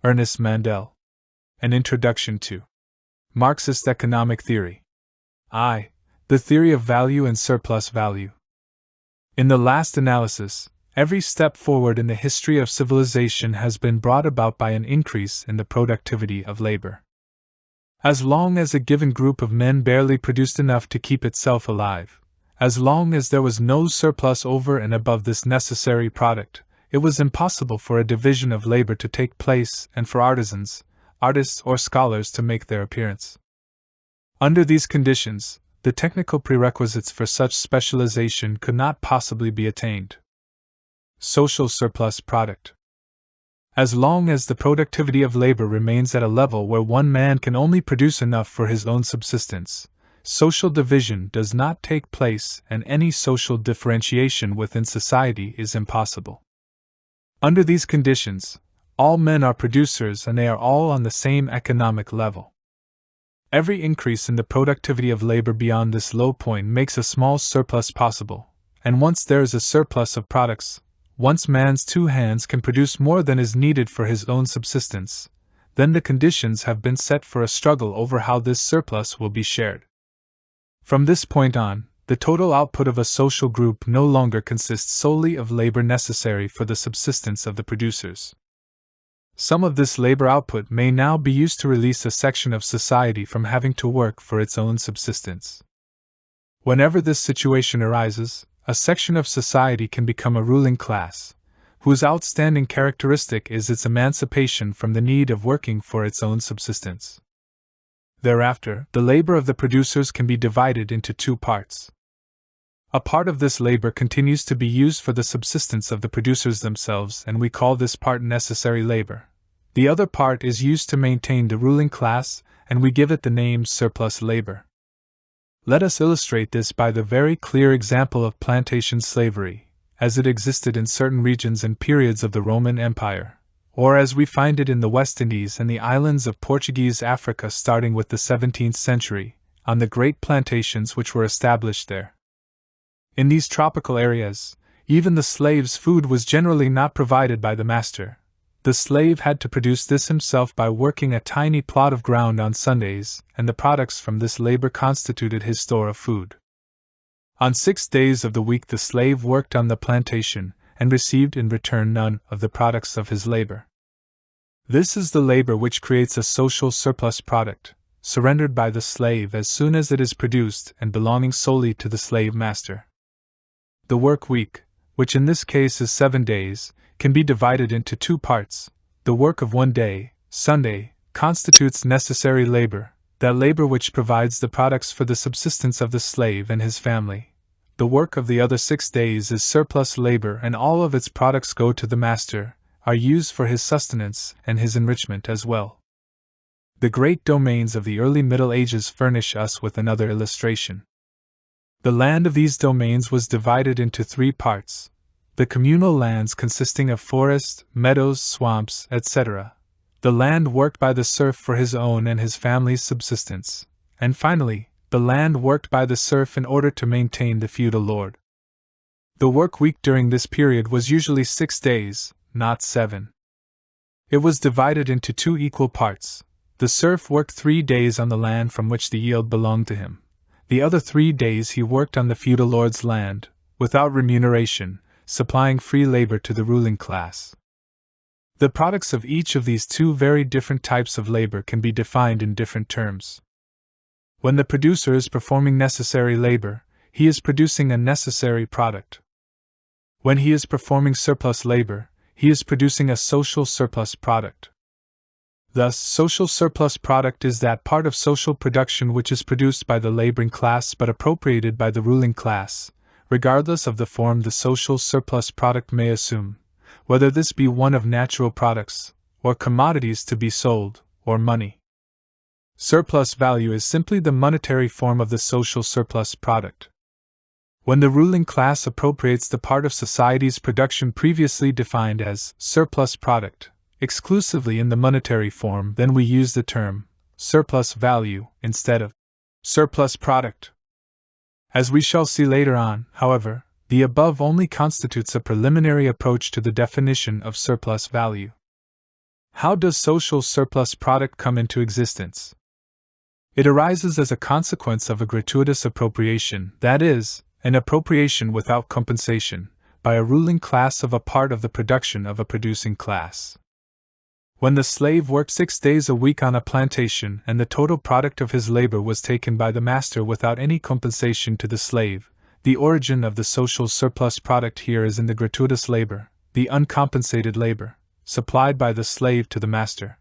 Ernest Mandel. An Introduction to Marxist Economic Theory. I. The Theory of Value and Surplus Value. In the last analysis, every step forward in the history of civilization has been brought about by an increase in the productivity of labor. As long as a given group of men barely produced enough to keep itself alive, as long as there was no surplus over and above this necessary product, it was impossible for a division of labor to take place and for artisans, artists, or scholars to make their appearance. Under these conditions, the technical prerequisites for such specialization could not possibly be attained. Social surplus product. As long as the productivity of labor remains at a level where one man can only produce enough for his own subsistence, social division does not take place and any social differentiation within society is impossible. Under these conditions, all men are producers and they are all on the same economic level. Every increase in the productivity of labor beyond this low point makes a small surplus possible, and once there is a surplus of products, once man's two hands can produce more than is needed for his own subsistence, then the conditions have been set for a struggle over how this surplus will be shared. From this point on, the total output of a social group no longer consists solely of labor necessary for the subsistence of the producers. Some of this labor output may now be used to release a section of society from having to work for its own subsistence. Whenever this situation arises, a section of society can become a ruling class, whose outstanding characteristic is its emancipation from the need of working for its own subsistence. Thereafter, the labor of the producers can be divided into two parts. A part of this labor continues to be used for the subsistence of the producers themselves, and we call this part necessary labor. The other part is used to maintain the ruling class, and we give it the name surplus labor. Let us illustrate this by the very clear example of plantation slavery, as it existed in certain regions and periods of the Roman Empire, or as we find it in the West Indies and the islands of Portuguese Africa starting with the 17th century, on the great plantations which were established there. In these tropical areas, even the slave's food was generally not provided by the master. The slave had to produce this himself by working a tiny plot of ground on Sundays, and the products from this labor constituted his store of food. On 6 days of the week the slave worked on the plantation, and received in return none of the products of his labor. This is the labor which creates a social surplus product, surrendered by the slave as soon as it is produced and belonging solely to the slave master. The work week, which in this case is 7 days, can be divided into two parts. The work of 1 day, Sunday, constitutes necessary labor, that labor which provides the products for the subsistence of the slave and his family. The work of the other 6 days is surplus labor, and all of its products go to the master, are used for his sustenance and his enrichment as well. The great domains of the early Middle Ages furnish us with another illustration. The land of these domains was divided into 3 parts: the communal lands consisting of forests, meadows, swamps, etc., the land worked by the serf for his own and his family's subsistence, and finally, the land worked by the serf in order to maintain the feudal lord. The work week during this period was usually 6 days, not 7. It was divided into 2 equal parts. The serf worked 3 days on the land from which the yield belonged to him. The other 3 days he worked on the feudal lord's land, without remuneration, supplying free labor to the ruling class. The products of each of these 2 very different types of labor can be defined in different terms. When the producer is performing necessary labor, he is producing a necessary product. When he is performing surplus labor, he is producing a social surplus product. Thus, social surplus product is that part of social production which is produced by the laboring class but appropriated by the ruling class, regardless of the form the social surplus product may assume, whether this be one of natural products, or commodities to be sold, or money. Surplus value is simply the monetary form of the social surplus product. When the ruling class appropriates the part of society's production previously defined as surplus product, exclusively in the monetary form, then we use the term surplus value instead of surplus product. As we shall see later on, however, the above only constitutes a preliminary approach to the definition of surplus value. How does social surplus product come into existence? It arises as a consequence of a gratuitous appropriation, that is, an appropriation without compensation, by a ruling class of a part of the production of a producing class. When the slave worked 6 days a week on a plantation and the total product of his labor was taken by the master without any compensation to the slave, the origin of the social surplus product here is in the gratuitous labor, the uncompensated labor, supplied by the slave to the master.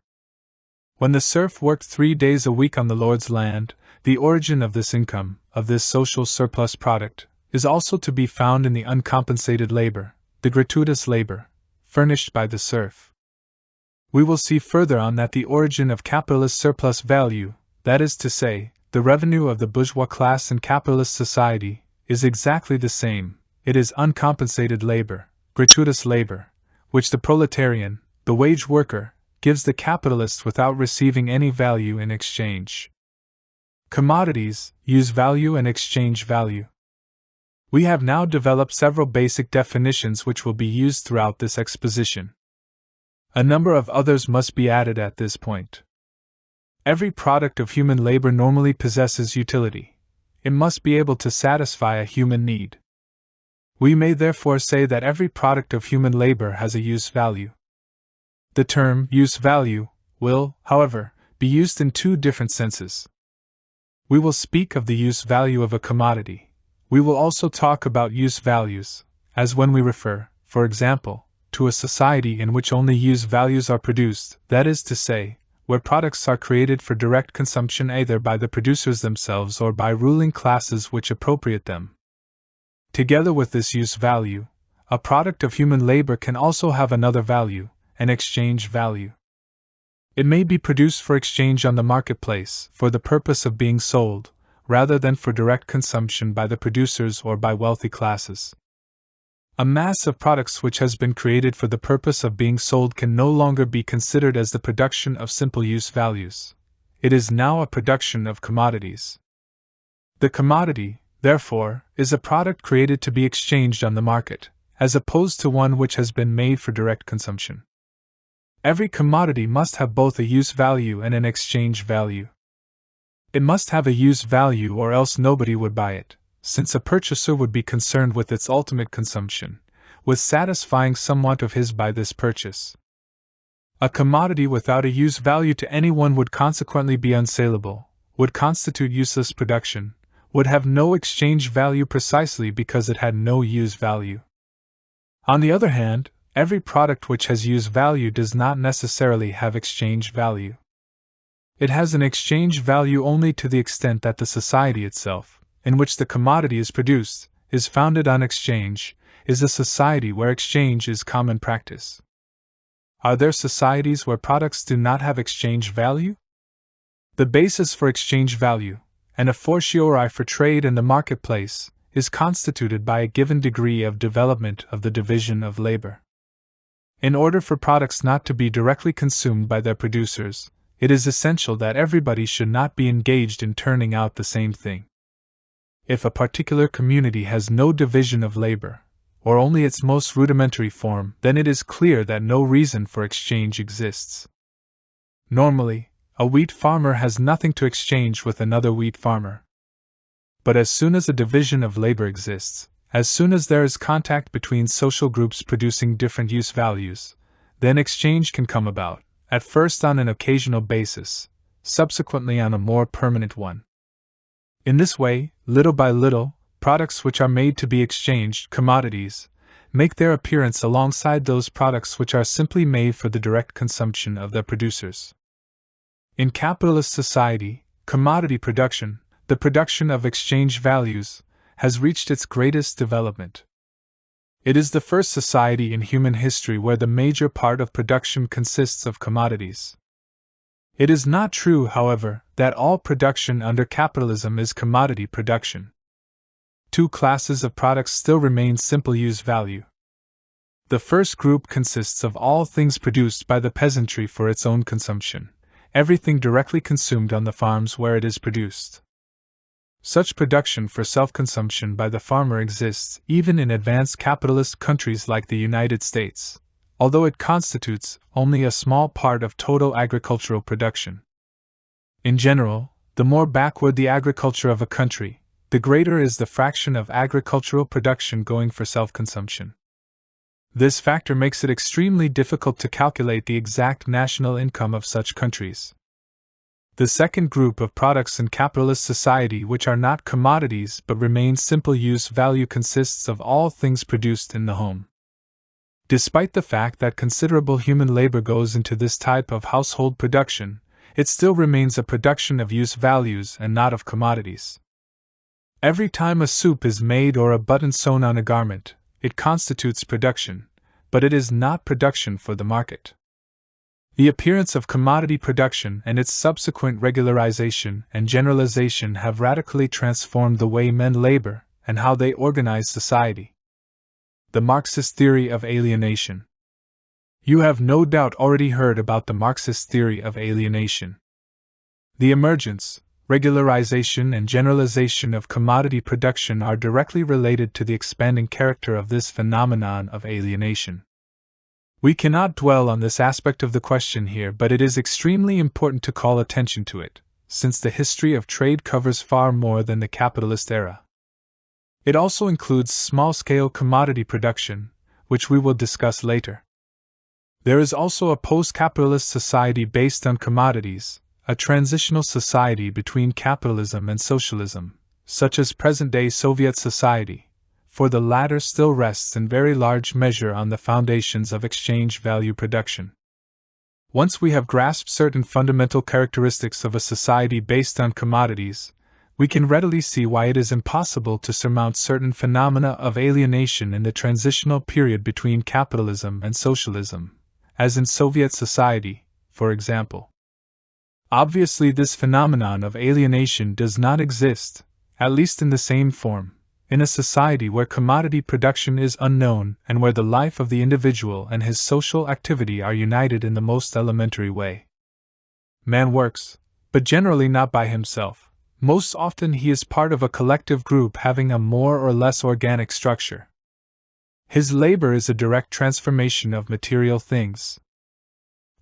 When the serf worked 3 days a week on the lord's land, the origin of this income, of this social surplus product, is also to be found in the uncompensated labor, the gratuitous labor, furnished by the serf. We will see further on that the origin of capitalist surplus value, that is to say, the revenue of the bourgeois class in capitalist society, is exactly the same. It is uncompensated labor, gratuitous labor, which the proletarian, the wage worker, gives the capitalist without receiving any value in exchange. Commodities use value and exchange value. We have now developed several basic definitions which will be used throughout this exposition. A number of others must be added at this point. Every product of human labor normally possesses utility. It must be able to satisfy a human need. We may therefore say that every product of human labor has a use value. The term use value will, however, be used in 2 different senses. We will speak of the use value of a commodity. We will also talk about use values, as when we refer, for example, to a society in which only use values are produced, that is to say, where products are created for direct consumption either by the producers themselves or by ruling classes which appropriate them. Together with this use value, a product of human labor can also have another value, an exchange value. It may be produced for exchange on the marketplace for the purpose of being sold, rather than for direct consumption by the producers or by wealthy classes. A mass of products which has been created for the purpose of being sold can no longer be considered as the production of simple use values. It is now a production of commodities. The commodity, therefore, is a product created to be exchanged on the market, as opposed to one which has been made for direct consumption. Every commodity must have both a use value and an exchange value. It must have a use value or else nobody would buy it, since a purchaser would be concerned with its ultimate consumption, with satisfying some want of his by this purchase. A commodity without a use value to anyone would consequently be unsaleable, would constitute useless production, would have no exchange value precisely because it had no use value. On the other hand, every product which has use value does not necessarily have exchange value. It has an exchange value only to the extent that the society itself, in which the commodity is produced, is founded on exchange, is a society where exchange is common practice. Are there societies where products do not have exchange value? The basis for exchange value, and a fortiori for trade in the marketplace, is constituted by a given degree of development of the division of labor. In order for products not to be directly consumed by their producers, it is essential that everybody should not be engaged in turning out the same thing. If a particular community has no division of labor, or only its most rudimentary form, then it is clear that no reason for exchange exists. Normally, a wheat farmer has nothing to exchange with another wheat farmer. But as soon as a division of labor exists, as soon as there is contact between social groups producing different use values, then exchange can come about, at first on an occasional basis, subsequently on a more permanent one. In this way, little by little, products which are made to be exchanged, commodities, make their appearance alongside those products which are simply made for the direct consumption of their producers. In capitalist society, commodity production, the production of exchange values, has reached its greatest development. It is the first society in human history where the major part of production consists of commodities. It is not true, however, that all production under capitalism is commodity production. 2 classes of products still remain simple use value. The first group consists of all things produced by the peasantry for its own consumption, everything directly consumed on the farms where it is produced. Such production for self-consumption by the farmer exists even in advanced capitalist countries like the United States, although it constitutes only a small part of total agricultural production. In general, the more backward the agriculture of a country, the greater is the fraction of agricultural production going for self-consumption. This factor makes it extremely difficult to calculate the exact national income of such countries. The second group of products in capitalist society which are not commodities but remain simple use value consists of all things produced in the home. Despite the fact that considerable human labor goes into this type of household production, it still remains a production of use values and not of commodities. Every time a soup is made or a button sewn on a garment, it constitutes production, but it is not production for the market. The appearance of commodity production and its subsequent regularization and generalization have radically transformed the way men labor and how they organize society. The Marxist theory of alienation. You have no doubt already heard about the Marxist theory of alienation. The emergence, regularization, and generalization of commodity production are directly related to the expanding character of this phenomenon of alienation. We cannot dwell on this aspect of the question here, but it is extremely important to call attention to it, since the history of trade covers far more than the capitalist era. It also includes small-scale commodity production, which we will discuss later. There is also a post-capitalist society based on commodities, a transitional society between capitalism and socialism, such as present-day Soviet society, for the latter still rests in very large measure on the foundations of exchange value production. Once we have grasped certain fundamental characteristics of a society based on commodities, we can readily see why it is impossible to surmount certain phenomena of alienation in the transitional period between capitalism and socialism, as in Soviet society, for example. Obviously, this phenomenon of alienation does not exist, at least in the same form, in a society where commodity production is unknown and where the life of the individual and his social activity are united in the most elementary way. Man works, but generally not by himself. Most often he is part of a collective group having a more or less organic structure. His labor is a direct transformation of material things.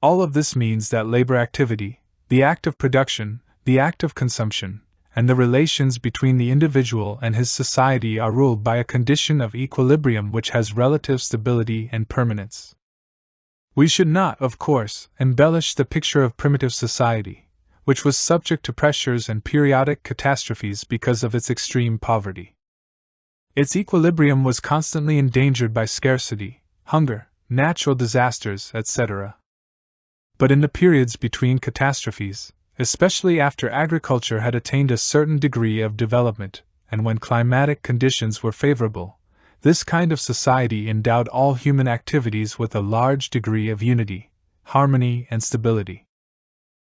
All of this means that labor activity, the act of production, the act of consumption, and the relations between the individual and his society are ruled by a condition of equilibrium which has relative stability and permanence. We should not, of course, embellish the picture of primitive society, which was subject to pressures and periodic catastrophes because of its extreme poverty. Its equilibrium was constantly endangered by scarcity, hunger, natural disasters, etc. But in the periods between catastrophes, especially after agriculture had attained a certain degree of development, and when climatic conditions were favorable, this kind of society endowed all human activities with a large degree of unity, harmony, and stability.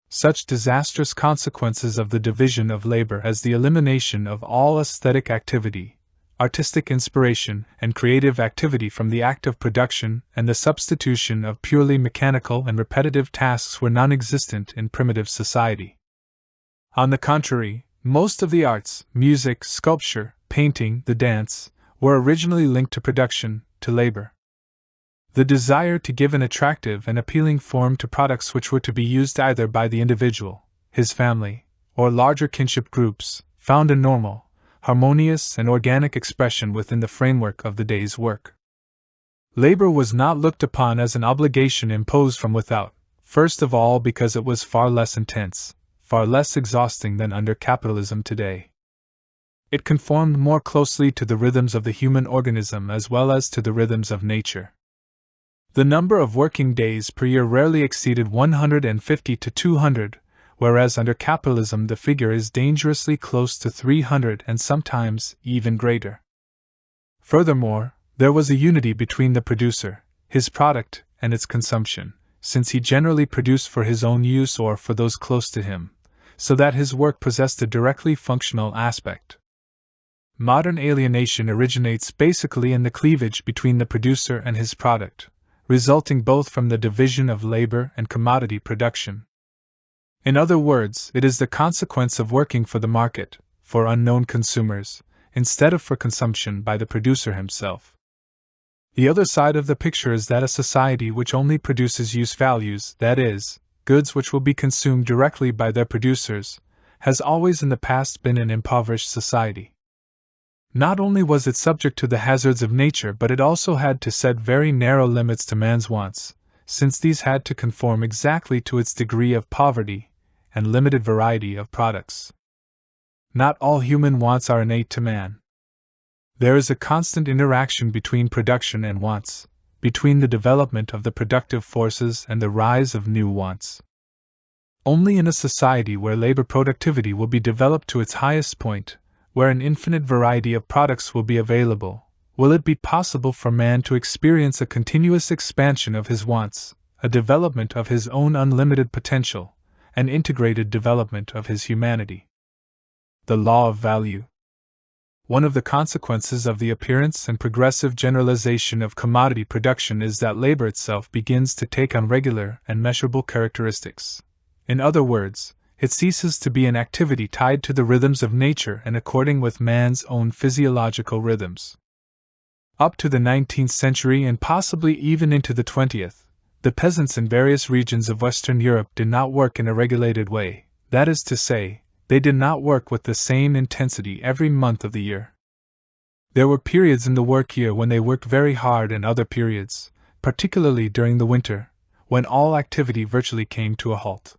Such disastrous consequences of the division of labor as the elimination of all aesthetic activity, artistic inspiration, and creative activity from the act of production, and the substitution of purely mechanical and repetitive tasks were non-existent in primitive society. On the contrary, most of the arts, music, sculpture, painting, the dance, were originally linked to production, to labor. The desire to give an attractive and appealing form to products which were to be used either by the individual, his family, or larger kinship groups, found a normal, harmonious, and organic expression within the framework of the day's work. Labor was not looked upon as an obligation imposed from without, first of all because it was far less intense, far less exhausting than under capitalism today. It conformed more closely to the rhythms of the human organism as well as to the rhythms of nature. The number of working days per year rarely exceeded 150 to 200, whereas under capitalism the figure is dangerously close to 300 and sometimes even greater. Furthermore, there was a unity between the producer, his product, and its consumption, since he generally produced for his own use or for those close to him, so that his work possessed a directly functional aspect. Modern alienation originates basically in the cleavage between the producer and his product, resulting both from the division of labor and commodity production. In other words, it is the consequence of working for the market, for unknown consumers, instead of for consumption by the producer himself. The other side of the picture is that a society which only produces use values, that is, goods which will be consumed directly by their producers, has always in the past been an impoverished society. Not only was it subject to the hazards of nature, but it also had to set very narrow limits to man's wants, since these had to conform exactly to its degree of poverty and limited variety of products. Not all human wants are innate to man. There is a constant interaction between production and wants, between the development of the productive forces and the rise of new wants. Only in a society where labor productivity will be developed to its highest point, where an infinite variety of products will be available, will it be possible for man to experience a continuous expansion of his wants, a development of his own unlimited potential, an integrated development of his humanity. The law of value. One of the consequences of the appearance and progressive generalization of commodity production is that labor itself begins to take on regular and measurable characteristics. In other words, it ceases to be an activity tied to the rhythms of nature and according with man's own physiological rhythms. Up to the 19th century and possibly even into the 20th, the peasants in various regions of Western Europe did not work in a regulated way, that is to say, they did not work with the same intensity every month of the year. There were periods in the work year when they worked very hard and other periods, particularly during the winter, when all activity virtually came to a halt.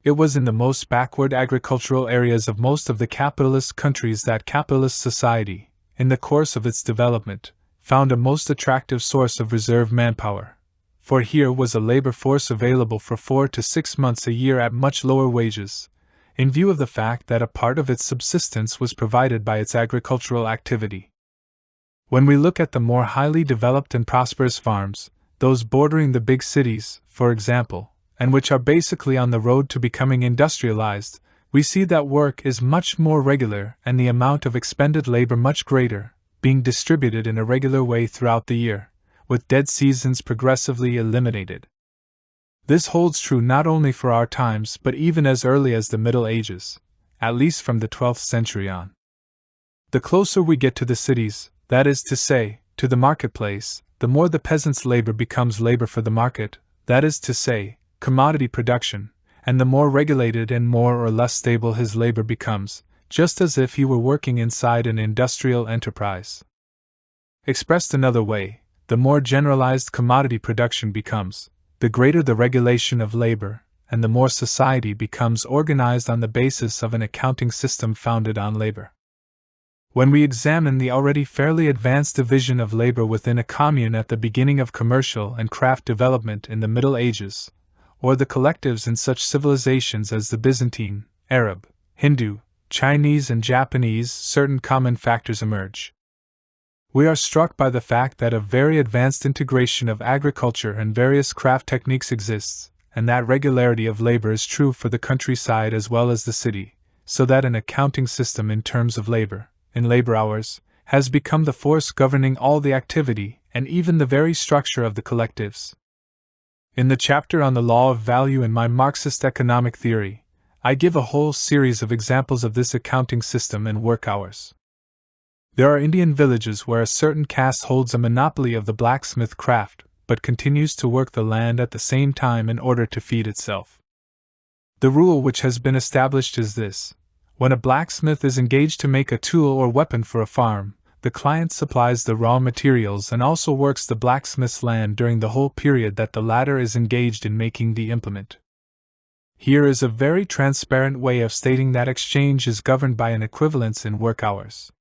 It was in the most backward agricultural areas of most of the capitalist countries that capitalist society, in the course of its development, found a most attractive source of reserve manpower, for here was a labor force available for 4 to 6 months a year at much lower wages, in view of the fact that a part of its subsistence was provided by its agricultural activity. When we look at the more highly developed and prosperous farms, those bordering the big cities, for example, and which are basically on the road to becoming industrialized, we see that work is much more regular and the amount of expended labor much greater, being distributed in a regular way throughout the year, with dead seasons progressively eliminated. This holds true not only for our times but even as early as the Middle Ages, at least from the 12th century on. The closer we get to the cities, that is to say, to the marketplace, the more the peasant's labor becomes labor for the market, that is to say, commodity production, and the more regulated and more or less stable his labor becomes, just as if he were working inside an industrial enterprise. Expressed another way, the more generalized commodity production becomes, the greater the regulation of labor, and the more society becomes organized on the basis of an accounting system founded on labor. When we examine the already fairly advanced division of labor within a commune at the beginning of commercial and craft development in the Middle Ages, or the collectives in such civilizations as the Byzantine, Arab, Hindu, Chinese, and Japanese, certain common factors emerge. We are struck by the fact that a very advanced integration of agriculture and various craft techniques exists, and that regularity of labor is true for the countryside as well as the city, so that an accounting system in terms of labor, in labor hours, has become the force governing all the activity and even the very structure of the collectives. In the chapter on the law of value in my Marxist economic theory, I give a whole series of examples of this accounting system and work hours. There are Indian villages where a certain caste holds a monopoly of the blacksmith craft, but continues to work the land at the same time in order to feed itself. The rule which has been established is this: when a blacksmith is engaged to make a tool or weapon for a farm, the client supplies the raw materials and also works the blacksmith's land during the whole period that the latter is engaged in making the implement. Here is a very transparent way of stating that exchange is governed by an equivalence in work hours.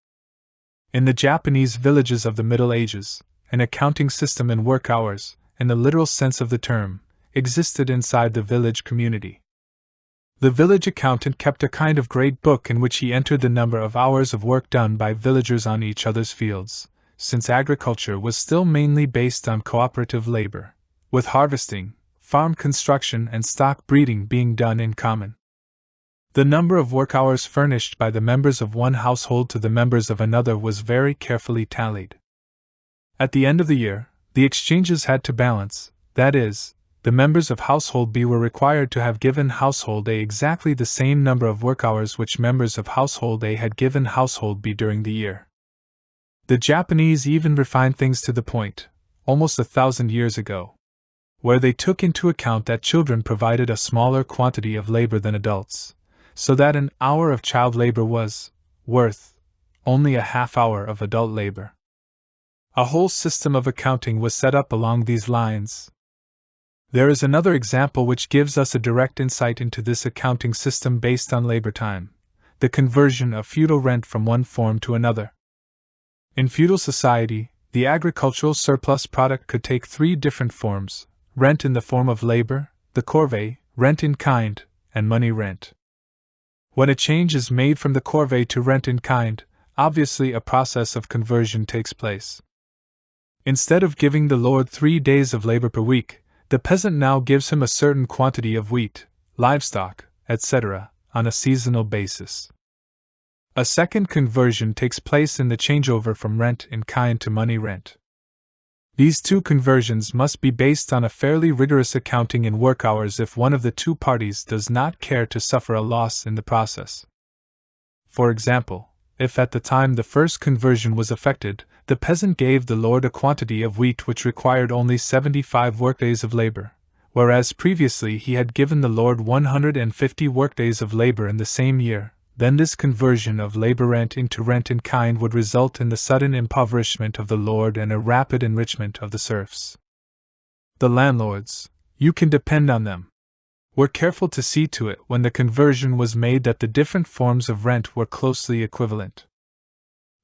In the Japanese villages of the Middle Ages, an accounting system in work hours, in the literal sense of the term, existed inside the village community. The village accountant kept a kind of great book in which he entered the number of hours of work done by villagers on each other's fields, since agriculture was still mainly based on cooperative labor, with harvesting, farm construction, and stock breeding being done in common. The number of work hours furnished by the members of one household to the members of another was very carefully tallied. At the end of the year, the exchanges had to balance, that is, the members of household B were required to have given household A exactly the same number of work hours which members of household A had given household B during the year. The Japanese even refined things to the point, almost 1,000 years ago, where they took into account that children provided a smaller quantity of labor than adults, so that an hour of child labor was worth only a half hour of adult labor. A whole system of accounting was set up along these lines. There is another example which gives us a direct insight into this accounting system based on labor time: the conversion of feudal rent from one form to another. In feudal society, the agricultural surplus product could take three different forms: rent in the form of labor, the corvée, rent in kind, and money rent. When a change is made from the corvée to rent in kind, obviously a process of conversion takes place. Instead of giving the lord 3 days of labor per week, the peasant now gives him a certain quantity of wheat, livestock, etc., on a seasonal basis. A second conversion takes place in the changeover from rent in kind to money rent. These two conversions must be based on a fairly rigorous accounting in work hours if one of the two parties does not care to suffer a loss in the process. For example, if at the time the first conversion was effected, the peasant gave the lord a quantity of wheat which required only 75 workdays of labor, whereas previously he had given the lord 150 workdays of labor in the same year, then this conversion of labor rent into rent in kind would result in the sudden impoverishment of the lord and a rapid enrichment of the serfs. The landlords, you can depend on them, were careful to see to it when the conversion was made that the different forms of rent were closely equivalent.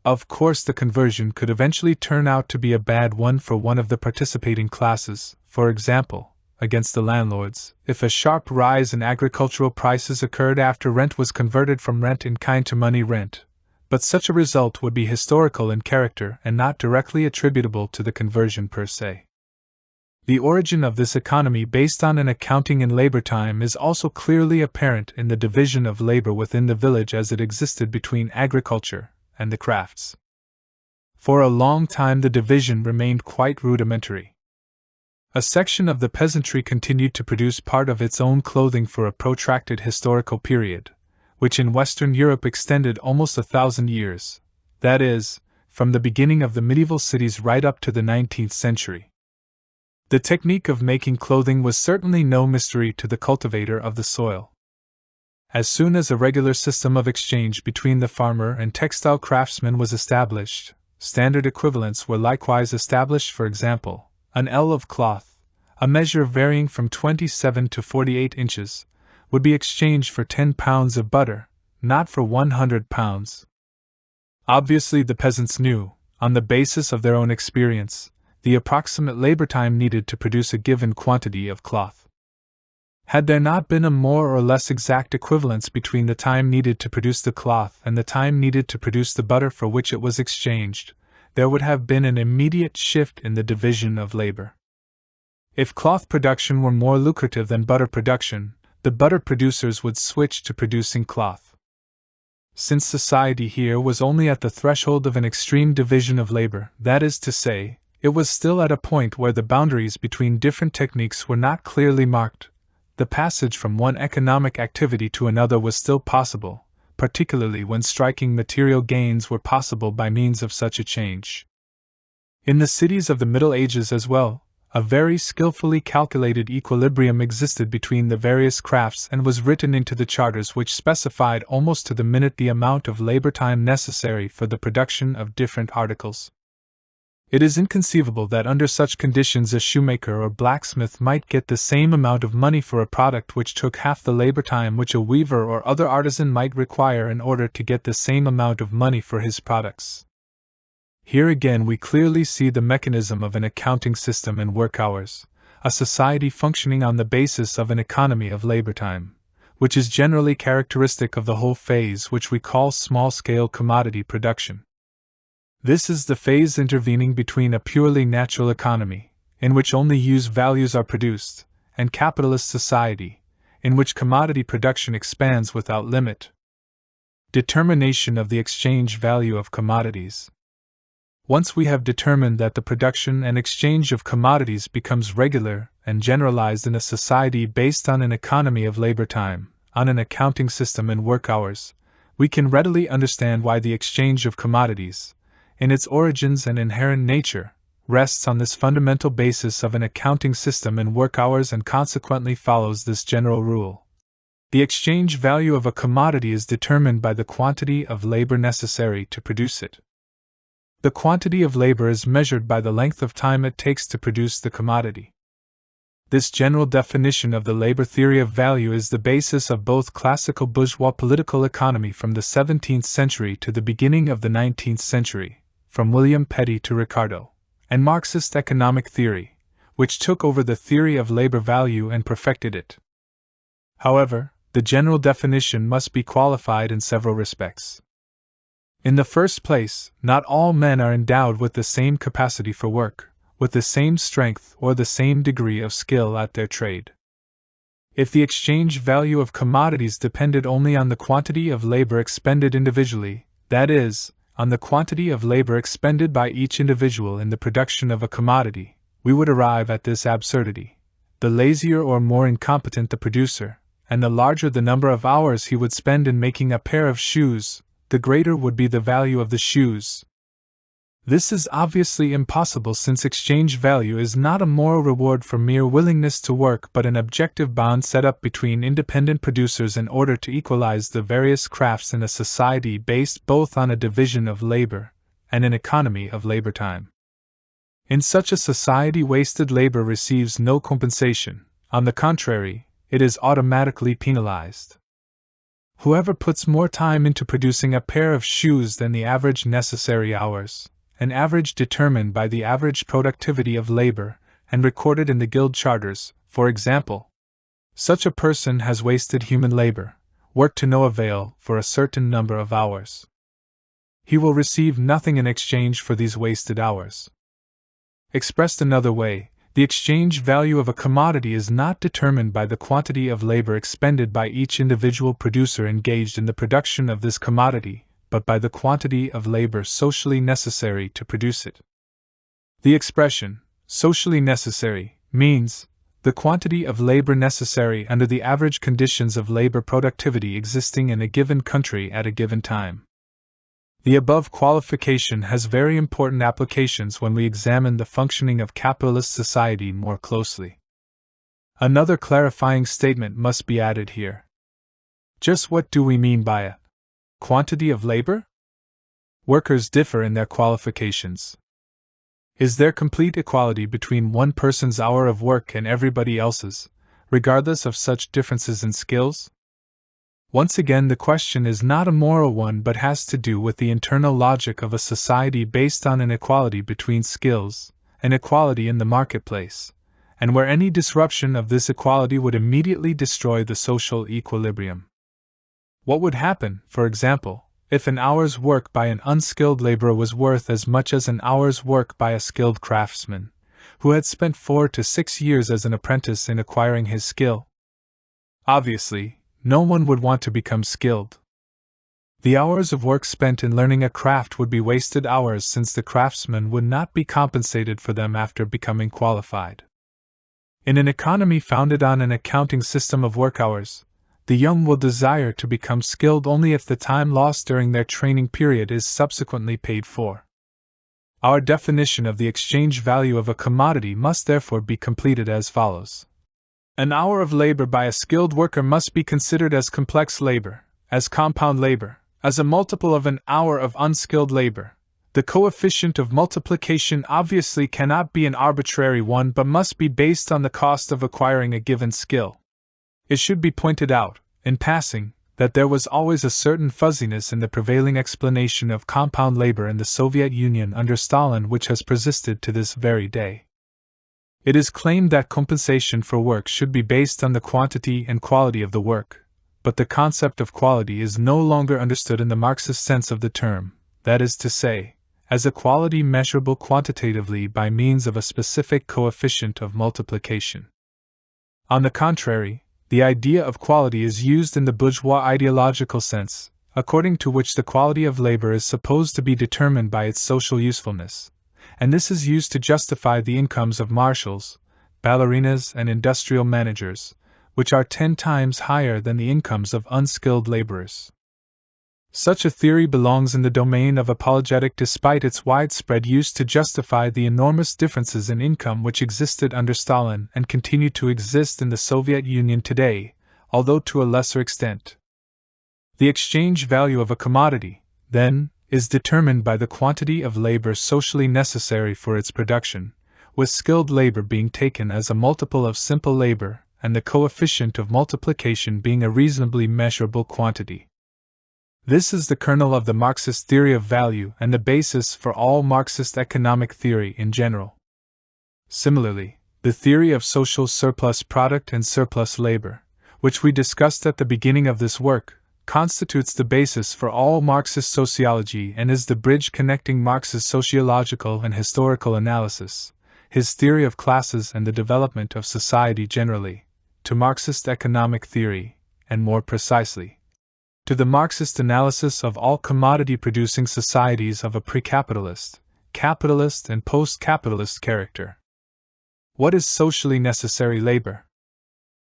Of course, the conversion could eventually turn out to be a bad one for one of the participating classes, for example, against the landlords, if a sharp rise in agricultural prices occurred after rent was converted from rent in kind to money rent, but such a result would be historical in character and not directly attributable to the conversion per se. The origin of this economy based on an accounting in labor time is also clearly apparent in the division of labor within the village as it existed between agriculture and the crafts. For a long time the division remained quite rudimentary. A section of the peasantry continued to produce part of its own clothing for a protracted historical period, which in Western Europe extended almost 1,000 years, that is, from the beginning of the medieval cities right up to the 19th century. The technique of making clothing was certainly no mystery to the cultivator of the soil. As soon as a regular system of exchange between the farmer and textile craftsman was established, standard equivalents were likewise established. For example, an ell of cloth, a measure varying from 27 to 48 inches, would be exchanged for 10 pounds of butter, not for 100 pounds. Obviously, the peasants knew, on the basis of their own experience, the approximate labor time needed to produce a given quantity of cloth. Had there not been a more or less exact equivalence between the time needed to produce the cloth and the time needed to produce the butter for which it was exchanged, there would have been an immediate shift in the division of labor. If cloth production were more lucrative than butter production, the butter producers would switch to producing cloth. Since society here was only at the threshold of an extreme division of labor, that is to say, it was still at a point where the boundaries between different techniques were not clearly marked, the passage from one economic activity to another was still possible, particularly when striking material gains were possible by means of such a change. In the cities of the Middle Ages as well, a very skillfully calculated equilibrium existed between the various crafts and was written into the charters which specified almost to the minute the amount of labor time necessary for the production of different articles. It is inconceivable that under such conditions a shoemaker or blacksmith might get the same amount of money for a product which took half the labor time which a weaver or other artisan might require in order to get the same amount of money for his products. Here again we clearly see the mechanism of an accounting system in work hours, a society functioning on the basis of an economy of labor time, which is generally characteristic of the whole phase which we call small-scale commodity production. This is the phase intervening between a purely natural economy, in which only use values are produced, and capitalist society, in which commodity production expands without limit. Determination of the exchange value of commodities. Once we have determined that the production and exchange of commodities becomes regular and generalized in a society based on an economy of labor time, on an accounting system and work hours, we can readily understand why the exchange of commodities, in its origins and inherent nature, rests on this fundamental basis of an accounting system in work hours and consequently follows this general rule. The exchange value of a commodity is determined by the quantity of labor necessary to produce it. The quantity of labor is measured by the length of time it takes to produce the commodity. This general definition of the labor theory of value is the basis of both classical bourgeois political economy from the 17th century to the beginning of the 19th century, from William Petty to Ricardo, and Marxist economic theory, which took over the theory of labor value and perfected it. However, the general definition must be qualified in several respects. In the first place, not all men are endowed with the same capacity for work, with the same strength or the same degree of skill at their trade. If the exchange value of commodities depended only on the quantity of labor expended individually, that is, on the quantity of labor expended by each individual in the production of a commodity, we would arrive at this absurdity: the lazier or more incompetent the producer, and the larger the number of hours he would spend in making a pair of shoes, the greater would be the value of the shoes. This is obviously impossible, since exchange value is not a moral reward for mere willingness to work but an objective bond set up between independent producers in order to equalize the various crafts in a society based both on a division of labor and an economy of labor time. In such a society, wasted labor receives no compensation; on the contrary, it is automatically penalized. Whoever puts more time into producing a pair of shoes than the average necessary hours, an average determined by the average productivity of labor, and recorded in the guild charters, for example, such a person has wasted human labor, work to no avail, for a certain number of hours. He will receive nothing in exchange for these wasted hours. Expressed another way, the exchange value of a commodity is not determined by the quantity of labor expended by each individual producer engaged in the production of this commodity, but by the quantity of labor socially necessary to produce it. The expression, socially necessary, means the quantity of labor necessary under the average conditions of labor productivity existing in a given country at a given time. The above qualification has very important applications when we examine the functioning of capitalist society more closely. Another clarifying statement must be added here. Just what do we mean by a quantity of labor? Workers differ in their qualifications. Is there complete equality between one person's hour of work and everybody else's, regardless of such differences in skills? Once again, the question is not a moral one but has to do with the internal logic of a society based on an equality between skills, an equality in the marketplace, and where any disruption of this equality would immediately destroy the social equilibrium. What would happen, for example, if an hour's work by an unskilled laborer was worth as much as an hour's work by a skilled craftsman, who had spent 4 to 6 years as an apprentice in acquiring his skill? Obviously, no one would want to become skilled. The hours of work spent in learning a craft would be wasted hours, since the craftsman would not be compensated for them after becoming qualified. In an economy founded on an accounting system of work hours, the young will desire to become skilled only if the time lost during their training period is subsequently paid for. Our definition of the exchange value of a commodity must therefore be completed as follows. An hour of labor by a skilled worker must be considered as complex labor, as compound labor, as a multiple of an hour of unskilled labor. The coefficient of multiplication obviously cannot be an arbitrary one but must be based on the cost of acquiring a given skill. It should be pointed out, in passing, that there was always a certain fuzziness in the prevailing explanation of compound labor in the Soviet Union under Stalin, which has persisted to this very day. It is claimed that compensation for work should be based on the quantity and quality of the work, but the concept of quality is no longer understood in the Marxist sense of the term, that is to say, as a quality measurable quantitatively by means of a specific coefficient of multiplication. On the contrary, the idea of quality is used in the bourgeois ideological sense, according to which the quality of labor is supposed to be determined by its social usefulness, and this is used to justify the incomes of marshals, ballerinas, and industrial managers, which are 10 times higher than the incomes of unskilled laborers. Such a theory belongs in the domain of apologetic despite its widespread use to justify the enormous differences in income which existed under Stalin and continue to exist in the Soviet Union today, although to a lesser extent. The exchange value of a commodity, then, is determined by the quantity of labor socially necessary for its production, with skilled labor being taken as a multiple of simple labor, and the coefficient of multiplication being a reasonably measurable quantity. This is the kernel of the Marxist theory of value and the basis for all Marxist economic theory in general. Similarly, the theory of social surplus product and surplus labor, which we discussed at the beginning of this work, constitutes the basis for all Marxist sociology and is the bridge connecting Marx's sociological and historical analysis, his theory of classes and the development of society generally, to Marxist economic theory, and more precisely, to the Marxist analysis of all commodity-producing societies of a pre-capitalist, capitalist and post-capitalist character. What is socially necessary labor?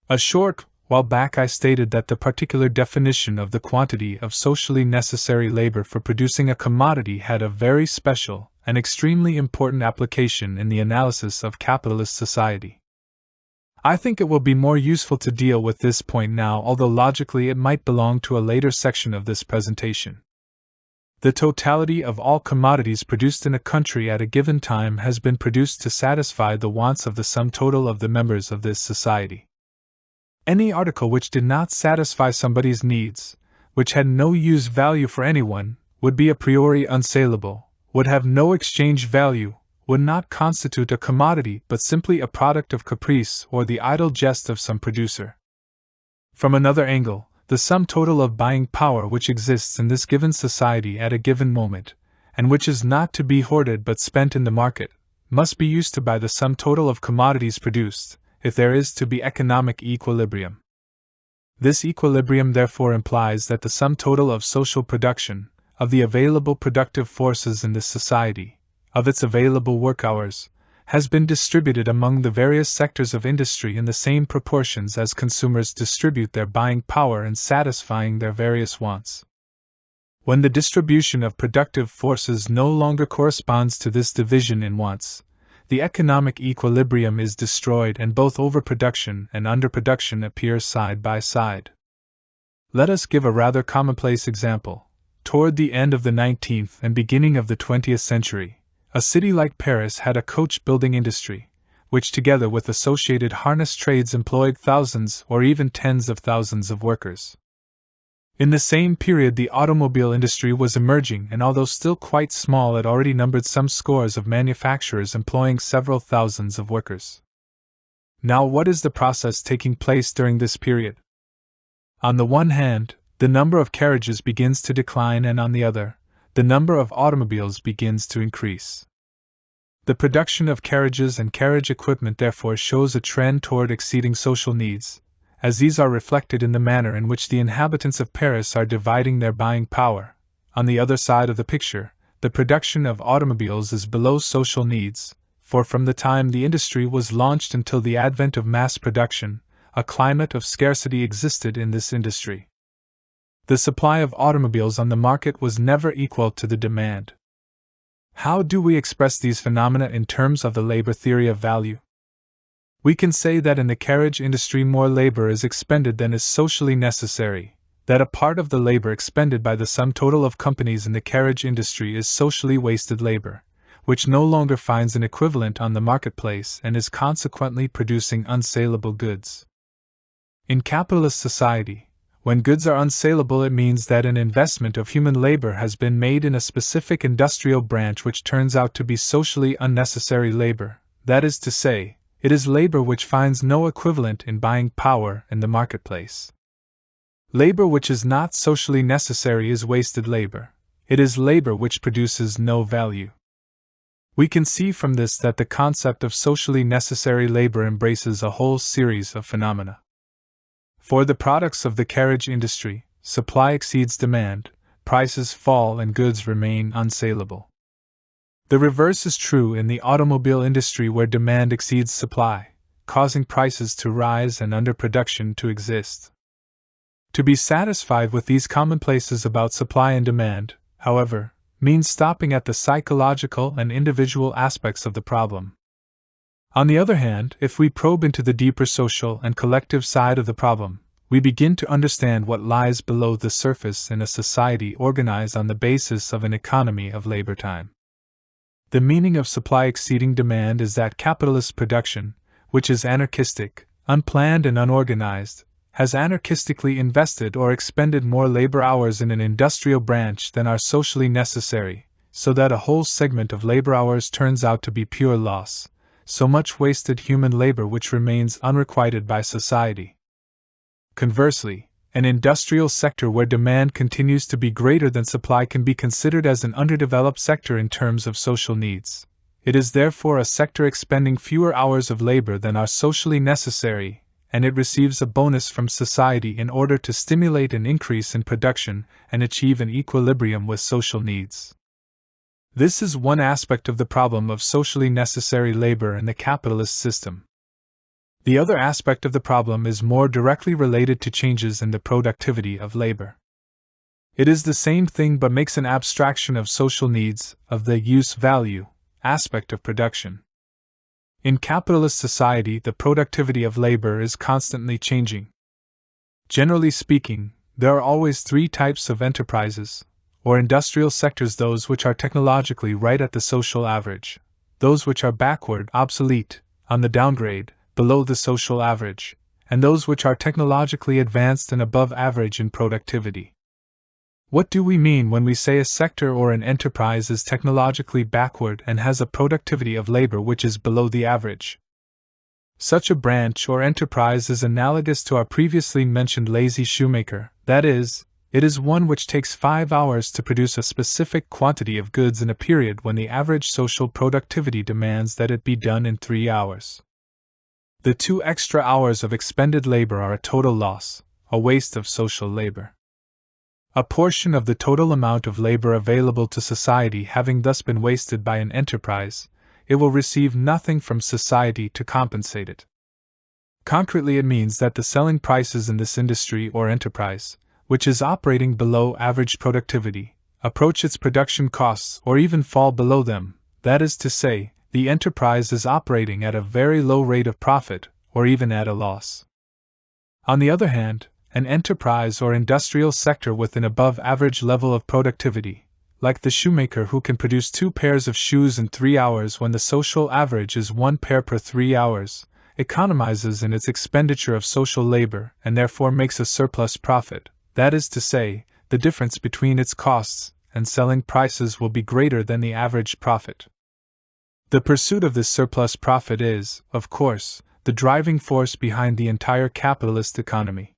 A short while back I stated that the particular definition of the quantity of socially necessary labor for producing a commodity had a very special and extremely important application in the analysis of capitalist society. I think it will be more useful to deal with this point now, although logically it might belong to a later section of this presentation. The totality of all commodities produced in a country at a given time has been produced to satisfy the wants of the sum total of the members of this society. Any article which did not satisfy somebody's needs, which had no use value for anyone, would be a priori unsaleable, would have no exchange value, would not constitute a commodity but simply a product of caprice or the idle jest of some producer. From another angle, the sum total of buying power which exists in this given society at a given moment, and which is not to be hoarded but spent in the market, must be used to buy the sum total of commodities produced, if there is to be economic equilibrium. This equilibrium therefore implies that the sum total of social production, of the available productive forces in this society, of its available work hours, has been distributed among the various sectors of industry in the same proportions as consumers distribute their buying power in satisfying their various wants. When the distribution of productive forces no longer corresponds to this division in wants, the economic equilibrium is destroyed and both overproduction and underproduction appear side by side. Let us give a rather commonplace example. Toward the end of the 19th and beginning of the 20th century, a city like Paris had a coach-building industry, which together with associated harness trades employed thousands or even tens of thousands of workers. In the same period the automobile industry was emerging, and although still quite small it already numbered some scores of manufacturers employing several thousands of workers. Now what is the process taking place during this period? On the one hand, the number of carriages begins to decline, and on the other, the number of automobiles begins to increase. The production of carriages and carriage equipment therefore shows a trend toward exceeding social needs, as these are reflected in the manner in which the inhabitants of Paris are dividing their buying power. On the other side of the picture, the production of automobiles is below social needs, for from the time the industry was launched until the advent of mass production, a climate of scarcity existed in this industry. The supply of automobiles on the market was never equal to the demand. How do we express these phenomena in terms of the labor theory of value? We can say that in the carriage industry more labor is expended than is socially necessary, that a part of the labor expended by the sum total of companies in the carriage industry is socially wasted labor, which no longer finds an equivalent on the marketplace and is consequently producing unsaleable goods. In capitalist society, when goods are unsaleable, it means that an investment of human labor has been made in a specific industrial branch which turns out to be socially unnecessary labor, that is to say, it is labor which finds no equivalent in buying power in the marketplace. Labor which is not socially necessary is wasted labor. It is labor which produces no value. We can see from this that the concept of socially necessary labor embraces a whole series of phenomena. For the products of the carriage industry, supply exceeds demand, prices fall and goods remain unsaleable. The reverse is true in the automobile industry, where demand exceeds supply, causing prices to rise and underproduction to exist. To be satisfied with these commonplaces about supply and demand, however, means stopping at the psychological and individual aspects of the problem. On the other hand, if we probe into the deeper social and collective side of the problem, we begin to understand what lies below the surface in a society organized on the basis of an economy of labor time. The meaning of supply exceeding demand is that capitalist production, which is anarchistic, unplanned and unorganized, has anarchistically invested or expended more labor hours in an industrial branch than are socially necessary, so that a whole segment of labor hours turns out to be pure loss, so much wasted human labor which remains unrequited by society. Conversely, an industrial sector where demand continues to be greater than supply can be considered as an underdeveloped sector in terms of social needs. It is therefore a sector expending fewer hours of labor than are socially necessary, and it receives a bonus from society in order to stimulate an increase in production and achieve an equilibrium with social needs. This is one aspect of the problem of socially necessary labor in the capitalist system. The other aspect of the problem is more directly related to changes in the productivity of labor. It is the same thing but makes an abstraction of social needs, of the use-value aspect of production. In capitalist society, the productivity of labor is constantly changing. Generally speaking, there are always three types of enterprises, or industrial sectors: those which are technologically right at the social average, those which are backward, obsolete, on the downgrade, below the social average, and those which are technologically advanced and above average in productivity. What do we mean when we say a sector or an enterprise is technologically backward and has a productivity of labor which is below the average? Such a branch or enterprise is analogous to our previously mentioned lazy shoemaker, that is, it is one which takes 5 hours to produce a specific quantity of goods in a period when the average social productivity demands that it be done in 3 hours. The 2 extra hours of expended labor are a total loss, a waste of social labor. A portion of the total amount of labor available to society having thus been wasted by an enterprise, it will receive nothing from society to compensate it. Concretely, it means that the selling prices in this industry or enterprise, which is operating below average productivity, approach its production costs or even fall below them, that is to say, the enterprise is operating at a very low rate of profit, or even at a loss. On the other hand, an enterprise or industrial sector with an above-average level of productivity, like the shoemaker who can produce 2 pairs of shoes in 3 hours when the social average is 1 pair per 3 hours, economizes in its expenditure of social labor and therefore makes a surplus profit, that is to say, the difference between its costs and selling prices will be greater than the average profit. The pursuit of this surplus profit is, of course, the driving force behind the entire capitalist economy.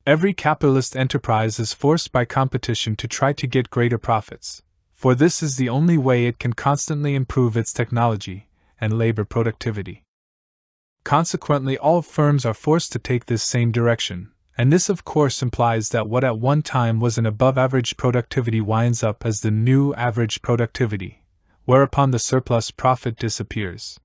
Every capitalist enterprise is forced by competition to try to get greater profits, for this is the only way it can constantly improve its technology and labor productivity. Consequently, all firms are forced to take this same direction, and this of course implies that what at one time was an above-average productivity winds up as the new average productivity, whereupon the surplus profit disappears.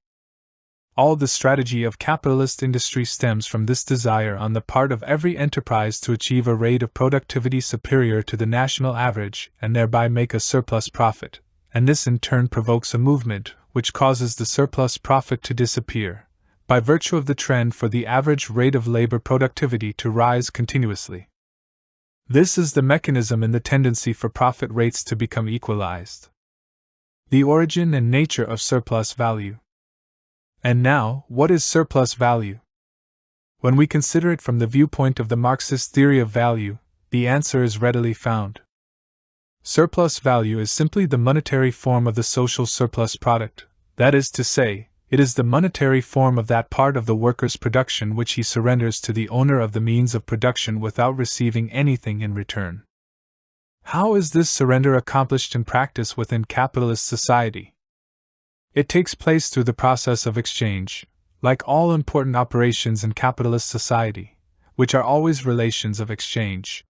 All the strategy of capitalist industry stems from this desire on the part of every enterprise to achieve a rate of productivity superior to the national average and thereby make a surplus profit, and this in turn provokes a movement which causes the surplus profit to disappear, by virtue of the trend for the average rate of labor productivity to rise continuously. This is the mechanism in the tendency for profit rates to become equalized. The origin and nature of surplus value. And now, what is surplus value? When we consider it from the viewpoint of the Marxist theory of value, the answer is readily found. Surplus value is simply the monetary form of the social surplus product, that is to say, it is the monetary form of that part of the worker's production which he surrenders to the owner of the means of production without receiving anything in return. How is this surrender accomplished in practice within capitalist society? It takes place through the process of exchange, like all important operations in capitalist society, which are always relations of exchange.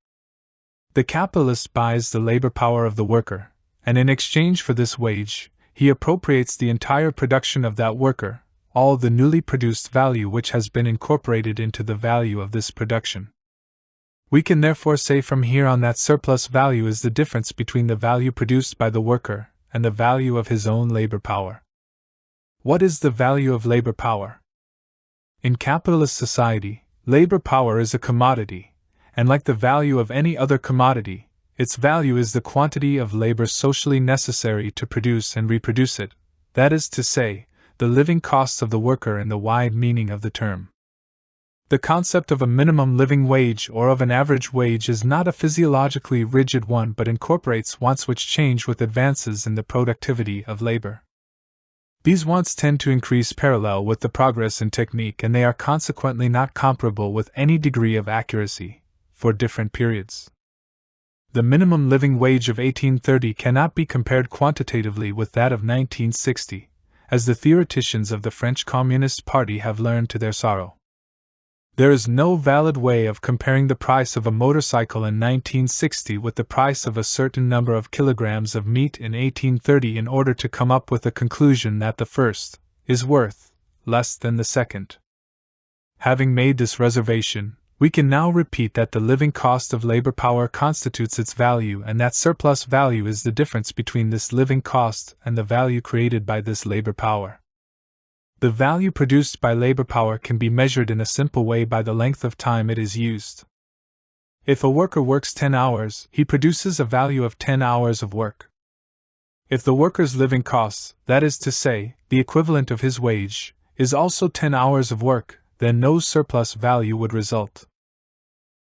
The capitalist buys the labor power of the worker, and in exchange for this wage, he appropriates the entire production of that worker, all the newly produced value which has been incorporated into the value of this production. We can therefore say from here on that surplus value is the difference between the value produced by the worker and the value of his own labor power. What is the value of labor power? In capitalist society, labor power is a commodity, and like the value of any other commodity, its value is the quantity of labor socially necessary to produce and reproduce it, that is to say, the living costs of the worker in the wide meaning of the term. The concept of a minimum living wage or of an average wage is not a physiologically rigid one but incorporates wants which change with advances in the productivity of labor. These wants tend to increase parallel with the progress in technique, and they are consequently not comparable with any degree of accuracy for different periods. The minimum living wage of 1830 cannot be compared quantitatively with that of 1960, as the theoreticians of the French Communist Party have learned to their sorrow. There is no valid way of comparing the price of a motorcycle in 1960 with the price of a certain number of kilograms of meat in 1830 in order to come up with the conclusion that the first is worth less than the second. Having made this reservation, we can now repeat that the living cost of labor power constitutes its value, and that surplus value is the difference between this living cost and the value created by this labor power. The value produced by labor power can be measured in a simple way by the length of time it is used. If a worker works 10 hours, he produces a value of 10 hours of work. If the worker's living costs, that is to say, the equivalent of his wage, is also 10 hours of work, then no surplus value would result.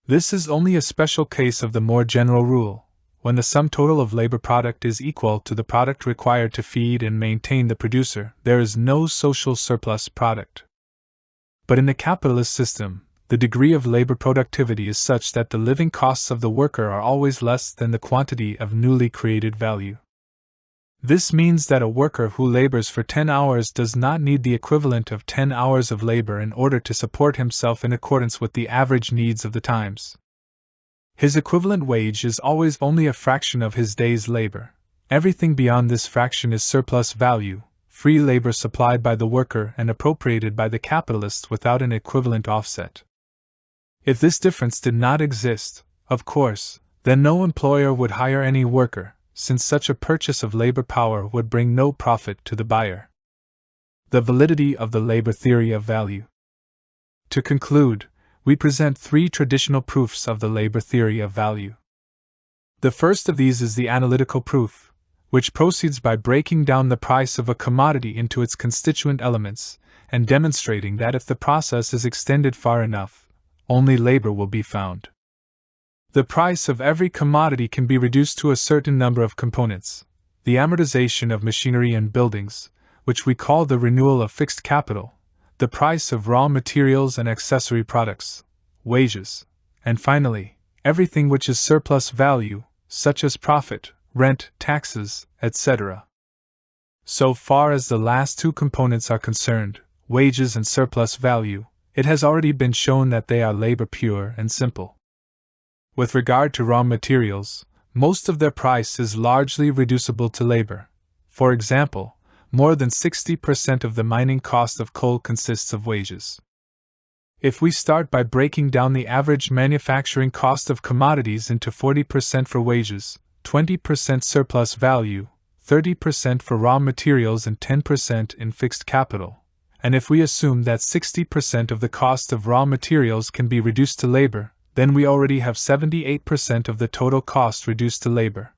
This is only a special case of the more general rule. When the sum total of labor product is equal to the product required to feed and maintain the producer, there is no social surplus product. But in the capitalist system, the degree of labor productivity is such that the living costs of the worker are always less than the quantity of newly created value. This means that a worker who labors for 10 hours does not need the equivalent of 10 hours of labor in order to support himself in accordance with the average needs of the times. His equivalent wage is always only a fraction of his day's labor. Everything beyond this fraction is surplus value, free labor supplied by the worker and appropriated by the capitalist without an equivalent offset. If this difference did not exist, of course, then no employer would hire any worker, since such a purchase of labor power would bring no profit to the buyer. The validity of the labor theory of value. To conclude, we present three traditional proofs of the labor theory of value. The first of these is the analytical proof, which proceeds by breaking down the price of a commodity into its constituent elements, and demonstrating that if the process is extended far enough, only labor will be found. The price of every commodity can be reduced to a certain number of components: the amortization of machinery and buildings, which we call the renewal of fixed capital, the price of raw materials and accessory products, wages, and finally, everything which is surplus value, such as profit, rent, taxes, etc. So far as the last two components are concerned, wages and surplus value, it has already been shown that they are labor pure and simple. With regard to raw materials, most of their price is largely reducible to labor. For example, more than 60% of the mining cost of coal consists of wages. If we start by breaking down the average manufacturing cost of commodities into 40% for wages, 20% surplus value, 30% for raw materials and 10% in fixed capital, and if we assume that 60% of the cost of raw materials can be reduced to labor, then we already have 78% of the total cost reduced to labor.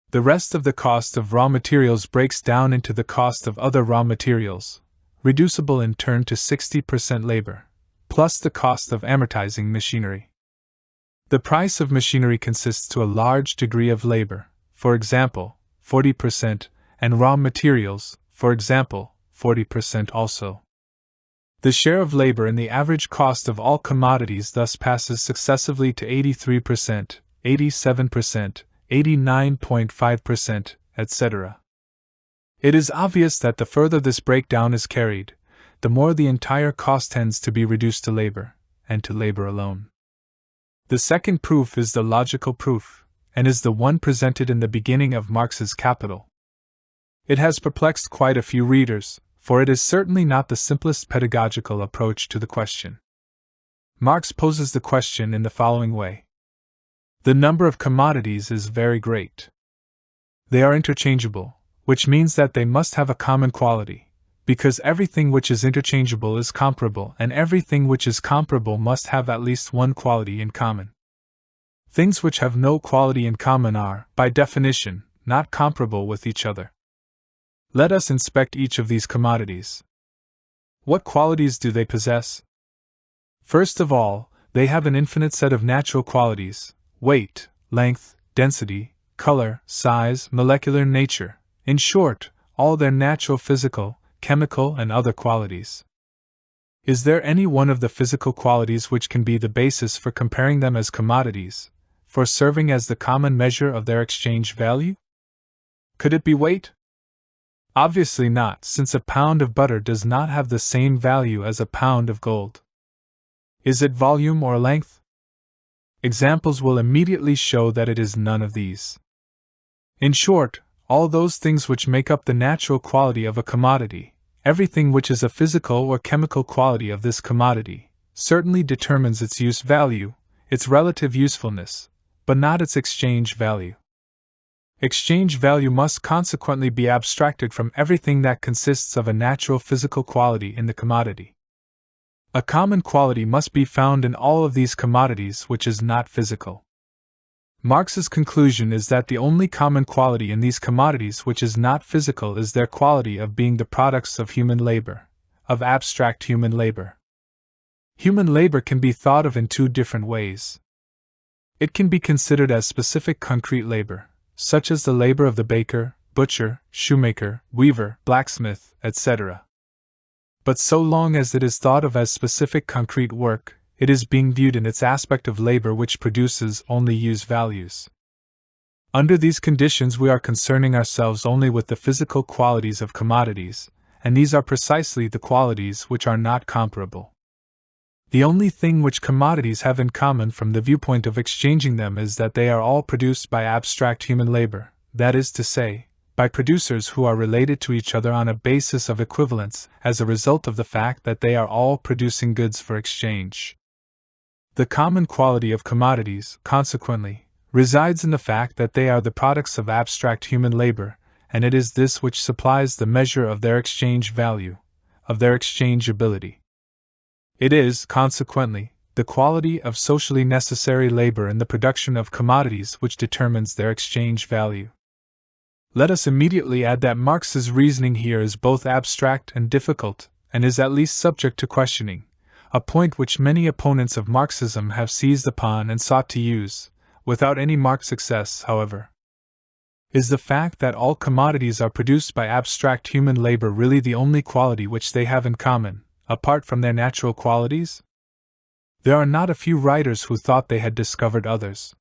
The rest of the cost of raw materials breaks down into the cost of other raw materials, reducible in turn to 60% labor, plus the cost of amortizing machinery. The price of machinery consists to a large degree of labor, for example, 40%, and raw materials, for example, 40% also. The share of labor in the average cost of all commodities thus passes successively to 83%, 87%, 89.5%, etc. It is obvious that the further this breakdown is carried, the more the entire cost tends to be reduced to labor, and to labor alone. The second proof is the logical proof, and is the one presented in the beginning of Marx's Capital. It has perplexed quite a few readers, for it is certainly not the simplest pedagogical approach to the question. Marx poses the question in the following way. The number of commodities is very great. They are interchangeable, which means that they must have a common quality, because everything which is interchangeable is comparable, and everything which is comparable must have at least one quality in common. Things which have no quality in common are, by definition, not comparable with each other. Let us inspect each of these commodities. What qualities do they possess? First of all, they have an infinite set of natural qualities: weight, length, density, color, size, molecular nature, in short, all their natural physical, chemical, and other qualities. Is there any one of the physical qualities which can be the basis for comparing them as commodities, for serving as the common measure of their exchange value? Could it be weight? Obviously not, since a pound of butter does not have the same value as a pound of gold. Is it volume or length? Examples will immediately show that it is none of these. In short, all those things which make up the natural quality of a commodity, everything which is a physical or chemical quality of this commodity, certainly determines its use value, its relative usefulness, but not its exchange value. Exchange value must consequently be abstracted from everything that consists of a natural physical quality in the commodity. A common quality must be found in all of these commodities which is not physical. Marx's conclusion is that the only common quality in these commodities which is not physical is their quality of being the products of human labor, of abstract human labor. Human labor can be thought of in two different ways. It can be considered as specific concrete labor, such as the labor of the baker, butcher, shoemaker, weaver, blacksmith, etc. But so long as it is thought of as specific concrete work, it is being viewed in its aspect of labor which produces only use values. Under these conditions we are concerning ourselves only with the physical qualities of commodities, and these are precisely the qualities which are not comparable. The only thing which commodities have in common from the viewpoint of exchanging them is that they are all produced by abstract human labor, that is to say, by producers who are related to each other on a basis of equivalence as a result of the fact that they are all producing goods for exchange. The common quality of commodities, consequently, resides in the fact that they are the products of abstract human labor, and it is this which supplies the measure of their exchange value, of their exchangeability. It is, consequently, the quality of socially necessary labor in the production of commodities which determines their exchange value. Let us immediately add that Marx's reasoning here is both abstract and difficult, and is at least subject to questioning, a point which many opponents of Marxism have seized upon and sought to use, without any marked success, however. Is the fact that all commodities are produced by abstract human labor really the only quality which they have in common, apart from their natural qualities? There are not a few writers who thought they had discovered others.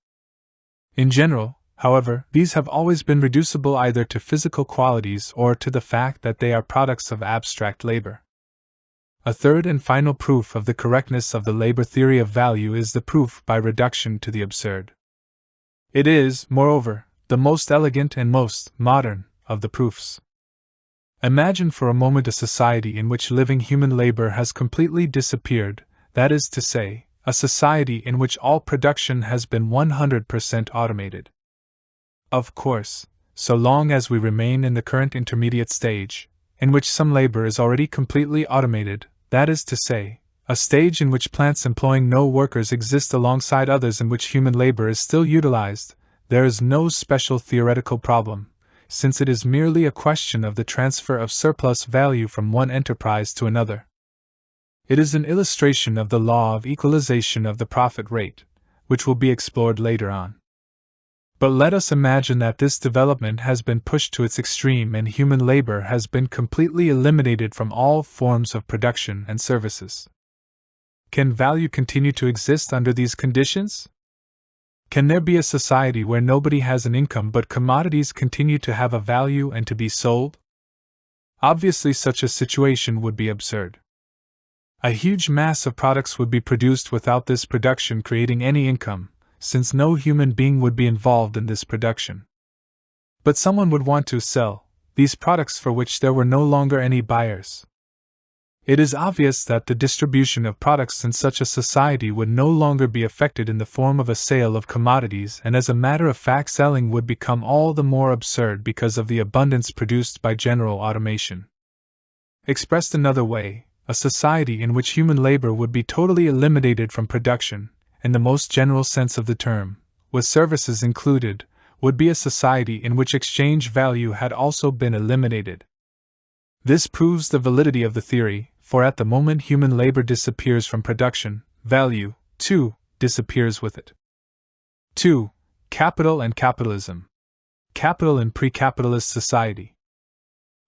In general, however, these have always been reducible either to physical qualities or to the fact that they are products of abstract labor. A third and final proof of the correctness of the labor theory of value is the proof by reduction to the absurd. It is, moreover, the most elegant and most modern of the proofs. Imagine for a moment a society in which living human labor has completely disappeared, that is to say, a society in which all production has been 100% automated. Of course, so long as we remain in the current intermediate stage, in which some labor is already completely automated, that is to say, a stage in which plants employing no workers exist alongside others in which human labor is still utilized, there is no special theoretical problem, since it is merely a question of the transfer of surplus value from one enterprise to another. It is an illustration of the law of equalization of the profit rate, which will be explored later on. But let us imagine that this development has been pushed to its extreme and human labor has been completely eliminated from all forms of production and services. Can value continue to exist under these conditions? Can there be a society where nobody has an income but commodities continue to have a value and to be sold? Obviously, such a situation would be absurd. A huge mass of products would be produced without this production creating any income, since no human being would be involved in this production. But someone would want to sell these products for which there were no longer any buyers. It is obvious that the distribution of products in such a society would no longer be effected in the form of a sale of commodities, and as a matter of fact, selling would become all the more absurd because of the abundance produced by general automation. Expressed another way, a society in which human labor would be totally eliminated from production, in the most general sense of the term, with services included, would be a society in which exchange value had also been eliminated. This proves the validity of the theory, for at the moment human labor disappears from production, value, too, disappears with it. 2. Capital and capitalism. Capital in pre-capitalist society.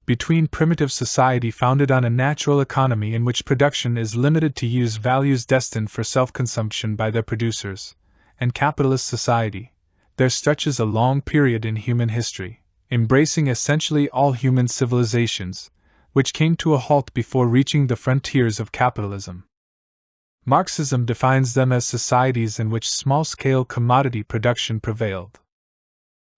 Between primitive society founded on a natural economy in which production is limited to use values destined for self-consumption by their producers, and capitalist society, there stretches a long period in human history, embracing essentially all human civilizations, which came to a halt before reaching the frontiers of capitalism. Marxism defines them as societies in which small-scale commodity production prevailed.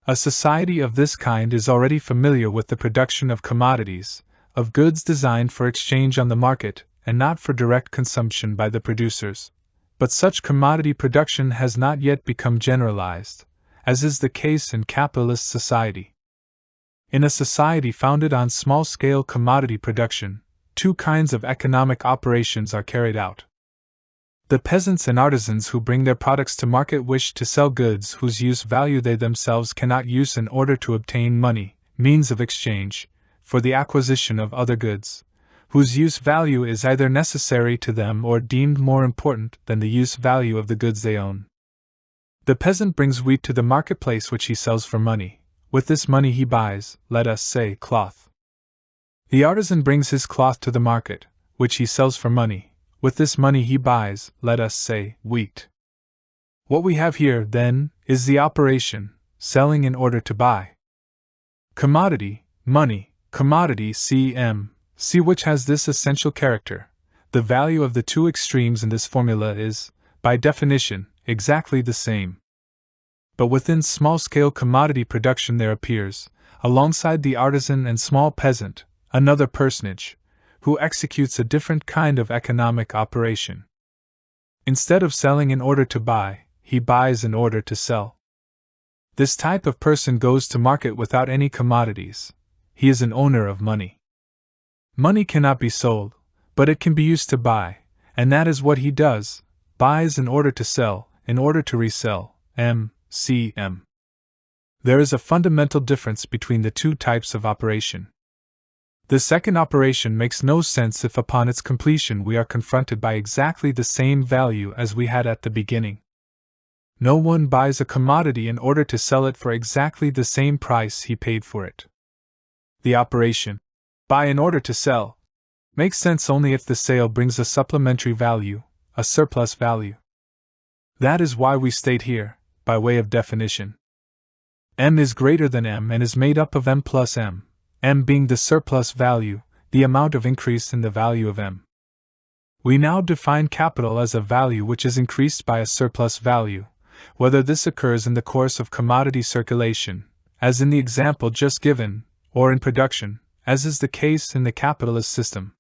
A society of this kind is already familiar with the production of commodities, of goods designed for exchange on the market and not for direct consumption by the producers, but such commodity production has not yet become generalized, as is the case in capitalist society. In a society founded on small-scale commodity production, two kinds of economic operations are carried out. The peasants and artisans who bring their products to market wish to sell goods whose use value they themselves cannot use in order to obtain money, means of exchange, for the acquisition of other goods, whose use value is either necessary to them or deemed more important than the use value of the goods they own. The peasant brings wheat to the marketplace which he sells for money. With this money he buys, let us say, cloth. The artisan brings his cloth to the market, which he sells for money. With this money he buys, let us say, wheat. What we have here, then, is the operation, selling in order to buy. Commodity, money, commodity CM, see which has this essential character. The value of the two extremes in this formula is, by definition, exactly the same. But within small-scale commodity production there appears, alongside the artisan and small peasant, another personage, who executes a different kind of economic operation. Instead of selling in order to buy, he buys in order to sell. This type of person goes to market without any commodities. He is an owner of money. Money cannot be sold, but it can be used to buy, and that is what he does, buys in order to sell, in order to resell, CM. There is a fundamental difference between the two types of operation. The second operation makes no sense if upon its completion we are confronted by exactly the same value as we had at the beginning. No one buys a commodity in order to sell it for exactly the same price he paid for it. The operation, buy in order to sell, makes sense only if the sale brings a supplementary value, a surplus value. That is why we state here, by way of definition, M is greater than M and is made up of M plus M, M being the surplus value, the amount of increase in the value of M. We now define capital as a value which is increased by a surplus value, whether this occurs in the course of commodity circulation, as in the example just given, or in production, as is the case in the capitalist system.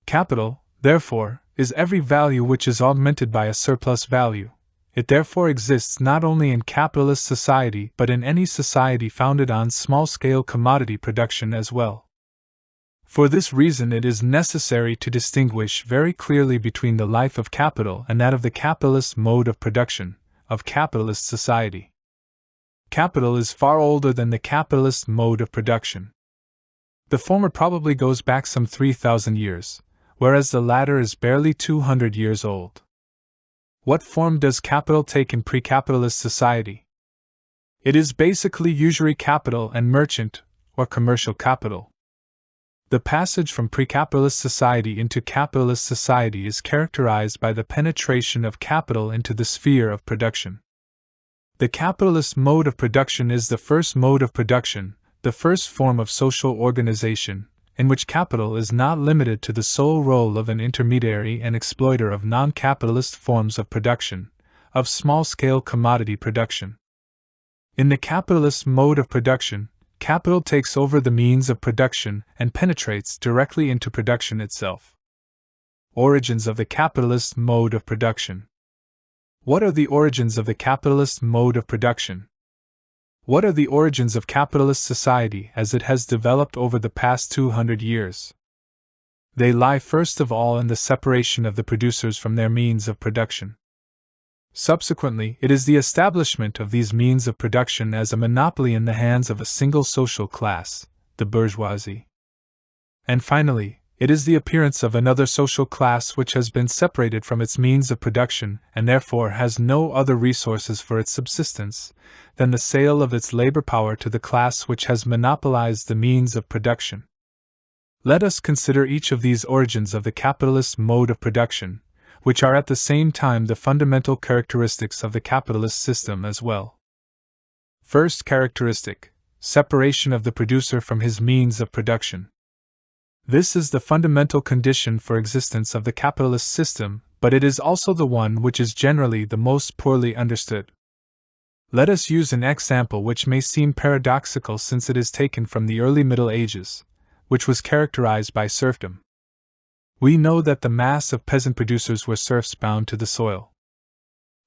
Capital, therefore, is every value which is augmented by a surplus value. It therefore exists not only in capitalist society but in any society founded on small-scale commodity production as well. For this reason it is necessary to distinguish very clearly between the life of capital and that of the capitalist mode of production, of capitalist society. Capital is far older than the capitalist mode of production. The former probably goes back some 3,000 years, whereas the latter is barely 200 years old. What form does capital take in pre-capitalist society? It is basically usury capital and merchant, or commercial capital. The passage from pre-capitalist society into capitalist society is characterized by the penetration of capital into the sphere of production. The capitalist mode of production is the first mode of production, the first form of social organization, in which capital is not limited to the sole role of an intermediary and exploiter of non-capitalist forms of production, of small-scale commodity production. In the capitalist mode of production, capital takes over the means of production and penetrates directly into production itself. Origins of the capitalist mode of production. What are the origins of the capitalist mode of production? What are the origins of capitalist society as it has developed over the past 200 years? They lie first of all in the separation of the producers from their means of production. Subsequently, it is the establishment of these means of production as a monopoly in the hands of a single social class, the bourgeoisie. And finally, it is the appearance of another social class which has been separated from its means of production and therefore has no other resources for its subsistence than the sale of its labor power to the class which has monopolized the means of production. Let us consider each of these origins of the capitalist mode of production, which are at the same time the fundamental characteristics of the capitalist system as well. First characteristic: separation of the producer from his means of production. This is the fundamental condition for existence of the capitalist system, but it is also the one which is generally the most poorly understood. Let us use an example which may seem paradoxical since it is taken from the early Middle Ages, which was characterized by serfdom. We know that the mass of peasant producers were serfs bound to the soil.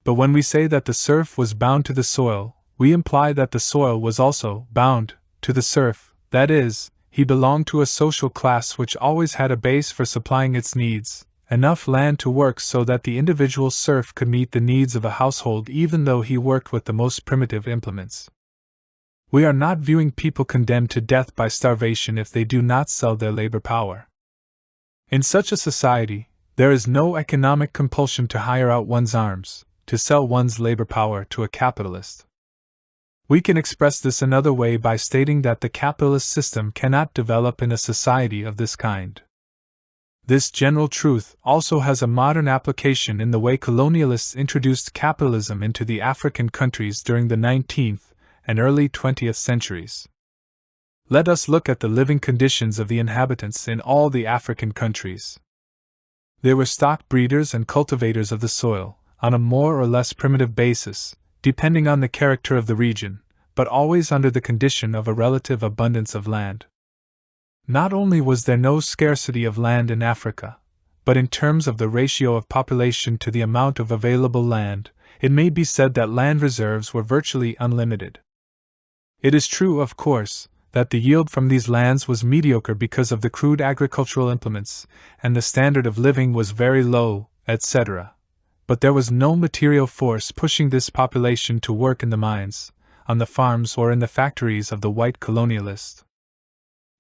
But when we say that the serf was bound to the soil, we imply that the soil was also bound to the serf, that is, he belonged to a social class which always had a base for supplying its needs, enough land to work so that the individual serf could meet the needs of a household even though he worked with the most primitive implements. We are not viewing people condemned to death by starvation if they do not sell their labor power. In such a society, there is no economic compulsion to hire out one's arms, to sell one's labor power to a capitalist. We can express this another way by stating that the capitalist system cannot develop in a society of this kind. This general truth also has a modern application in the way colonialists introduced capitalism into the African countries during the 19th and early 20th centuries. Let us look at the living conditions of the inhabitants in all the African countries. They were stock breeders and cultivators of the soil, on a more or less primitive basis, depending on the character of the region, but always under the condition of a relative abundance of land. Not only was there no scarcity of land in Africa, but in terms of the ratio of population to the amount of available land, it may be said that land reserves were virtually unlimited. It is true, of course, that the yield from these lands was mediocre because of the crude agricultural implements, and the standard of living was very low, etc. But there was no material force pushing this population to work in the mines, on the farms or in the factories of the white colonialist.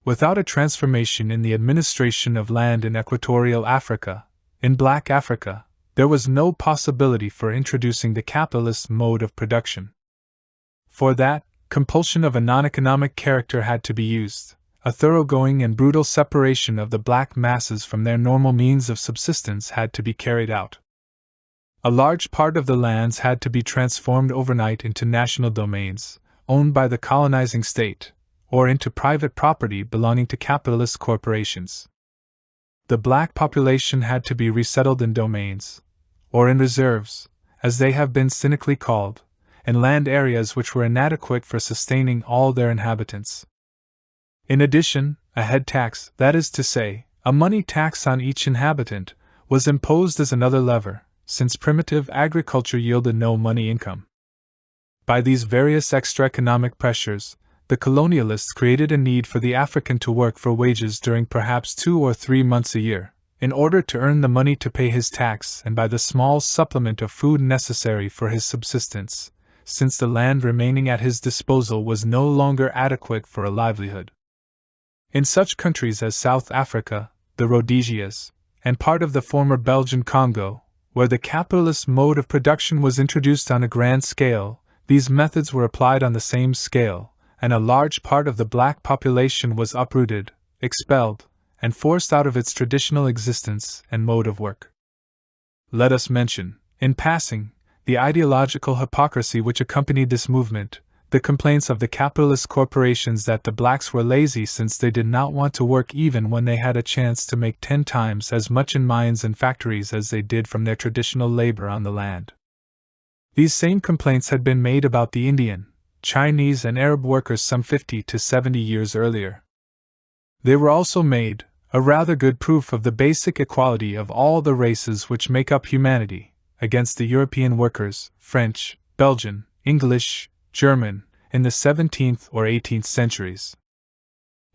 Without a transformation in the administration of land in equatorial Africa, in black Africa, there was no possibility for introducing the capitalist mode of production. For that, compulsion of a non-economic character had to be used, a thoroughgoing and brutal separation of the black masses from their normal means of subsistence had to be carried out. A large part of the lands had to be transformed overnight into national domains, owned by the colonizing state, or into private property belonging to capitalist corporations. The black population had to be resettled in domains, or in reserves, as they have been cynically called, in land areas which were inadequate for sustaining all their inhabitants. In addition, a head tax, that is to say, a money tax on each inhabitant, was imposed as another lever, since primitive agriculture yielded no money income. By these various extra economic pressures, the colonialists created a need for the African to work for wages during perhaps 2 or 3 months a year, in order to earn the money to pay his tax and buy the small supplement of food necessary for his subsistence, since the land remaining at his disposal was no longer adequate for a livelihood. In such countries as South Africa, the Rhodesias, and part of the former Belgian Congo, where the capitalist mode of production was introduced on a grand scale, these methods were applied on the same scale, and a large part of the black population was uprooted, expelled, and forced out of its traditional existence and mode of work. Let us mention, in passing, the ideological hypocrisy which accompanied this movement, the complaints of the capitalist corporations that the blacks were lazy since they did not want to work even when they had a chance to make 10 times as much in mines and factories as they did from their traditional labor on the land. These same complaints had been made about the Indian, Chinese and Arab workers some 50 to 70 years earlier. They were also made, a rather good proof of the basic equality of all the races which make up humanity, against the European workers, French, Belgian, English, German, in the 17th or 18th centuries.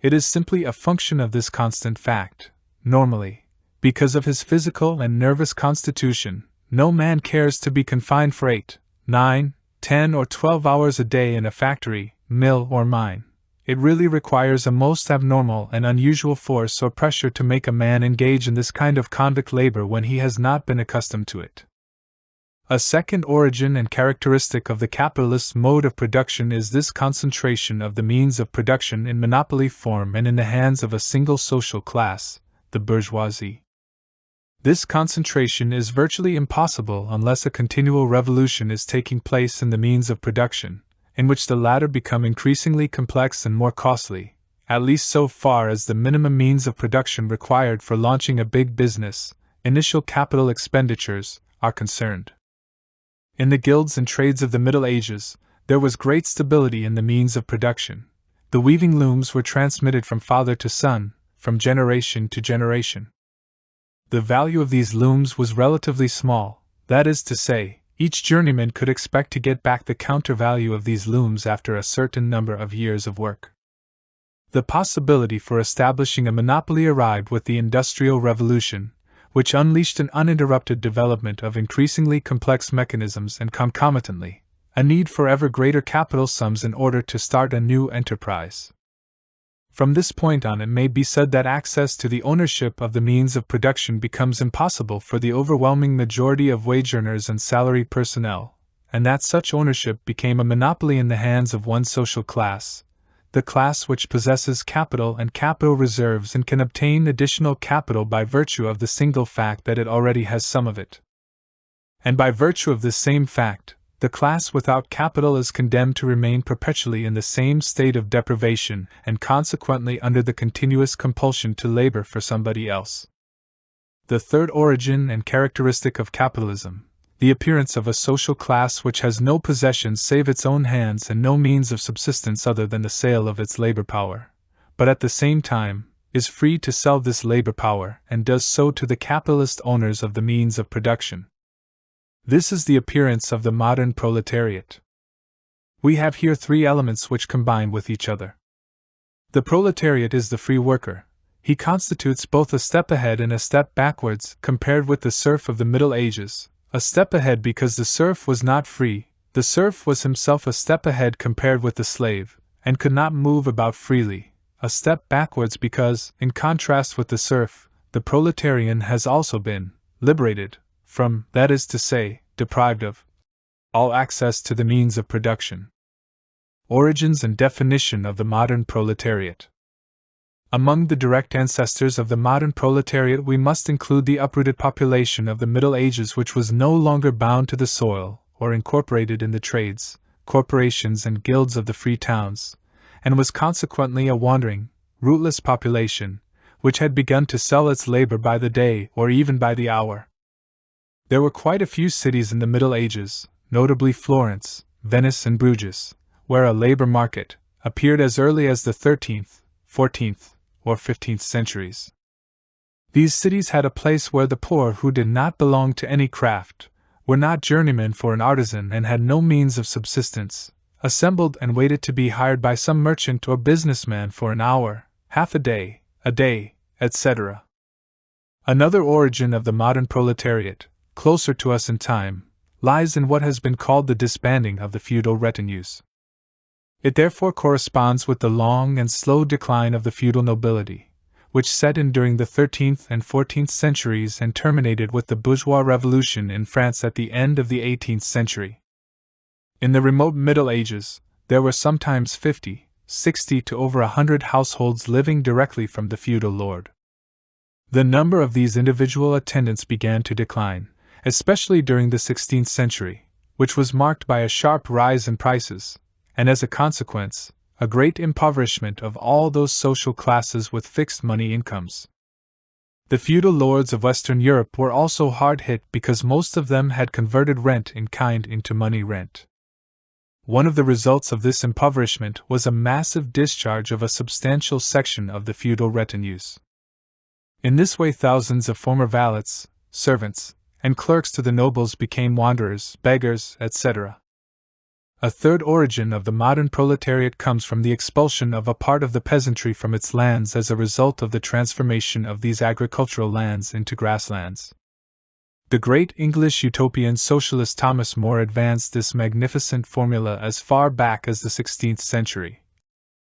It is simply a function of this constant fact. Normally, because of his physical and nervous constitution, no man cares to be confined for 8, 9, 10 or 12 hours a day in a factory, mill or mine. It really requires a most abnormal and unusual force or pressure to make a man engage in this kind of convict labor when he has not been accustomed to it. A second origin and characteristic of the capitalist mode of production is this concentration of the means of production in monopoly form and in the hands of a single social class, the bourgeoisie. This concentration is virtually impossible unless a continual revolution is taking place in the means of production, in which the latter become increasingly complex and more costly, at least so far as the minimum means of production required for launching a big business, initial capital expenditures, are concerned. In the guilds and trades of the Middle Ages, there was great stability in the means of production. The weaving looms were transmitted from father to son, from generation to generation. The value of these looms was relatively small, that is to say, each journeyman could expect to get back the counter value of these looms after a certain number of years of work. The possibility for establishing a monopoly arrived with the Industrial Revolution, which unleashed an uninterrupted development of increasingly complex mechanisms and concomitantly, a need for ever greater capital sums in order to start a new enterprise. From this point on, it may be said that access to the ownership of the means of production becomes impossible for the overwhelming majority of wage earners and salaried personnel, and that such ownership became a monopoly in the hands of one social class, the class which possesses capital and capital reserves and can obtain additional capital by virtue of the single fact that it already has some of it. And by virtue of this same fact, the class without capital is condemned to remain perpetually in the same state of deprivation and consequently under the continuous compulsion to labor for somebody else. The third origin and characteristic of capitalism, the appearance of a social class which has no possessions save its own hands and no means of subsistence other than the sale of its labor power, but at the same time, is free to sell this labor power and does so to the capitalist owners of the means of production. This is the appearance of the modern proletariat. We have here three elements which combine with each other. The proletariat is the free worker. He constitutes both a step ahead and a step backwards compared with the serf of the Middle Ages, a step ahead because the serf was not free, the serf was himself a step ahead compared with the slave, and could not move about freely, a step backwards because, in contrast with the serf, the proletarian has also been liberated from, that is to say, deprived of, all access to the means of production. Origins and definition of the modern proletariat. Among the direct ancestors of the modern proletariat we must include the uprooted population of the Middle Ages, which was no longer bound to the soil, or incorporated in the trades, corporations and guilds of the free towns, and was consequently a wandering, rootless population, which had begun to sell its labor by the day or even by the hour. There were quite a few cities in the Middle Ages, notably Florence, Venice and Bruges, where a labor market appeared as early as the 13th, 14th, or 15th centuries. These cities had a place where the poor who did not belong to any craft, were not journeymen for an artisan and had no means of subsistence, assembled and waited to be hired by some merchant or businessman for an hour, half a day, etc. Another origin of the modern proletariat, closer to us in time, lies in what has been called the disbanding of the feudal retinues. It therefore corresponds with the long and slow decline of the feudal nobility, which set in during the 13th and 14th centuries and terminated with the bourgeois revolution in France at the end of the 18th century. In the remote Middle Ages, there were sometimes 50, 60 to over 100 households living directly from the feudal lord. The number of these individual attendants began to decline, especially during the 16th century, which was marked by a sharp rise in prices, and as a consequence, a great impoverishment of all those social classes with fixed money incomes. The feudal lords of Western Europe were also hard hit because most of them had converted rent in kind into money rent. One of the results of this impoverishment was a massive discharge of a substantial section of the feudal retinues. In this way, thousands of former valets, servants, and clerks to the nobles became wanderers, beggars, etc. A third origin of the modern proletariat comes from the expulsion of a part of the peasantry from its lands as a result of the transformation of these agricultural lands into grasslands. The great English utopian socialist Thomas More advanced this magnificent formula as far back as the 16th century.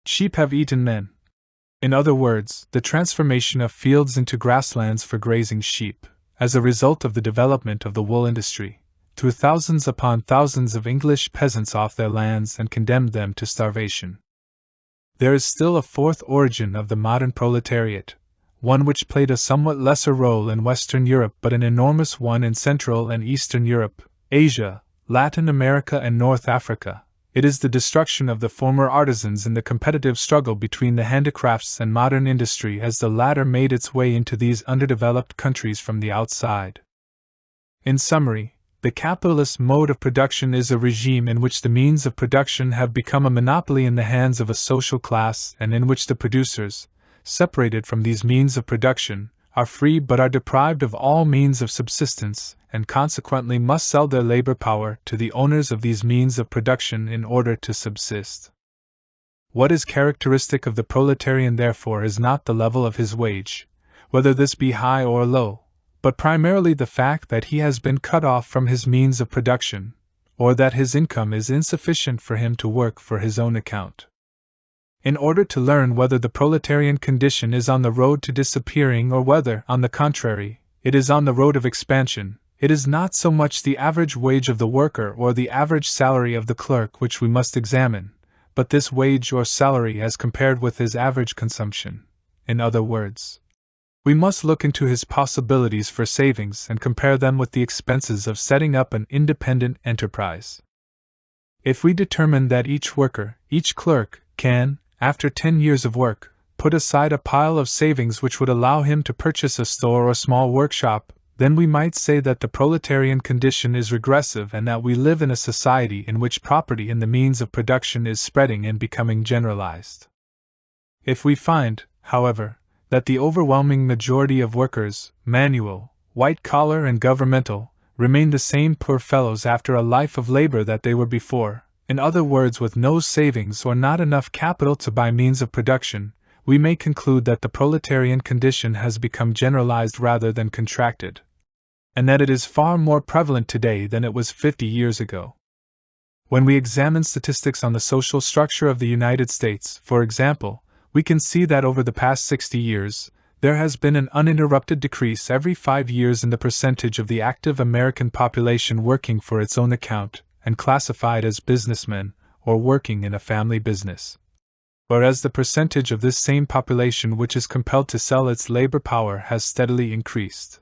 Sheep have eaten men. In other words, the transformation of fields into grasslands for grazing sheep, as a result of the development of the wool industry, threw thousands upon thousands of English peasants off their lands and condemned them to starvation. There is still a fourth origin of the modern proletariat, one which played a somewhat lesser role in Western Europe but an enormous one in Central and Eastern Europe, Asia, Latin America and North Africa. It is the destruction of the former artisans in the competitive struggle between the handicrafts and modern industry as the latter made its way into these underdeveloped countries from the outside. In summary, the capitalist mode of production is a regime in which the means of production have become a monopoly in the hands of a social class and in which the producers, separated from these means of production, are free but are deprived of all means of subsistence, and consequently must sell their labor power to the owners of these means of production in order to subsist. What is characteristic of the proletarian, therefore, is not the level of his wage, whether this be high or low, but primarily the fact that he has been cut off from his means of production, or that his income is insufficient for him to work for his own account. In order to learn whether the proletarian condition is on the road to disappearing or whether, on the contrary, it is on the road of expansion, it is not so much the average wage of the worker or the average salary of the clerk which we must examine, but this wage or salary as compared with his average consumption. In other words, we must look into his possibilities for savings and compare them with the expenses of setting up an independent enterprise. If we determine that each worker, each clerk, can, after 10 years of work, put aside a pile of savings which would allow him to purchase a store or small workshop, then we might say that the proletarian condition is regressive and that we live in a society in which property in the means of production is spreading and becoming generalized. If we find, however, that the overwhelming majority of workers, manual, white-collar and governmental, remain the same poor fellows after a life of labor that they were before, in other words with no savings or not enough capital to buy means of production, we may conclude that the proletarian condition has become generalized rather than contracted, and that it is far more prevalent today than it was 50 years ago. When we examine statistics on the social structure of the United States, for example, we can see that over the past 60 years, there has been an uninterrupted decrease every 5 years in the percentage of the active American population working for its own account and classified as businessmen or working in a family business, whereas the percentage of this same population which is compelled to sell its labor power has steadily increased.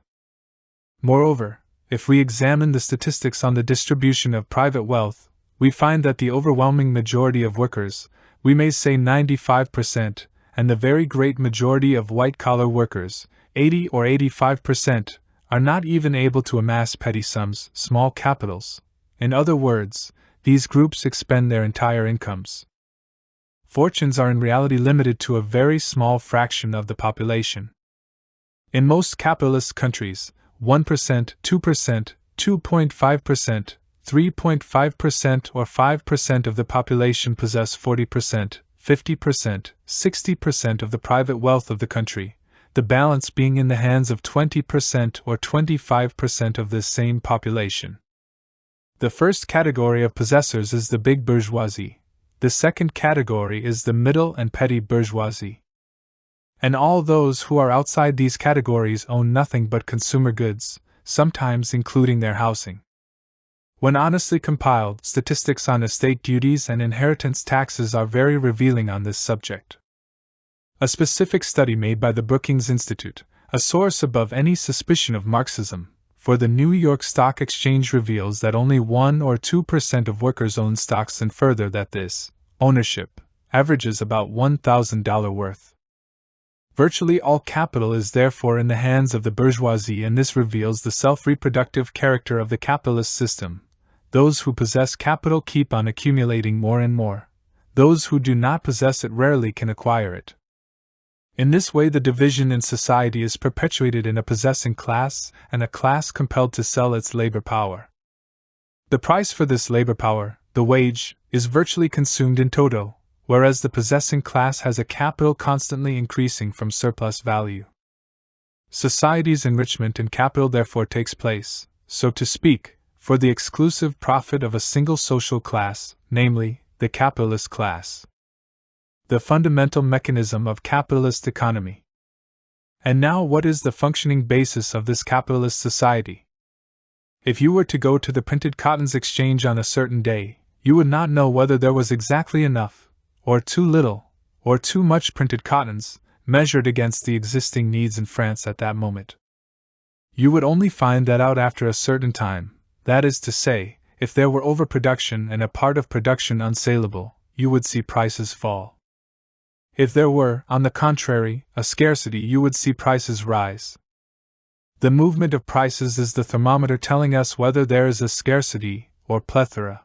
Moreover, if we examine the statistics on the distribution of private wealth, we find that the overwhelming majority of workers, we may say 95%, and the very great majority of white-collar workers, 80 or 85%, are not even able to amass petty sums, small capitals. In other words, these groups expend their entire incomes. Fortunes are in reality limited to a very small fraction of the population. In most capitalist countries, 1%, 2%, 2.5%, 3.5% or 5% of the population possess 40%, 50%, 60% of the private wealth of the country, the balance being in the hands of 20% or 25% of this same population. The first category of possessors is the big bourgeoisie. The second category is the middle and petty bourgeoisie. And all those who are outside these categories own nothing but consumer goods, sometimes including their housing. When honestly compiled, statistics on estate duties and inheritance taxes are very revealing on this subject. A specific study made by the Brookings Institute, a source above any suspicion of Marxism, for the New York Stock Exchange reveals that only 1 or 2% of workers own stocks, and further that this ownership averages about $1,000 worth. Virtually all capital is therefore in the hands of the bourgeoisie, and this reveals the self-reproductive character of the capitalist system. Those who possess capital keep on accumulating more and more. Those who do not possess it rarely can acquire it. In this way, the division in society is perpetuated in a possessing class and a class compelled to sell its labor power. The price for this labor power, the wage, is virtually consumed in toto, whereas the possessing class has a capital constantly increasing from surplus value. Society's enrichment in capital therefore takes place, so to speak, for the exclusive profit of a single social class, namely, the capitalist class. The fundamental mechanism of capitalist economy. And now, what is the functioning basis of this capitalist society? If you were to go to the printed cottons exchange on a certain day, you would not know whether there was exactly enough, or too little, or too much printed cottons, measured against the existing needs in France at that moment. You would only find that out after a certain time, that is to say, if there were overproduction and a part of production unsaleable, you would see prices fall. If there were, on the contrary, a scarcity, you would see prices rise. The movement of prices is the thermometer telling us whether there is a scarcity or plethora.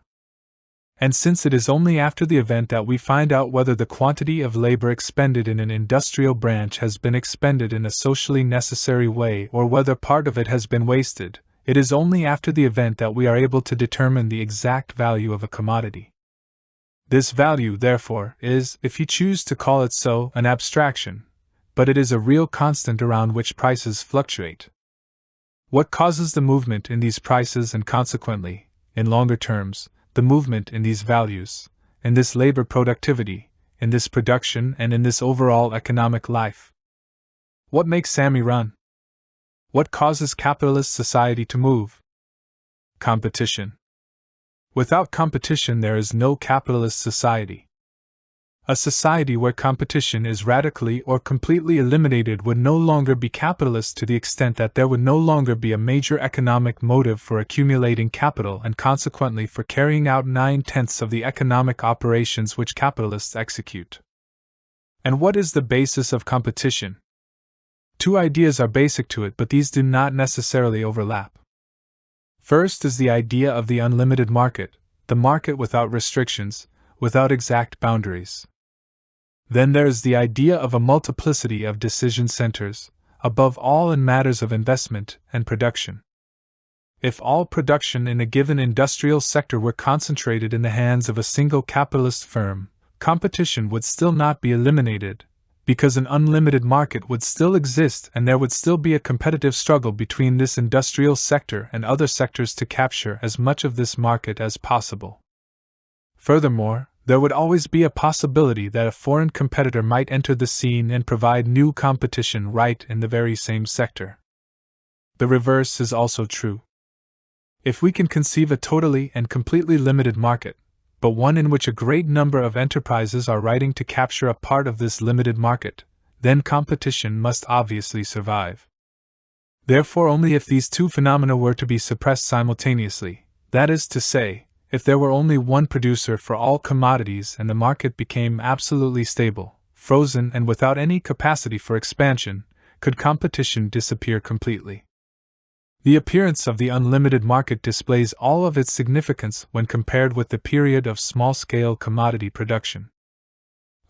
And since it is only after the event that we find out whether the quantity of labor expended in an industrial branch has been expended in a socially necessary way or whether part of it has been wasted, it is only after the event that we are able to determine the exact value of a commodity. This value, therefore, is, if you choose to call it so, an abstraction, but it is a real constant around which prices fluctuate. What causes the movement in these prices and consequently, in longer terms, the movement in these values, in this labor productivity, in this production and in this overall economic life? What makes Sammy run? What causes capitalist society to move? Competition. Without competition there is no capitalist society. A society where competition is radically or completely eliminated would no longer be capitalist to the extent that there would no longer be a major economic motive for accumulating capital and consequently for carrying out 9/10 of the economic operations which capitalists execute. And what is the basis of competition? Two ideas are basic to it, but these do not necessarily overlap. First is the idea of the unlimited market, the market without restrictions, without exact boundaries. Then there is the idea of a multiplicity of decision centers, above all in matters of investment and production. If all production in a given industrial sector were concentrated in the hands of a single capitalist firm, competition would still not be eliminated, because an unlimited market would still exist and there would still be a competitive struggle between this industrial sector and other sectors to capture as much of this market as possible. Furthermore, there would always be a possibility that a foreign competitor might enter the scene and provide new competition right in the very same sector. The reverse is also true. If we can conceive a totally and completely limited market, but one in which a great number of enterprises are writing to capture a part of this limited market, then competition must obviously survive. Therefore, only if these two phenomena were to be suppressed simultaneously, that is to say, if there were only one producer for all commodities and the market became absolutely stable, frozen and without any capacity for expansion, could competition disappear completely. The appearance of the unlimited market displays all of its significance when compared with the period of small-scale commodity production.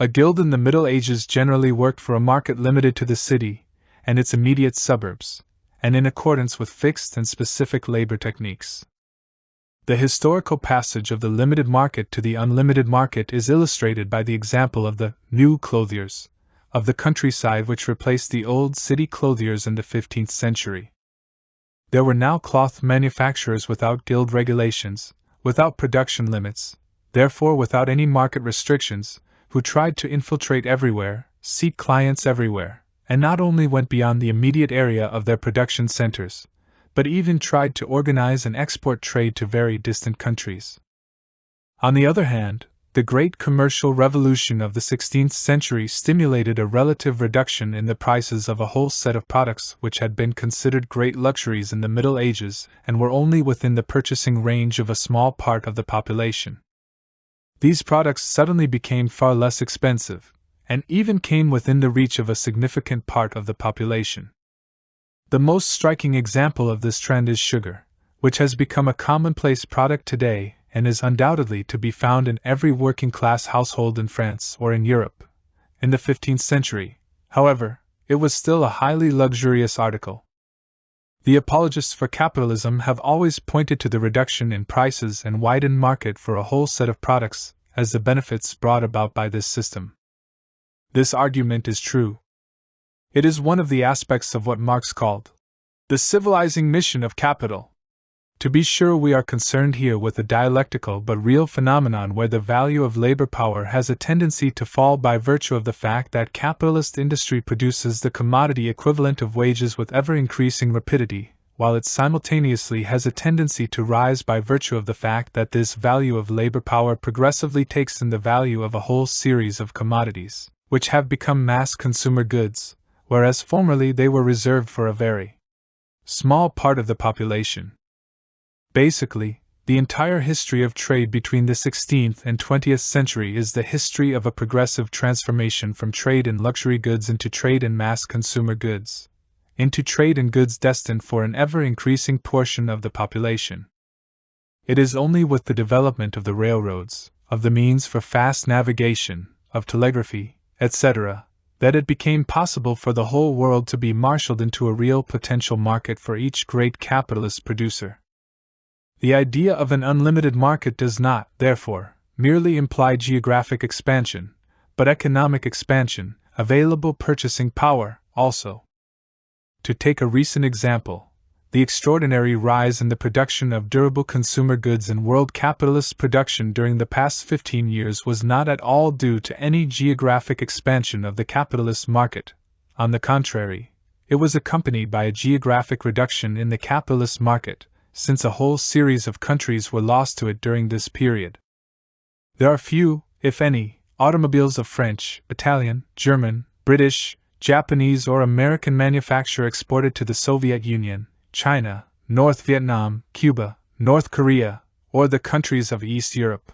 A guild in the Middle Ages generally worked for a market limited to the city and its immediate suburbs, and in accordance with fixed and specific labor techniques. The historical passage of the limited market to the unlimited market is illustrated by the example of the new clothiers of the countryside which replaced the old city clothiers in the 15th century. There were now cloth manufacturers without guild regulations, without production limits, therefore without any market restrictions, who tried to infiltrate everywhere, seek clients everywhere, and not only went beyond the immediate area of their production centers, but even tried to organize and export trade to very distant countries. On the other hand, the great commercial revolution of the 16th century stimulated a relative reduction in the prices of a whole set of products which had been considered great luxuries in the Middle Ages and were only within the purchasing range of a small part of the population. These products suddenly became far less expensive, and even came within the reach of a significant part of the population. The most striking example of this trend is sugar, which has become a commonplace product today and is undoubtedly to be found in every working-class household in France or in Europe. In the 15th century, However, it was still a highly luxurious article. The apologists for capitalism have always pointed to the reduction in prices and widened market for a whole set of products as the benefits brought about by this system. This argument is true. It is one of the aspects of what Marx called the civilizing mission of capital. To be sure, we are concerned here with a dialectical but real phenomenon where the value of labor power has a tendency to fall by virtue of the fact that capitalist industry produces the commodity equivalent of wages with ever-increasing rapidity, while it simultaneously has a tendency to rise by virtue of the fact that this value of labor power progressively takes in the value of a whole series of commodities, which have become mass consumer goods, whereas formerly they were reserved for a very small part of the population. Basically, the entire history of trade between the 16th and 20th century is the history of a progressive transformation from trade in luxury goods into trade in mass consumer goods, into trade in goods destined for an ever-increasing portion of the population. It is only with the development of the railroads, of the means for fast navigation, of telegraphy, etc., that it became possible for the whole world to be marshaled into a real potential market for each great capitalist producer. The idea of an unlimited market does not, therefore, merely imply geographic expansion, but economic expansion, available purchasing power, also. To take a recent example, the extraordinary rise in the production of durable consumer goods in world capitalist production during the past 15 years was not at all due to any geographic expansion of the capitalist market. On the contrary, it was accompanied by a geographic reduction in the capitalist market, since a whole series of countries were lost to it during this period. There are few, if any, automobiles of French, Italian, German, British, Japanese, or American manufacture exported to the Soviet Union, China, North Vietnam, Cuba, North Korea, or the countries of East Europe.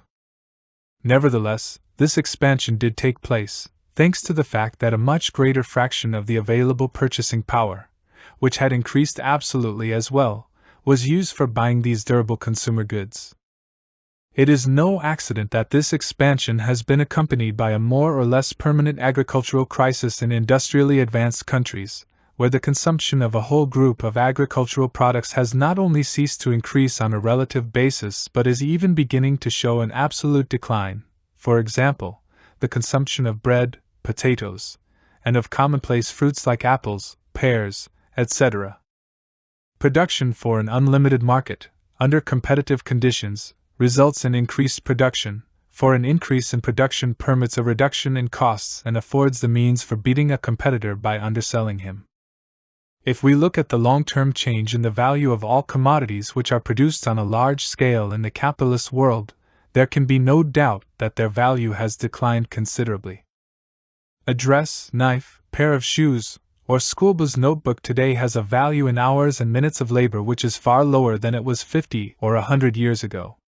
Nevertheless, this expansion did take place, thanks to the fact that a much greater fraction of the available purchasing power, which had increased absolutely as well, was used for buying these durable consumer goods. It is no accident that this expansion has been accompanied by a more or less permanent agricultural crisis in industrially advanced countries, where the consumption of a whole group of agricultural products has not only ceased to increase on a relative basis but is even beginning to show an absolute decline. For example, the consumption of bread, potatoes, and of commonplace fruits like apples, pears, etc. Production for an unlimited market, under competitive conditions, results in increased production, for an increase in production permits a reduction in costs and affords the means for beating a competitor by underselling him. If we look at the long-term change in the value of all commodities which are produced on a large scale in the capitalist world, there can be no doubt that their value has declined considerably. A dress, knife, pair of shoes, or schoolboy's notebook today has a value in hours and minutes of labor which is far lower than it was 50 or 100 years ago.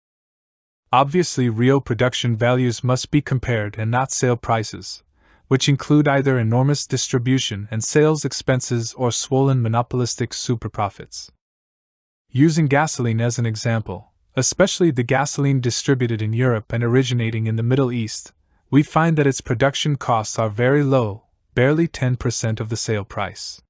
Obviously, real production values must be compared and not sale prices, which include either enormous distribution and sales expenses or swollen monopolistic superprofits. Using gasoline as an example, especially the gasoline distributed in Europe and originating in the Middle East, we find that its production costs are very low, barely 10% of the sale price.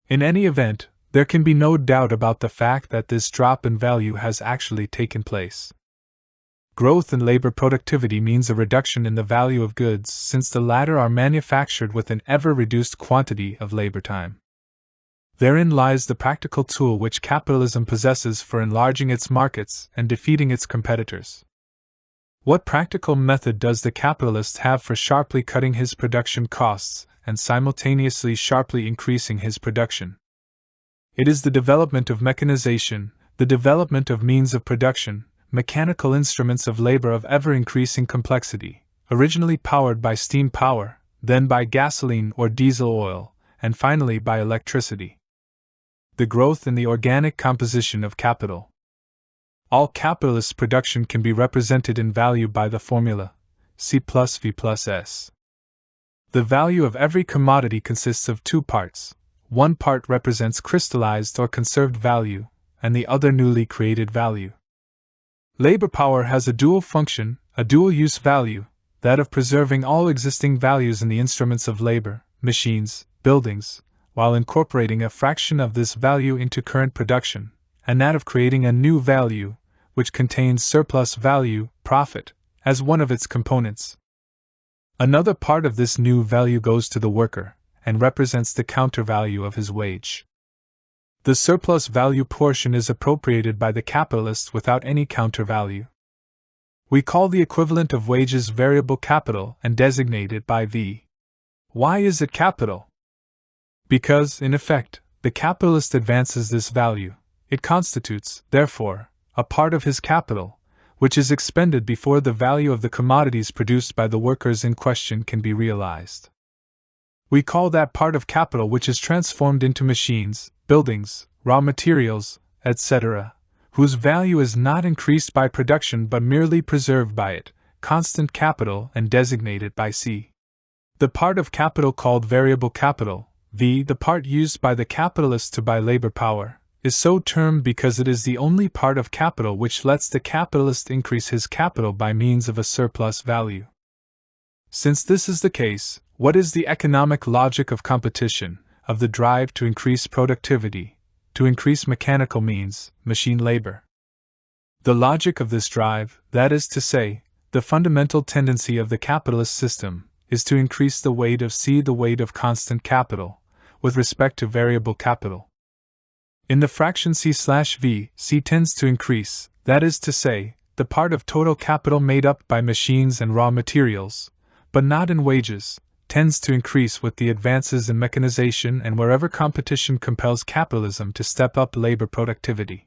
In any event, there can be no doubt about the fact that this drop in value has actually taken place. Growth in labor productivity means a reduction in the value of goods, since the latter are manufactured with an ever-reduced quantity of labor time. Therein lies the practical tool which capitalism possesses for enlarging its markets and defeating its competitors. What practical method does the capitalist have for sharply cutting his production costs and simultaneously sharply increasing his production? It is the development of mechanization, the development of means of production, mechanical instruments of labor of ever-increasing complexity, originally powered by steam power, then by gasoline or diesel oil, and finally by electricity. The growth in the organic composition of capital. All capitalist production can be represented in value by the formula C plus V plus S. The value of every commodity consists of two parts. One part represents crystallized or conserved value, and the other newly created value. Labor power has a dual function, a dual use value, that of preserving all existing values in the instruments of labor, machines, buildings, while incorporating a fraction of this value into current production, and that of creating a new value, which contains surplus value, profit, as one of its components. Another part of this new value goes to the worker, and represents the counter value of his wage. The surplus value portion is appropriated by the capitalist without any counter value. We call the equivalent of wages variable capital and designate it by V. Why is it capital? Because, in effect, the capitalist advances this value. It constitutes, therefore, a part of his capital, which is expended before the value of the commodities produced by the workers in question can be realized. We call that part of capital which is transformed into machines, buildings, raw materials, etc., whose value is not increased by production but merely preserved by it, constant capital, and designated by C. The part of capital called variable capital, V, the part used by the capitalist to buy labor power, is so termed because it is the only part of capital which lets the capitalist increase his capital by means of a surplus value. Since this is the case, what is the economic logic of competition, of the drive to increase productivity, to increase mechanical means, machine labor? The logic of this drive, that is to say, the fundamental tendency of the capitalist system, is to increase the weight of C, the weight of constant capital, with respect to variable capital. In the fraction C/V, C tends to increase, that is to say, the part of total capital made up by machines and raw materials, but not in wages, tends to increase with the advances in mechanization and wherever competition compels capitalism to step up labor productivity.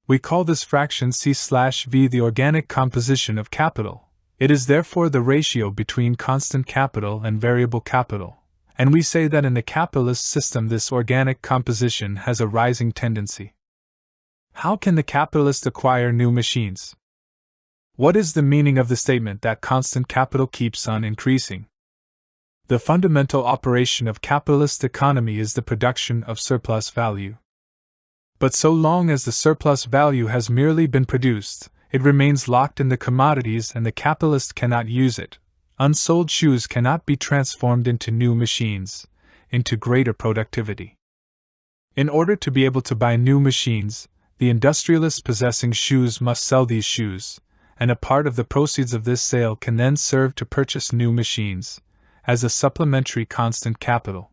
We call this fraction C/V the organic composition of capital. It is therefore the ratio between constant capital and variable capital. And we say that in the capitalist system this organic composition has a rising tendency. How can the capitalist acquire new machines? What is the meaning of the statement that constant capital keeps on increasing? The fundamental operation of capitalist economy is the production of surplus value. But so long as the surplus value has merely been produced, it remains locked in the commodities and the capitalist cannot use it. Unsold shoes cannot be transformed into new machines, into greater productivity. In order to be able to buy new machines, the industrialist possessing shoes must sell these shoes, and a part of the proceeds of this sale can then serve to purchase new machines, as a supplementary constant capital.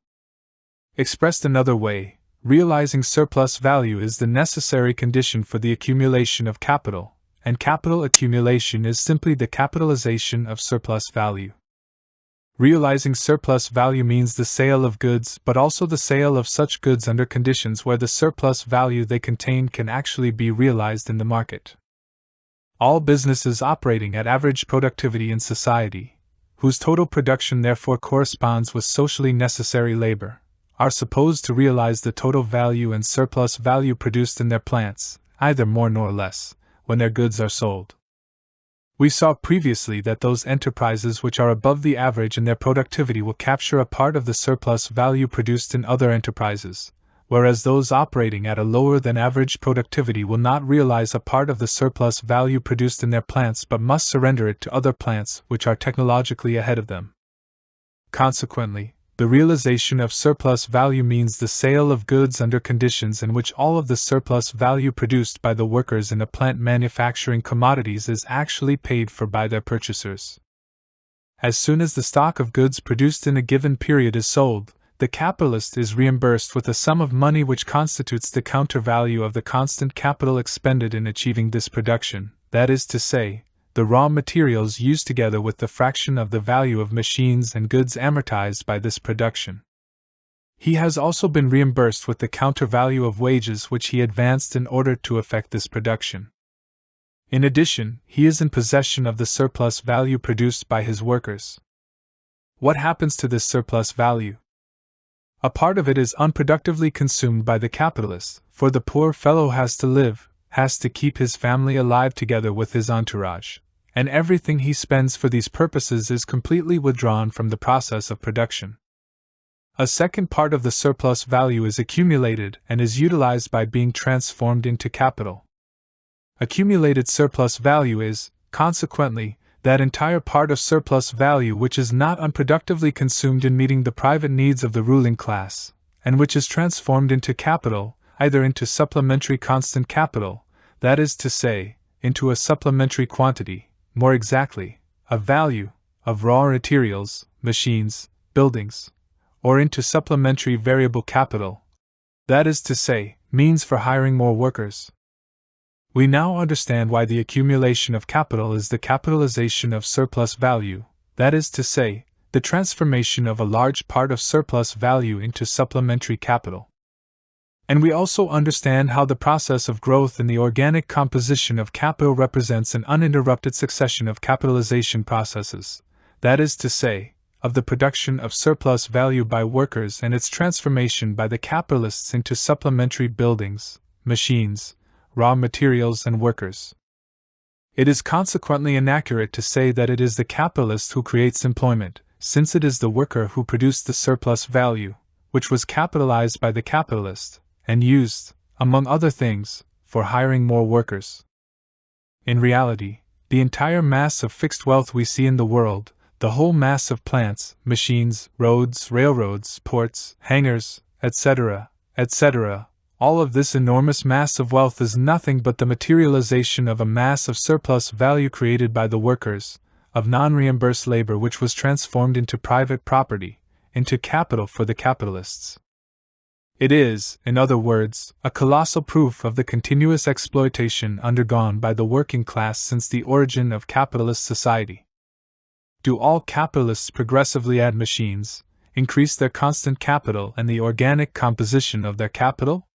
Expressed another way, realizing surplus value is the necessary condition for the accumulation of capital, and capital accumulation is simply the capitalization of surplus value. Realizing surplus value means the sale of goods, but also the sale of such goods under conditions where the surplus value they contain can actually be realized in the market. All businesses operating at average productivity in society, whose total production therefore corresponds with socially necessary labor, are supposed to realize the total value and surplus value produced in their plants, either more nor less, when their goods are sold. We saw previously that those enterprises which are above the average in their productivity will capture a part of the surplus value produced in other enterprises, whereas those operating at a lower than average productivity will not realize a part of the surplus value produced in their plants but must surrender it to other plants which are technologically ahead of them. Consequently, the realization of surplus value means the sale of goods under conditions in which all of the surplus value produced by the workers in a plant manufacturing commodities is actually paid for by their purchasers. As soon as the stock of goods produced in a given period is sold, the capitalist is reimbursed with a sum of money which constitutes the counter value of the constant capital expended in achieving this production, that is to say, the raw materials used together with the fraction of the value of machines and goods amortized by this production. He has also been reimbursed with the counter value of wages which he advanced in order to effect this production. In addition, he is in possession of the surplus value produced by his workers. What happens to this surplus value? A part of it is unproductively consumed by the capitalist, for the poor fellow has to live, has to keep his family alive together with his entourage, and everything he spends for these purposes is completely withdrawn from the process of production. A second part of the surplus value is accumulated and is utilized by being transformed into capital. Accumulated surplus value is, consequently, that entire part of surplus value which is not unproductively consumed in meeting the private needs of the ruling class, and which is transformed into capital, either into supplementary constant capital, that is to say, into a supplementary quantity, more exactly, a value, of raw materials, machines, buildings, or into supplementary variable capital, that is to say, means for hiring more workers. We now understand why the accumulation of capital is the capitalization of surplus value, that is to say, the transformation of a large part of surplus value into supplementary capital. And we also understand how the process of growth in the organic composition of capital represents an uninterrupted succession of capitalization processes, that is to say, of the production of surplus value by workers and its transformation by the capitalists into supplementary buildings, machines, raw materials, and workers. It is consequently inaccurate to say that it is the capitalist who creates employment, since it is the worker who produced the surplus value, which was capitalized by the capitalist, and used, among other things, for hiring more workers. In reality, the entire mass of fixed wealth we see in the world, the whole mass of plants, machines, roads, railroads, ports, hangars, etc., etc., all of this enormous mass of wealth is nothing but the materialization of a mass of surplus value created by the workers, of non-reimbursed labor which was transformed into private property, into capital for the capitalists. It is, in other words, a colossal proof of the continuous exploitation undergone by the working class since the origin of capitalist society. Do all capitalists progressively add machines, increase their constant capital and the organic composition of their capital?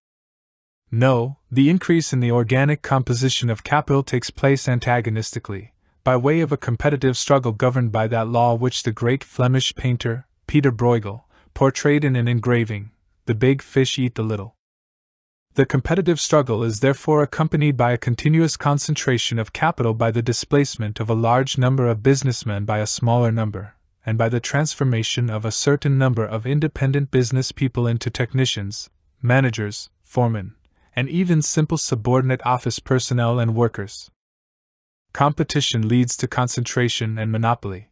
No, the increase in the organic composition of capital takes place antagonistically, by way of a competitive struggle governed by that law which the great Flemish painter, Peter Bruegel, portrayed in an engraving, "The Big Fish Eat the Little." The competitive struggle is therefore accompanied by a continuous concentration of capital by the displacement of a large number of businessmen by a smaller number, and by the transformation of a certain number of independent business people into technicians, managers, foremen, and even simple subordinate office personnel and workers. Competition leads to concentration and monopoly.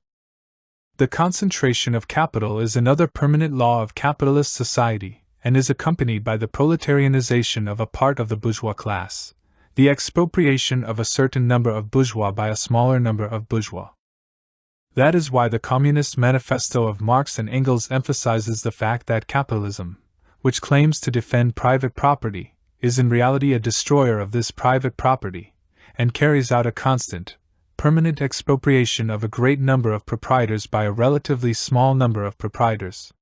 The concentration of capital is another permanent law of capitalist society, and is accompanied by the proletarianization of a part of the bourgeois class, the expropriation of a certain number of bourgeois by a smaller number of bourgeois. That is why the Communist Manifesto of Marx and Engels emphasizes the fact that capitalism, which claims to defend private property, is in reality a destroyer of this private property, and carries out a constant, permanent expropriation of a great number of proprietors by a relatively small number of proprietors.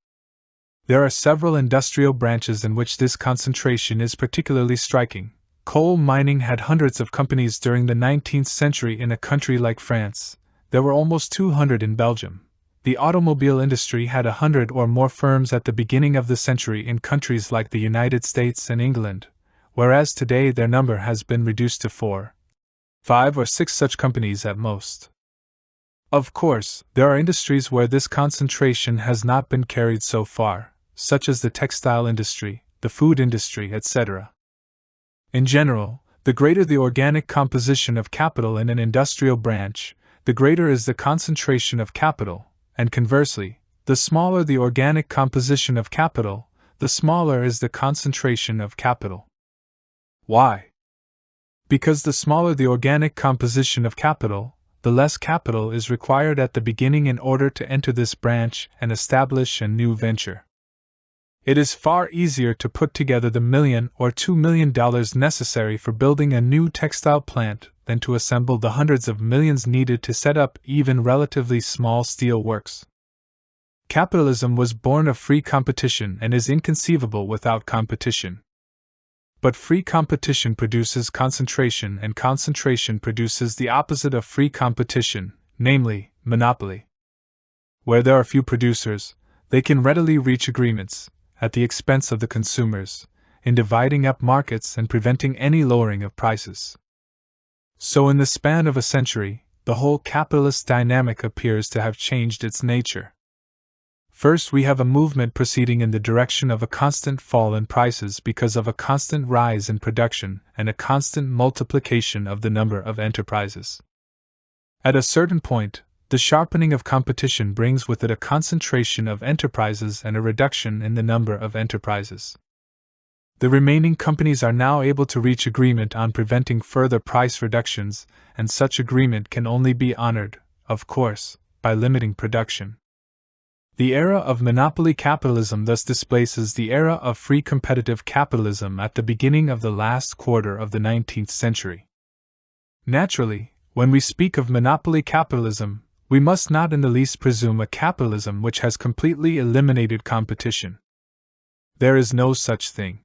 There are several industrial branches in which this concentration is particularly striking. Coal mining had hundreds of companies during the 19th century in a country like France. There were almost 200 in Belgium. The automobile industry had 100 or more firms at the beginning of the century in countries like the United States and England, whereas today their number has been reduced to 4, 5 or 6 such companies at most. Of course, there are industries where this concentration has not been carried so far, such as the textile industry, the food industry, etc. In general, the greater the organic composition of capital in an industrial branch, the greater is the concentration of capital, and conversely, the smaller the organic composition of capital, the smaller is the concentration of capital. Why? Because the smaller the organic composition of capital, the less capital is required at the beginning in order to enter this branch and establish a new venture. It is far easier to put together the $1 million or $2 million necessary for building a new textile plant than to assemble the hundreds of millions needed to set up even relatively small steel works. Capitalism was born of free competition and is inconceivable without competition. But free competition produces concentration, and concentration produces the opposite of free competition, namely, monopoly. Where there are few producers, they can readily reach agreements, at the expense of the consumers, in dividing up markets and preventing any lowering of prices. So in the span of a century, the whole capitalist dynamic appears to have changed its nature. First, we have a movement proceeding in the direction of a constant fall in prices because of a constant rise in production and a constant multiplication of the number of enterprises. At a certain point, the sharpening of competition brings with it a concentration of enterprises and a reduction in the number of enterprises. The remaining companies are now able to reach agreement on preventing further price reductions, and such agreement can only be honored, of course, by limiting production. The era of monopoly capitalism thus displaces the era of free competitive capitalism at the beginning of the last quarter of the 19th century. Naturally, when we speak of monopoly capitalism, we must not in the least presume a capitalism which has completely eliminated competition. There is no such thing.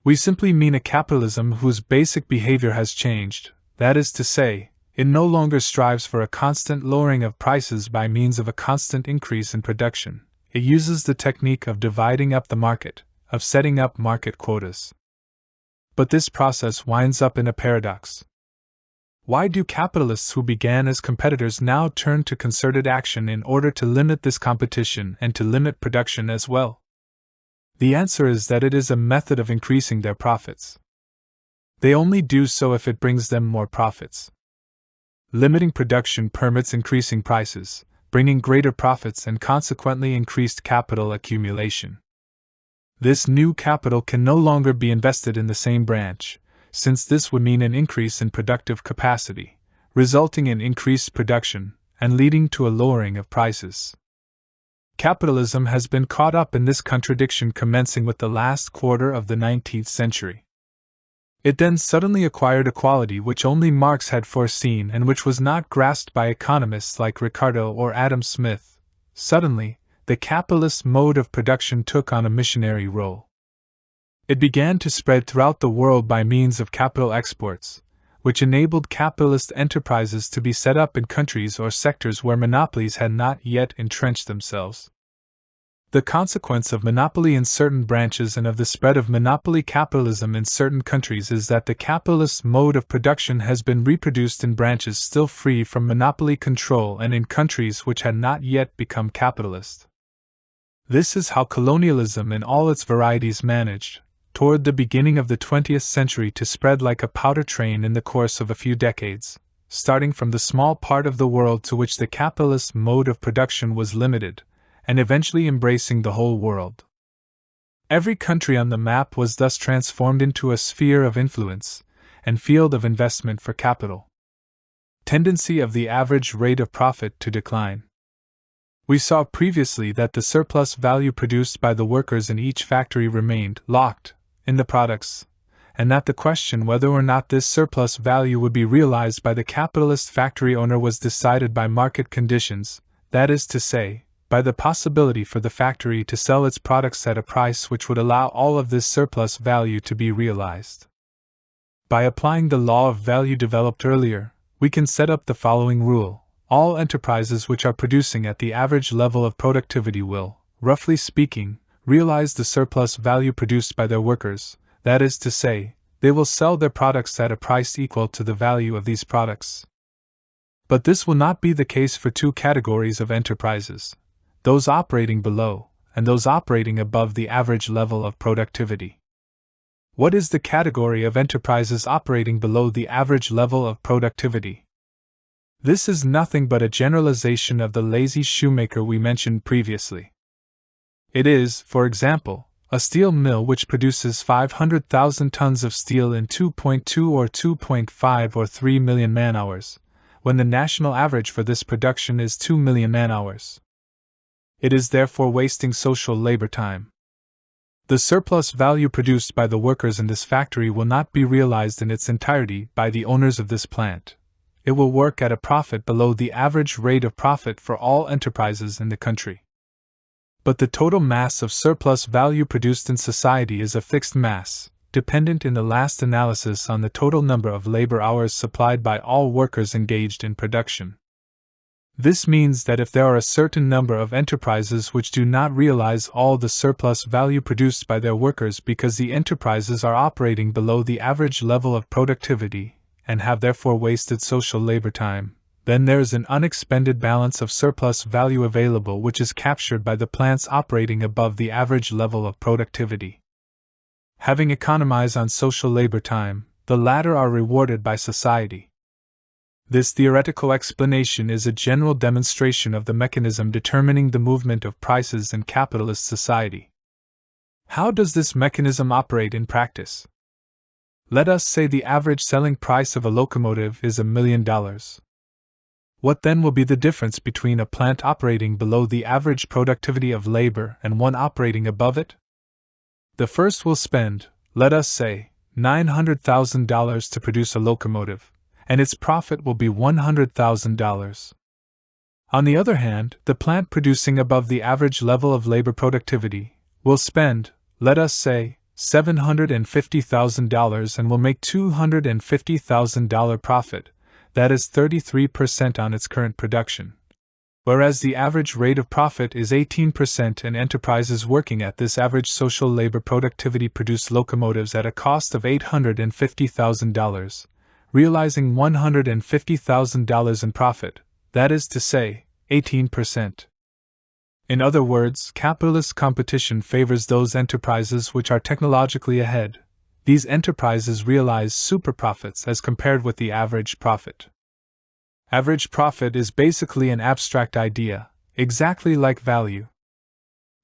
We simply mean a capitalism whose basic behavior has changed, that is to say, it no longer strives for a constant lowering of prices by means of a constant increase in production. It uses the technique of dividing up the market, of setting up market quotas. But this process winds up in a paradox. Why do capitalists who began as competitors now turn to concerted action in order to limit this competition and to limit production as well? The answer is that it is a method of increasing their profits. They only do so if it brings them more profits. Limiting production permits increasing prices, bringing greater profits and consequently increased capital accumulation. This new capital can no longer be invested in the same branch, since this would mean an increase in productive capacity, resulting in increased production and leading to a lowering of prices. Capitalism has been caught up in this contradiction commencing with the last quarter of the 19th century. It then suddenly acquired a quality which only Marx had foreseen and which was not grasped by economists like Ricardo or Adam Smith. Suddenly, the capitalist mode of production took on a missionary role. It began to spread throughout the world by means of capital exports, which enabled capitalist enterprises to be set up in countries or sectors where monopolies had not yet entrenched themselves. The consequence of monopoly in certain branches and of the spread of monopoly capitalism in certain countries is that the capitalist mode of production has been reproduced in branches still free from monopoly control and in countries which had not yet become capitalist. This is how colonialism in all its varieties managed, toward the beginning of the 20th century, to spread like a powder train in the course of a few decades, starting from the small part of the world to which the capitalist mode of production was limited, and eventually embracing the whole world. Every country on the map was thus transformed into a sphere of influence and field of investment for capital. Tendency of the average rate of profit to decline. We saw previously that the surplus value produced by the workers in each factory remained locked in the products, and that the question whether or not this surplus value would be realized by the capitalist factory owner was decided by market conditions, that is to say, by the possibility for the factory to sell its products at a price which would allow all of this surplus value to be realized. By applying the law of value developed earlier, we can set up the following rule: all enterprises which are producing at the average level of productivity will, roughly speaking, realize the surplus value produced by their workers, that is to say, they will sell their products at a price equal to the value of these products. But this will not be the case for two categories of enterprises: those operating below, and those operating above the average level of productivity. What is the category of enterprises operating below the average level of productivity? This is nothing but a generalization of the lazy shoemaker we mentioned previously. It is, for example, a steel mill which produces 500,000 tons of steel in 2.2 or 2.5 or 3 million man-hours, when the national average for this production is 2 million man-hours. It is therefore wasting social labor time. The surplus value produced by the workers in this factory will not be realized in its entirety by the owners of this plant. It will work at a profit below the average rate of profit for all enterprises in the country. But the total mass of surplus value produced in society is a fixed mass, dependent in the last analysis on the total number of labor hours supplied by all workers engaged in production. This means that if there are a certain number of enterprises which do not realize all the surplus value produced by their workers because the enterprises are operating below the average level of productivity, and have therefore wasted social labor time, then there is an unexpended balance of surplus value available which is captured by the plants operating above the average level of productivity. Having economized on social labor time, the latter are rewarded by society. This theoretical explanation is a general demonstration of the mechanism determining the movement of prices in capitalist society. How does this mechanism operate in practice? Let us say the average selling price of a locomotive is $1 million. What then will be the difference between a plant operating below the average productivity of labor and one operating above it? The first will spend, let us say, $900,000 to produce a locomotive, and its profit will be $100,000. On the other hand, the plant producing above the average level of labor productivity will spend, let us say, $750,000 and will make $250,000 profit, that is 33% on its current production. Whereas the average rate of profit is 18% and enterprises working at this average social labor productivity produce locomotives at a cost of $850,000, realizing $150,000 in profit, that is to say, 18%. In other words, capitalist competition favors those enterprises which are technologically ahead. These enterprises realize super profits as compared with the average profit. Average profit is basically an abstract idea, exactly like value.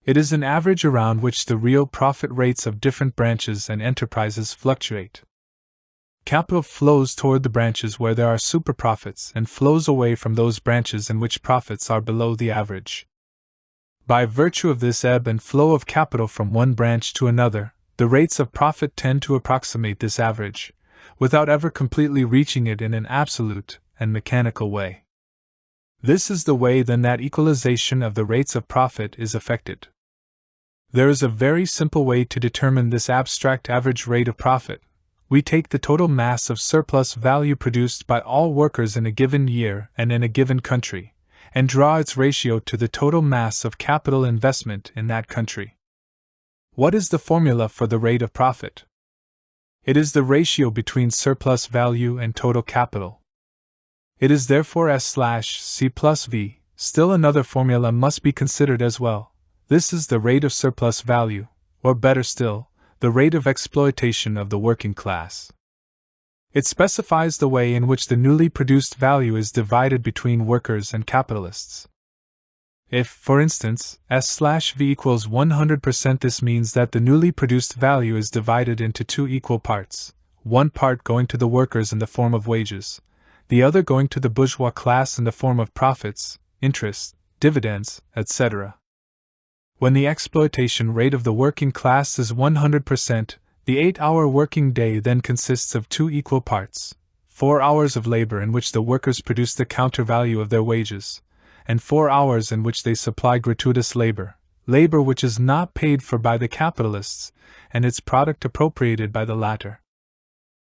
It is an average around which the real profit rates of different branches and enterprises fluctuate. Capital flows toward the branches where there are super profits and flows away from those branches in which profits are below the average. By virtue of this ebb and flow of capital from one branch to another, the rates of profit tend to approximate this average, without ever completely reaching it in an absolute and mechanical way. This is the way then that equalization of the rates of profit is effected. There is a very simple way to determine this abstract average rate of profit. We take the total mass of surplus value produced by all workers in a given year and in a given country, and draw its ratio to the total mass of capital investment in that country. What is the formula for the rate of profit? It is the ratio between surplus value and total capital. It is therefore S/C plus V. Still another formula must be considered as well. This is the rate of surplus value, or better still, the rate of exploitation of the working class. It specifies the way in which the newly produced value is divided between workers and capitalists. If, for instance, S/V equals 100%, this means that the newly produced value is divided into two equal parts, one part going to the workers in the form of wages, the other going to the bourgeois class in the form of profits, interest, dividends, etc. When the exploitation rate of the working class is 100%, the 8-hour working day then consists of two equal parts, 4 hours of labor in which the workers produce the counter-value of their wages, and 4 hours in which they supply gratuitous labor, labor which is not paid for by the capitalists, and its product appropriated by the latter.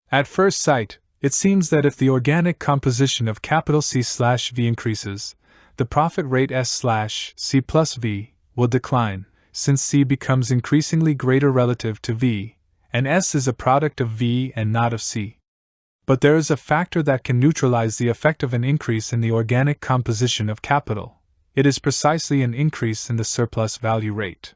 At first sight, it seems that if the organic composition of capital C/V increases, the profit rate S/C plus V will decline, since C becomes increasingly greater relative to V, and S is a product of V and not of C. But there is a factor that can neutralize the effect of an increase in the organic composition of capital. It is precisely an increase in the surplus value rate.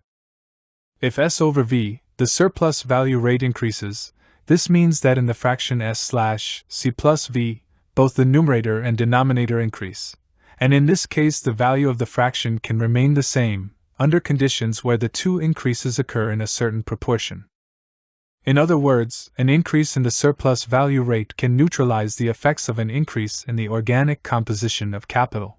If S over V, the surplus value rate increases, this means that in the fraction S/C plus V, both the numerator and denominator increase, and in this case the value of the fraction can remain the same, under conditions where the two increases occur in a certain proportion. In other words, an increase in the surplus value rate can neutralize the effects of an increase in the organic composition of capital.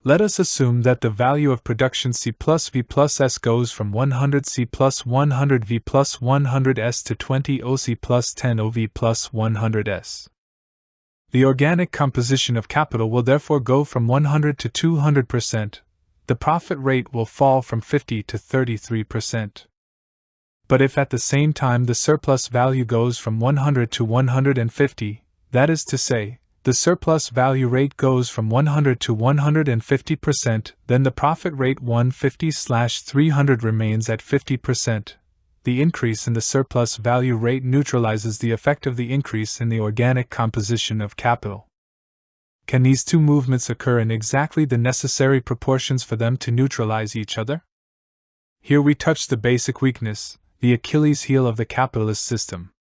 Let us assume that the value of production C plus V plus S goes from 100 C plus 100 V plus 100 S to 20 OC plus 10 OV plus 100 S. The organic composition of capital will therefore go from 100 to 200%. The profit rate will fall from 50 to 33%. But if at the same time the surplus value goes from 100 to 150, that is to say, the surplus value rate goes from 100 to 150%, then the profit rate 150/300 remains at 50%. The increase in the surplus value rate neutralizes the effect of the increase in the organic composition of capital. Can these two movements occur in exactly the necessary proportions for them to neutralize each other? Here we touch the basic weakness, the Achilles heel of the capitalist system.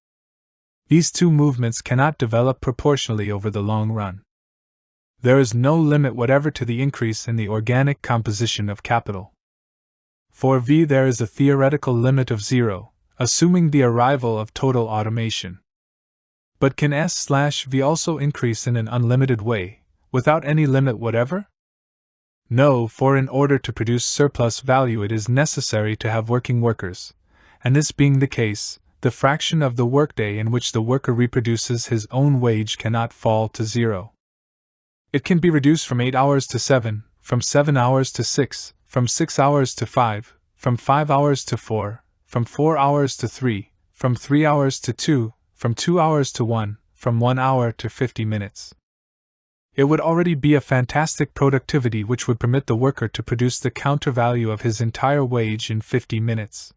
These two movements cannot develop proportionally over the long run. There is no limit whatever to the increase in the organic composition of capital. For V there is a theoretical limit of 0, assuming the arrival of total automation. But can S/V also increase in an unlimited way, without any limit whatever? No, for in order to produce surplus value it is necessary to have working workers, and this being the case, the fraction of the workday in which the worker reproduces his own wage cannot fall to 0. It can be reduced from 8 hours to 7, from 7 hours to 6, from 6 hours to 5, from 5 hours to 4, from 4 hours to 3, from 3 hours to 2, from 2 hours to 1, from 1 hour to 50 minutes. It would already be a fantastic productivity which would permit the worker to produce the counter-value of his entire wage in 50 minutes.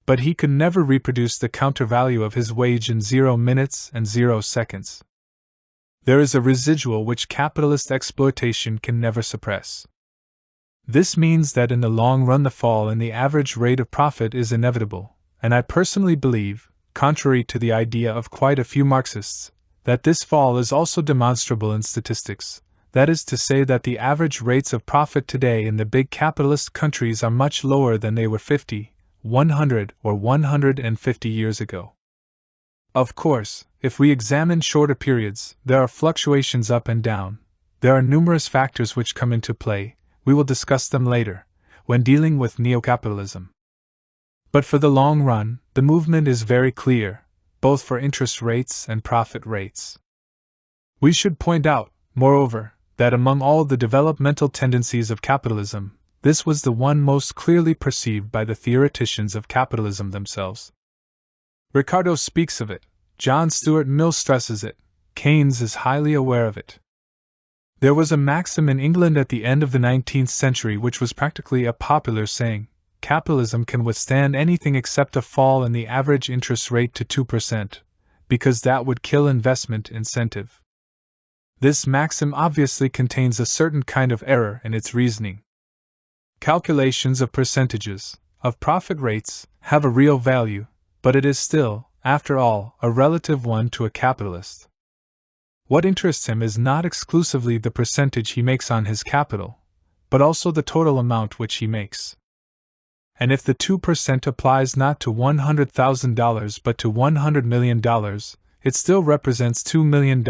But he could never reproduce the counter-value of his wage in 0 minutes and 0 seconds. There is a residual which capitalist exploitation can never suppress. This means that in the long run the fall in the average rate of profit is inevitable, and I personally believe, contrary to the idea of quite a few Marxists, that this fall is also demonstrable in statistics, that is to say that the average rates of profit today in the big capitalist countries are much lower than they were 50, 100, or 150 years ago. Of course, if we examine shorter periods, there are fluctuations up and down. There are numerous factors which come into play. We will discuss them later, when dealing with neocapitalism. But for the long run, the movement is very clear, both for interest rates and profit rates. We should point out, moreover, that among all the developmental tendencies of capitalism, this was the one most clearly perceived by the theoreticians of capitalism themselves. Ricardo speaks of it, John Stuart Mill stresses it, Keynes is highly aware of it. There was a maxim in England at the end of the 19th century which was practically a popular saying: capitalism can withstand anything except a fall in the average interest rate to 2%, because that would kill investment incentive. This maxim obviously contains a certain kind of error in its reasoning. Calculations of percentages, of profit rates, have a real value, but it is still, after all, a relative one to a capitalist. What interests him is not exclusively the percentage he makes on his capital, but also the total amount which he makes. And if the 2% applies not to $100,000 but to $100 million, it still represents $2 million,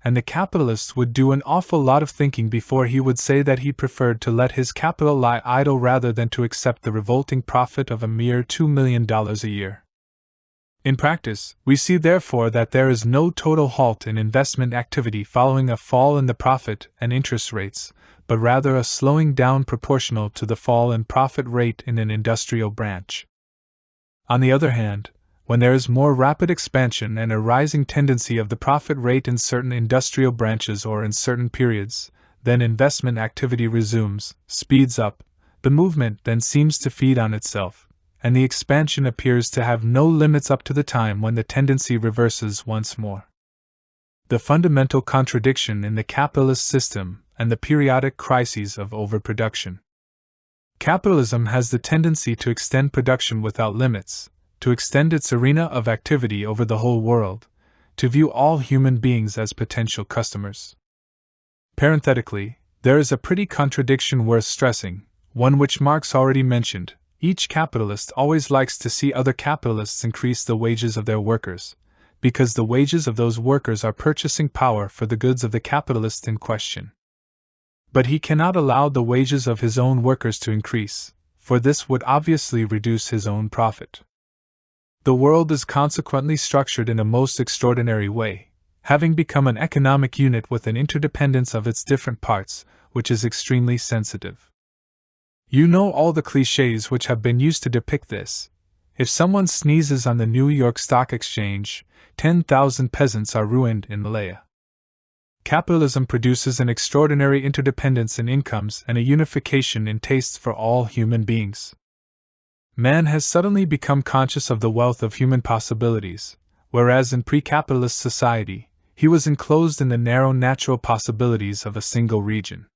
and the capitalist would do an awful lot of thinking before he would say that he preferred to let his capital lie idle rather than to accept the revolting profit of a mere $2 million a year. In practice, we see therefore that there is no total halt in investment activity following a fall in the profit and interest rates, but rather a slowing down proportional to the fall in profit rate in an industrial branch. On the other hand, when there is more rapid expansion and a rising tendency of the profit rate in certain industrial branches or in certain periods, then investment activity resumes, speeds up, the movement then seems to feed on itself, and the expansion appears to have no limits up to the time when the tendency reverses once more. The fundamental contradiction in the capitalist system and the periodic crises of overproduction. Capitalism has the tendency to extend production without limits, to extend its arena of activity over the whole world, to view all human beings as potential customers. Parenthetically, there is a pretty contradiction worth stressing, one which Marx already mentioned. Each capitalist always likes to see other capitalists increase the wages of their workers, because the wages of those workers are purchasing power for the goods of the capitalist in question. But he cannot allow the wages of his own workers to increase, for this would obviously reduce his own profit. The world is consequently structured in a most extraordinary way, having become an economic unit with an interdependence of its different parts, which is extremely sensitive. You know all the clichés which have been used to depict this. If someone sneezes on the New York Stock Exchange, 10,000 peasants are ruined in Malaya. Capitalism produces an extraordinary interdependence in incomes and a unification in tastes for all human beings. Man has suddenly become conscious of the wealth of human possibilities, whereas in pre-capitalist society, he was enclosed in the narrow natural possibilities of a single region.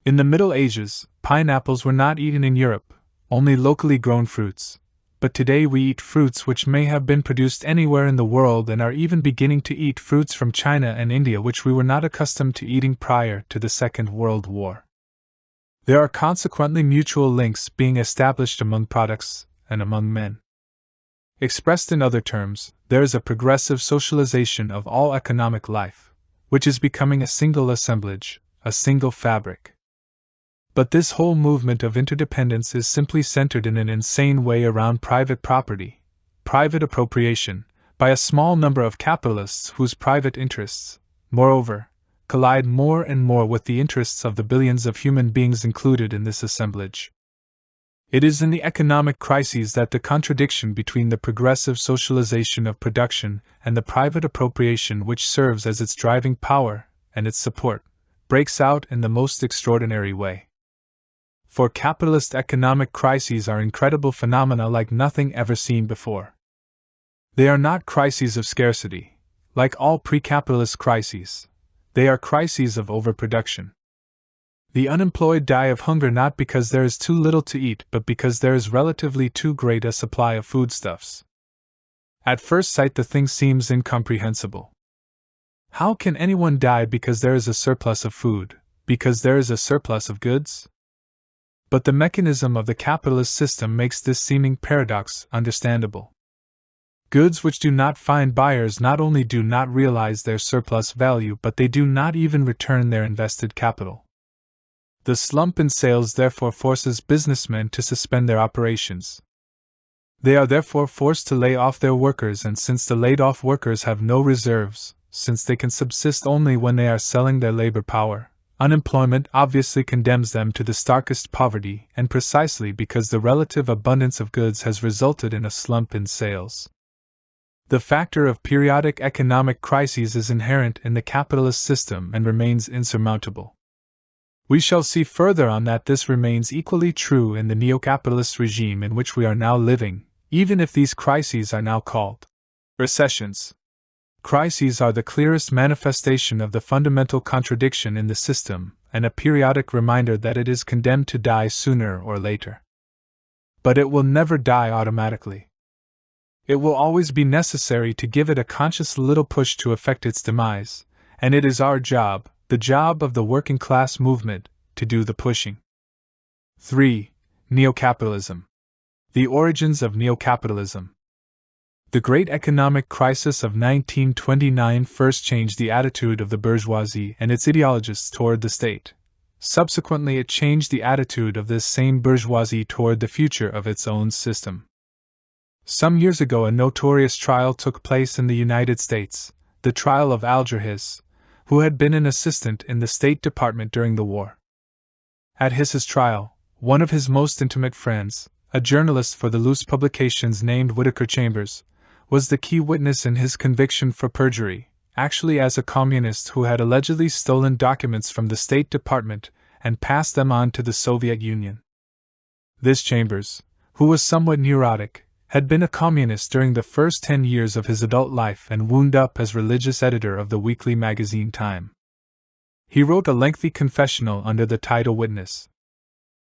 In the Middle Ages, pineapples were not eaten in Europe, only locally grown fruits, but today we eat fruits which may have been produced anywhere in the world and are even beginning to eat fruits from China and India which we were not accustomed to eating prior to the Second World War. There are consequently mutual links being established among products and among men. Expressed in other terms, there is a progressive socialization of all economic life, which is becoming a single assemblage, a single fabric. But this whole movement of interdependence is simply centered in an insane way around private property, private appropriation, by a small number of capitalists whose private interests, moreover, collide more and more with the interests of the billions of human beings included in this assemblage. It is in the economic crises that the contradiction between the progressive socialization of production and the private appropriation which serves as its driving power and its support breaks out in the most extraordinary way. For capitalist economic crises are incredible phenomena like nothing ever seen before. They are not crises of scarcity, like all pre-capitalist crises. They are crises of overproduction. The unemployed die of hunger not because there is too little to eat but because there is relatively too great a supply of foodstuffs. At first sight the thing seems incomprehensible. How can anyone die because there is a surplus of food, because there is a surplus of goods? But the mechanism of the capitalist system makes this seeming paradox understandable. Goods which do not find buyers not only do not realize their surplus value but they do not even return their invested capital. The slump in sales therefore forces businessmen to suspend their operations. They are therefore forced to lay off their workers, and since the laid-off workers have no reserves, since they can subsist only when they are selling their labor power, unemployment obviously condemns them to the starkest poverty, and precisely because the relative abundance of goods has resulted in a slump in sales. The factor of periodic economic crises is inherent in the capitalist system and remains insurmountable. We shall see further on that this remains equally true in the neo-capitalist regime in which we are now living, even if these crises are now called recessions. Crises are the clearest manifestation of the fundamental contradiction in the system, and a periodic reminder that it is condemned to die sooner or later. But it will never die automatically. It will always be necessary to give it a conscious little push to effect its demise, and it is our job, the job of the working class movement, to do the pushing. 3. Neo-capitalism. The origins of neo-capitalism. The great economic crisis of 1929 first changed the attitude of the bourgeoisie and its ideologists toward the state. Subsequently, it changed the attitude of this same bourgeoisie toward the future of its own system. Some years ago, a notorious trial took place in the United States, the trial of Alger Hiss, who had been an assistant in the State Department during the war. At Hiss's trial, one of his most intimate friends, a journalist for the loose publications named Whittaker Chambers, was the key witness in his conviction for perjury, actually as a communist who had allegedly stolen documents from the State Department and passed them on to the Soviet Union. This Chambers, who was somewhat neurotic, had been a communist during the first 10 years of his adult life and wound up as religious editor of the weekly magazine Time. He wrote a lengthy confessional under the title Witness.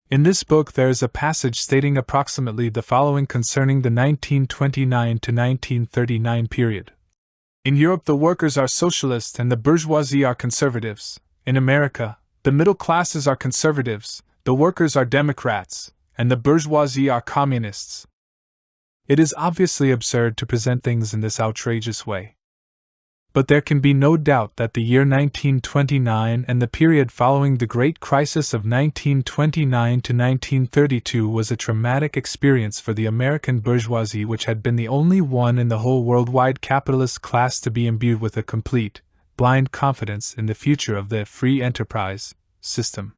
In this book there is a passage stating approximately the following concerning the 1929 to 1939 period. In Europe the workers are socialists and the bourgeoisie are conservatives. In America, the middle classes are conservatives, the workers are Democrats, and the bourgeoisie are communists. It is obviously absurd to present things in this outrageous way. But there can be no doubt that the year 1929 and the period following the great crisis of 1929 to 1932 was a traumatic experience for the American bourgeoisie, which had been the only one in the whole worldwide capitalist class to be imbued with a complete, blind confidence in the future of the free enterprise system.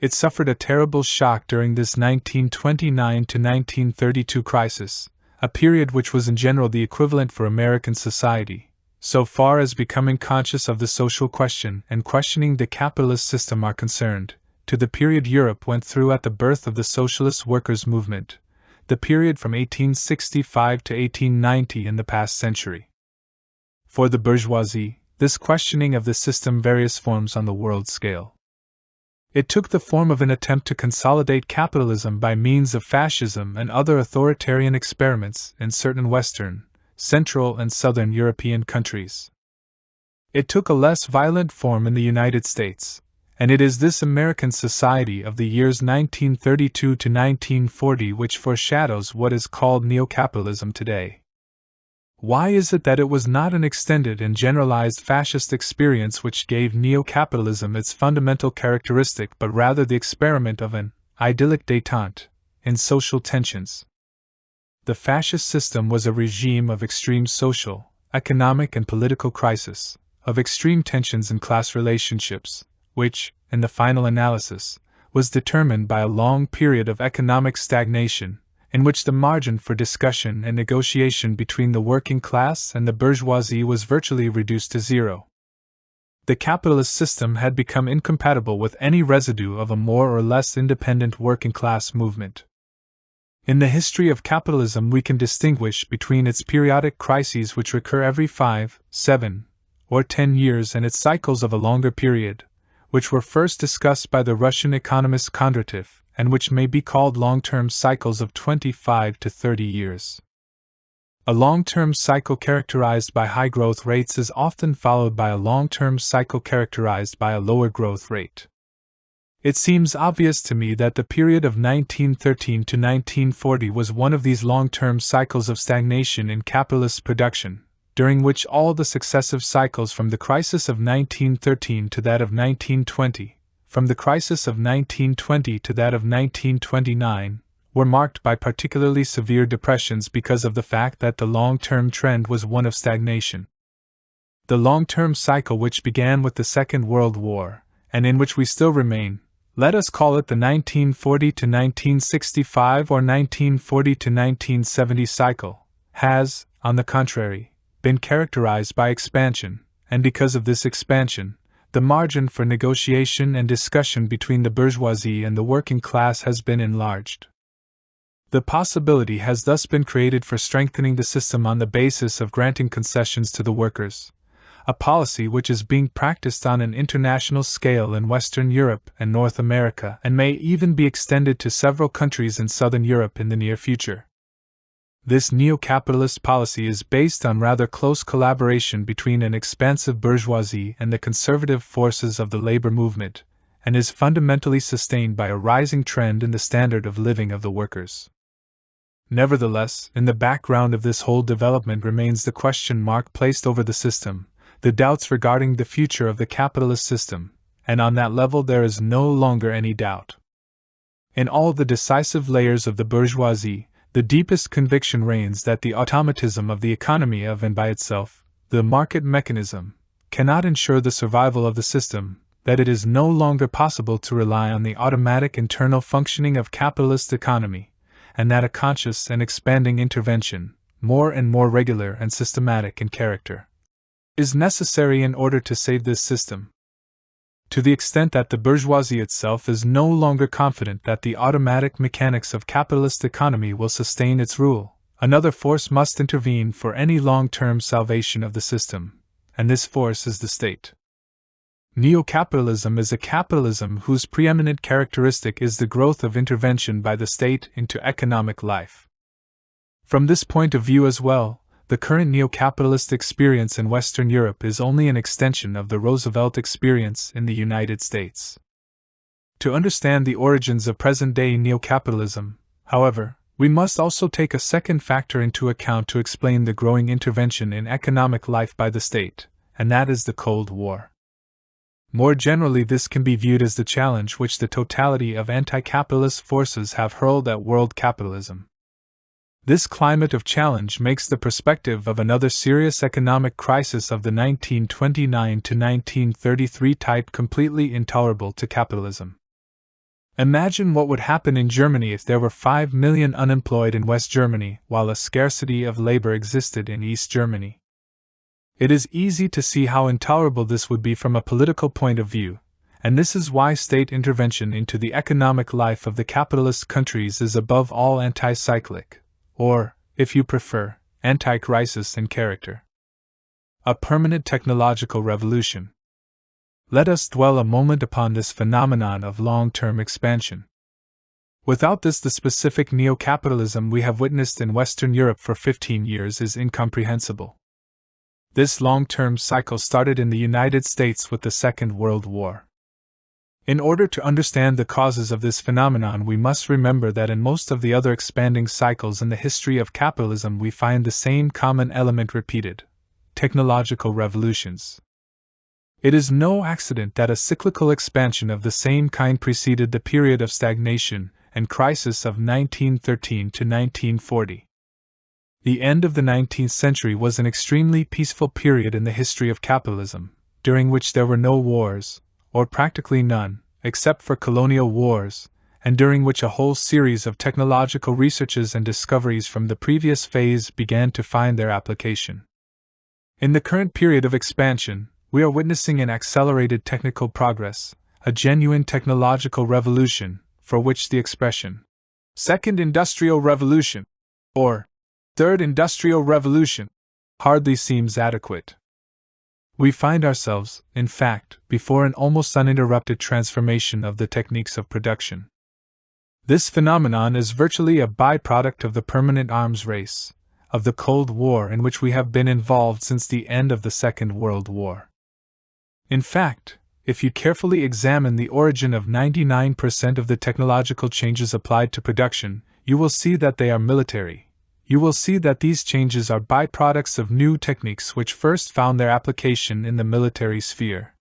It suffered a terrible shock during this 1929 to 1932 crisis, a period which was in general the equivalent for American society, so far as becoming conscious of the social question and questioning the capitalist system are concerned, to the period Europe went through at the birth of the socialist workers' movement, the period from 1865 to 1890 in the past century. For the bourgeoisie, this questioning of the system various forms on the world scale. It took the form of an attempt to consolidate capitalism by means of fascism and other authoritarian experiments in certain Western, Central, and Southern European countries. It took a less violent form in the United States, and it is this American society of the years 1932 to 1940 which foreshadows what is called neocapitalism today. Why is it that it was not an extended and generalized fascist experience which gave neocapitalism its fundamental characteristic, but rather the experiment of an idyllic détente in social tensions? The fascist system was a regime of extreme social, economic, and political crisis, of extreme tensions in class relationships, which, in the final analysis, was determined by a long period of economic stagnation, in which the margin for discussion and negotiation between the working class and the bourgeoisie was virtually reduced to zero. The capitalist system had become incompatible with any residue of a more or less independent working class movement. In the history of capitalism, we can distinguish between its periodic crises which recur every 5, 7, or 10 years and its cycles of a longer period, which were first discussed by the Russian economist Kondratiev, and which may be called long-term cycles of 25 to 30 years. A long-term cycle characterized by high growth rates is often followed by a long-term cycle characterized by a lower growth rate. It seems obvious to me that the period of 1913 to 1940 was one of these long-term cycles of stagnation in capitalist production, during which all the successive cycles from the crisis of 1913 to that of 1920, from the crisis of 1920 to that of 1929, were marked by particularly severe depressions because of the fact that the long-term trend was one of stagnation. The long-term cycle which began with the Second World War, and in which we still remain, let us call it the 1940 to 1965 or 1940 to 1970 cycle, has, on the contrary, been characterized by expansion, and because of this expansion, the margin for negotiation and discussion between the bourgeoisie and the working class has been enlarged. The possibility has thus been created for strengthening the system on the basis of granting concessions to the workers, a policy which is being practiced on an international scale in Western Europe and North America and may even be extended to several countries in Southern Europe in the near future. This neo-capitalist policy is based on rather close collaboration between an expansive bourgeoisie and the conservative forces of the labor movement, and is fundamentally sustained by a rising trend in the standard of living of the workers. Nevertheless, in the background of this whole development remains the question mark placed over the system, the doubts regarding the future of the capitalist system, and on that level there is no longer any doubt. In all the decisive layers of the bourgeoisie, the deepest conviction reigns that the automatism of the economy of and by itself, the market mechanism, cannot ensure the survival of the system, that it is no longer possible to rely on the automatic internal functioning of capitalist economy, and that a conscious and expanding intervention, more and more regular and systematic in character, is necessary in order to save this system. To the extent that the bourgeoisie itself is no longer confident that the automatic mechanics of capitalist economy will sustain its rule, another force must intervene for any long-term salvation of the system, and this force is the state. Neo-capitalism is a capitalism whose preeminent characteristic is the growth of intervention by the state into economic life. From this point of view as well, the current neo-capitalist experience in Western Europe is only an extension of the Roosevelt experience in the United States. To understand the origins of present-day neo-capitalism, however, we must also take a second factor into account to explain the growing intervention in economic life by the state, and that is the Cold War. More generally, this can be viewed as the challenge which the totality of anti-capitalist forces have hurled at world capitalism. This climate of challenge makes the perspective of another serious economic crisis of the 1929 to 1933 type completely intolerable to capitalism. Imagine what would happen in Germany if there were 5 million unemployed in West Germany while a scarcity of labor existed in East Germany. It is easy to see how intolerable this would be from a political point of view, and this is why state intervention into the economic life of the capitalist countries is above all anti-cyclic, or, if you prefer, anti-crisis in character. A permanent technological revolution. let us dwell a moment upon this phenomenon of long-term expansion. Without this, the specific neo-capitalism we have witnessed in Western Europe for 15 years is incomprehensible. This long-term cycle started in the United States with the Second World War. In order to understand the causes of this phenomenon, we must remember that in most of the other expanding cycles in the history of capitalism we find the same common element repeated: technological revolutions. It is no accident that a cyclical expansion of the same kind preceded the period of stagnation and crisis of 1913 to 1940. The end of the 19th century was an extremely peaceful period in the history of capitalism, during which there were no wars, or practically none, except for colonial wars, and during which a whole series of technological researches and discoveries from the previous phase began to find their application. In the current period of expansion, we are witnessing an accelerated technical progress, a genuine technological revolution, for which the expression Second Industrial Revolution, or Third Industrial Revolution, hardly seems adequate. We find ourselves, in fact, before an almost uninterrupted transformation of the techniques of production. This phenomenon is virtually a byproduct of the permanent arms race, of the Cold War in which we have been involved since the end of the Second World War. In fact, if you carefully examine the origin of 99% of the technological changes applied to production, you will see that they are military. You will see that these changes are byproducts of new techniques which first found their application in the military sphere.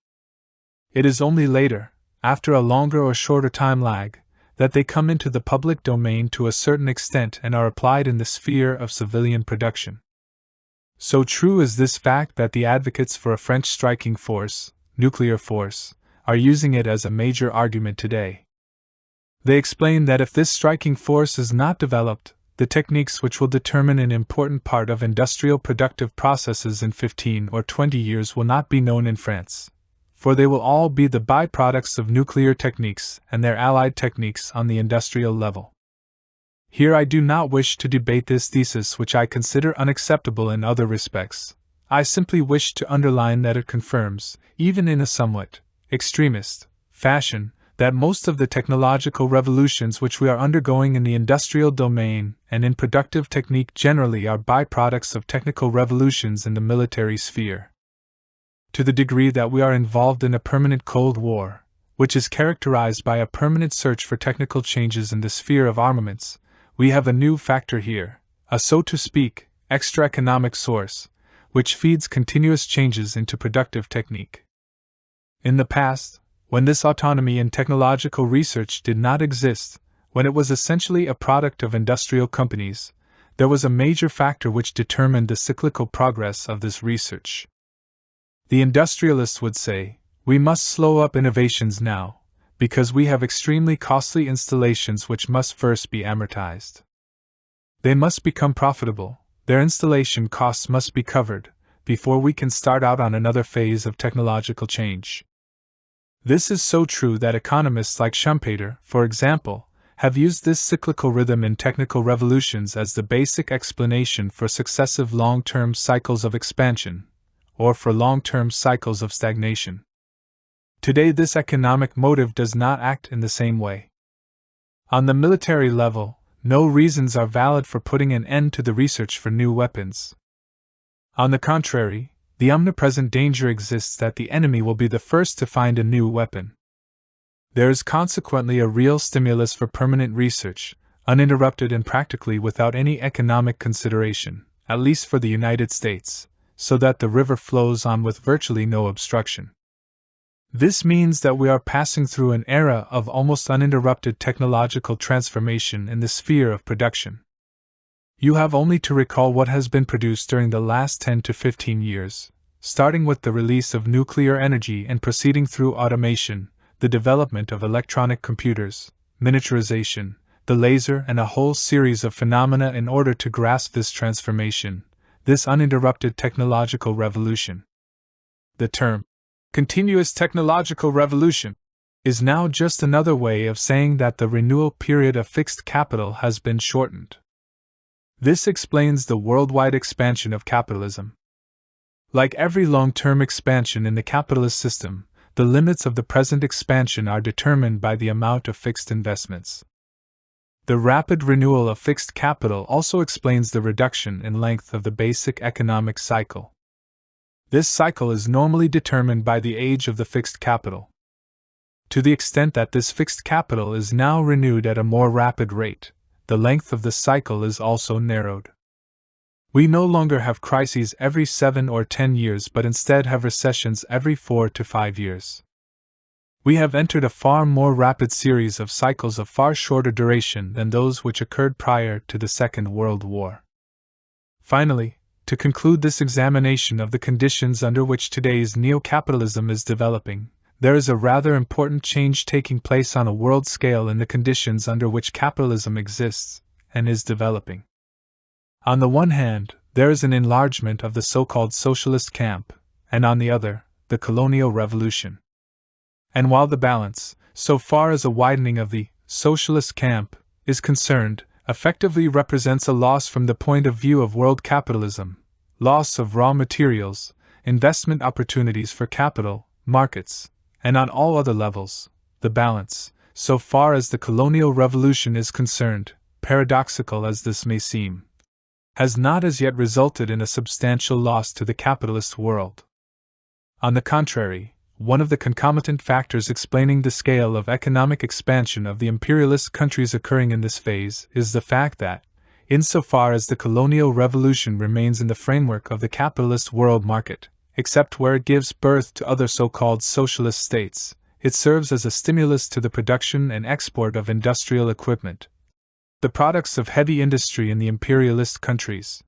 It is only later, after a longer or shorter time lag, that they come into the public domain to a certain extent and are applied in the sphere of civilian production. So true is this fact that the advocates for a French striking force, nuclear force, are using it as a major argument today. They explain that if this striking force is not developed, the techniques which will determine an important part of industrial productive processes in 15 or 20 years will not be known in France, for they will all be the byproducts of nuclear techniques and their allied techniques on the industrial level. Here I do not wish to debate this thesis, which I consider unacceptable in other respects. I simply wish to underline that it confirms, even in a somewhat extremist fashion, that most of the technological revolutions which we are undergoing in the industrial domain and in productive technique generally are byproducts of technical revolutions in the military sphere. To the degree that we are involved in a permanent Cold War, which is characterized by a permanent search for technical changes in the sphere of armaments, we have a new factor here, a so to speak, extra economic source, which feeds continuous changes into productive technique. In the past, when this autonomy in technological research did not exist, when it was essentially a product of industrial companies, there was a major factor which determined the cyclical progress of this research. The industrialists would say, we must slow up innovations now, because we have extremely costly installations which must first be amortized. They must become profitable, their installation costs must be covered, before we can start out on another phase of technological change. This is so true that economists like Schumpeter, for example, have used this cyclical rhythm in technical revolutions as the basic explanation for successive long-term cycles of expansion, or for long-term cycles of stagnation. Today this economic motive does not act in the same way. On the military level, no reasons are valid for putting an end to the research for new weapons. On the contrary, the omnipresent danger exists that the enemy will be the first to find a new weapon. There is consequently a real stimulus for permanent research, uninterrupted and practically without any economic consideration, at least for the United States, so that the river flows on with virtually no obstruction. This means that we are passing through an era of almost uninterrupted technological transformation in the sphere of production. You have only to recall what has been produced during the last 10 to 15 years, starting with the release of nuclear energy and proceeding through automation, the development of electronic computers, miniaturization, the laser, and a whole series of phenomena in order to grasp this transformation, this uninterrupted technological revolution. The term, continuous technological revolution, is now just another way of saying that the renewal period of fixed capital has been shortened. This explains the worldwide expansion of capitalism. Like every long-term expansion in the capitalist system, the limits of the present expansion are determined by the amount of fixed investments. The rapid renewal of fixed capital also explains the reduction in length of the basic economic cycle. This cycle is normally determined by the age of the fixed capital. To the extent that this fixed capital is now renewed at a more rapid rate, the length of the cycle is also narrowed. We no longer have crises every 7 or 10 years but instead have recessions every 4 to 5 years. We have entered a far more rapid series of cycles of far shorter duration than those which occurred prior to the Second World War. Finally, to conclude this examination of the conditions under which today's neo-capitalism is developing, there is a rather important change taking place on a world scale in the conditions under which capitalism exists and is developing. On the one hand, there is an enlargement of the so-called socialist camp, and on the other, the colonial revolution. And while the balance, so far as a widening of the socialist camp is concerned, effectively represents a loss from the point of view of world capitalism, loss of raw materials, investment opportunities for capital, markets, and on all other levels, the balance, so far as the colonial revolution is concerned, paradoxical as this may seem, has not as yet resulted in a substantial loss to the capitalist world. On the contrary, one of the concomitant factors explaining the scale of economic expansion of the imperialist countries occurring in this phase is the fact that, insofar as the colonial revolution remains in the framework of the capitalist world market, except where it gives birth to other so-called socialist states, it serves as a stimulus to the production and export of industrial equipment, the products of heavy industry in the imperialist countries.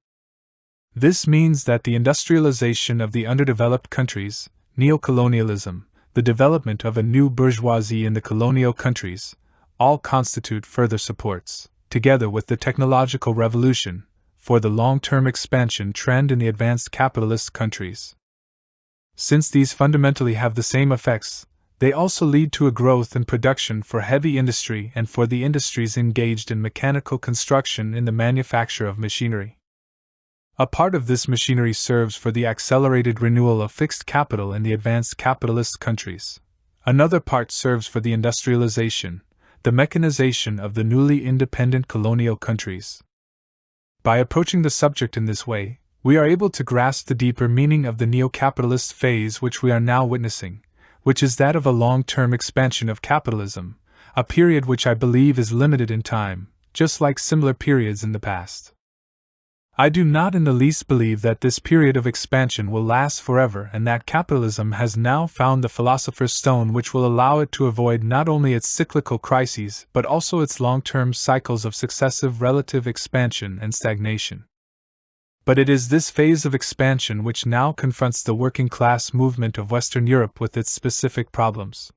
This means that the industrialization of the underdeveloped countries, neocolonialism, the development of a new bourgeoisie in the colonial countries, all constitute further supports, together with the technological revolution, for the long-term expansion trend in the advanced capitalist countries. Since these fundamentally have the same effects, they also lead to a growth in production for heavy industry and for the industries engaged in mechanical construction in the manufacture of machinery. A part of this machinery serves for the accelerated renewal of fixed capital in the advanced capitalist countries. Another part serves for the industrialization, the mechanization of the newly independent colonial countries. By approaching the subject in this way, we are able to grasp the deeper meaning of the neo-capitalist phase which we are now witnessing, which is that of a long-term expansion of capitalism, a period which I believe is limited in time, just like similar periods in the past. I do not in the least believe that this period of expansion will last forever and that capitalism has now found the philosopher's stone which will allow it to avoid not only its cyclical crises but also its long-term cycles of successive relative expansion and stagnation. But it is this phase of expansion which now confronts the working-class movement of Western Europe with its specific problems.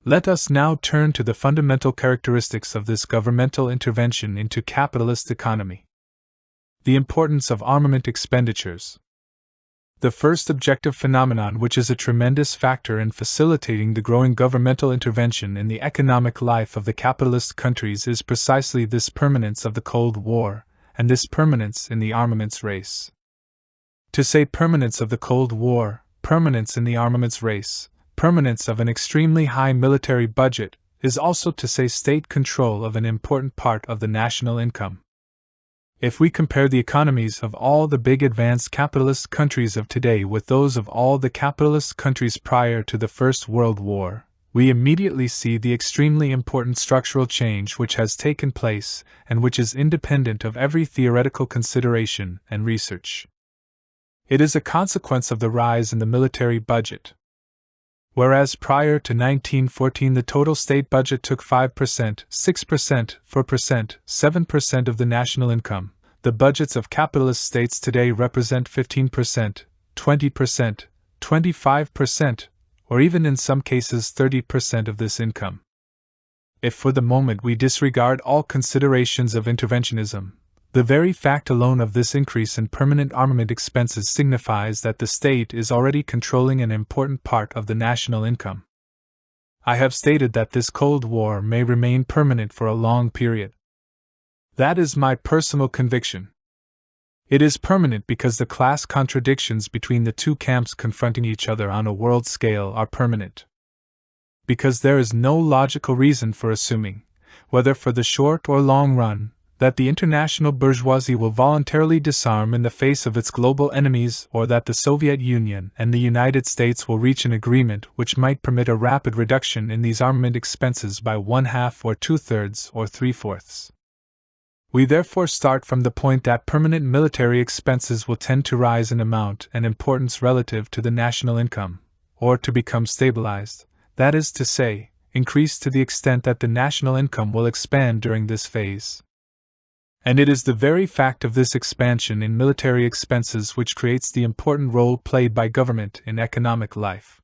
Let us now turn to the fundamental characteristics of this governmental intervention into capitalist economy. The importance of armament expenditures. The first objective phenomenon which is a tremendous factor in facilitating the growing governmental intervention in the economic life of the capitalist countries is precisely this permanence of the Cold War, and this permanence in the armaments race. To say permanence of the Cold War, permanence in the armaments race, permanence of an extremely high military budget, is also to say state control of an important part of the national income. If we compare the economies of all the big advanced capitalist countries of today with those of all the capitalist countries prior to the First World War, we immediately see the extremely important structural change which has taken place and which is independent of every theoretical consideration and research. It is a consequence of the rise in the military budget. Whereas prior to 1914 the total state budget took 5%, 6%, 4%, 7% of the national income, the budgets of capitalist states today represent 15%, 20%, 25%, or even in some cases 30% of this income. If for the moment we disregard all considerations of interventionism, the very fact alone of this increase in permanent armament expenses signifies that the state is already controlling an important part of the national income. I have stated that this Cold War may remain permanent for a long period. That is my personal conviction. It is permanent because the class contradictions between the two camps confronting each other on a world scale are permanent. Because there is no logical reason for assuming, whether for the short or long run, that the international bourgeoisie will voluntarily disarm in the face of its global enemies, or that the Soviet Union and the United States will reach an agreement which might permit a rapid reduction in these armament expenses by 1/2 or 2/3 or 3/4. We therefore start from the point that permanent military expenses will tend to rise in amount and importance relative to the national income, or to become stabilized, that is to say, increase to the extent that the national income will expand during this phase. And it is the very fact of this expansion in military expenses which creates the important role played by government in economic life.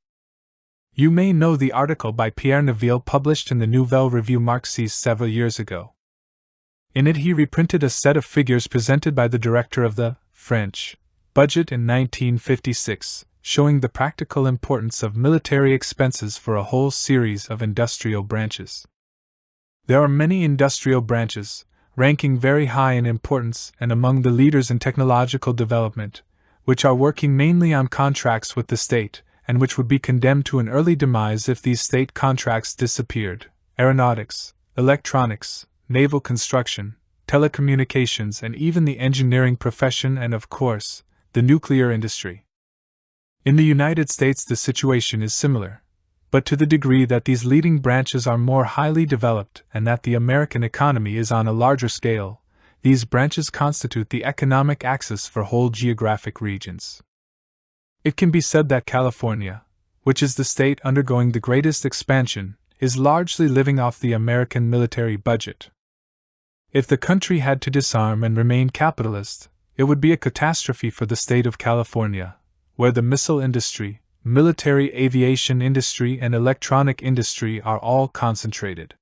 You may know the article by Pierre Neville published in the Nouvelle Revue Marxiste several years ago. In it he reprinted a set of figures presented by the director of the French budget in 1956, showing the practical importance of military expenses for a whole series of industrial branches. There are many industrial branches, ranking very high in importance and among the leaders in technological development, which are working mainly on contracts with the state, and which would be condemned to an early demise if these state contracts disappeared: aeronautics, electronics, naval construction, telecommunications, and even the engineering profession, and of course, the nuclear industry. In the United States the situation is similar, but to the degree that these leading branches are more highly developed and that the American economy is on a larger scale, these branches constitute the economic axis for whole geographic regions. It can be said that California, which is the state undergoing the greatest expansion, is largely living off the American military budget. If the country had to disarm and remain capitalist, it would be a catastrophe for the state of California, where the missile industry, military aviation industry, and electronic industry are all concentrated.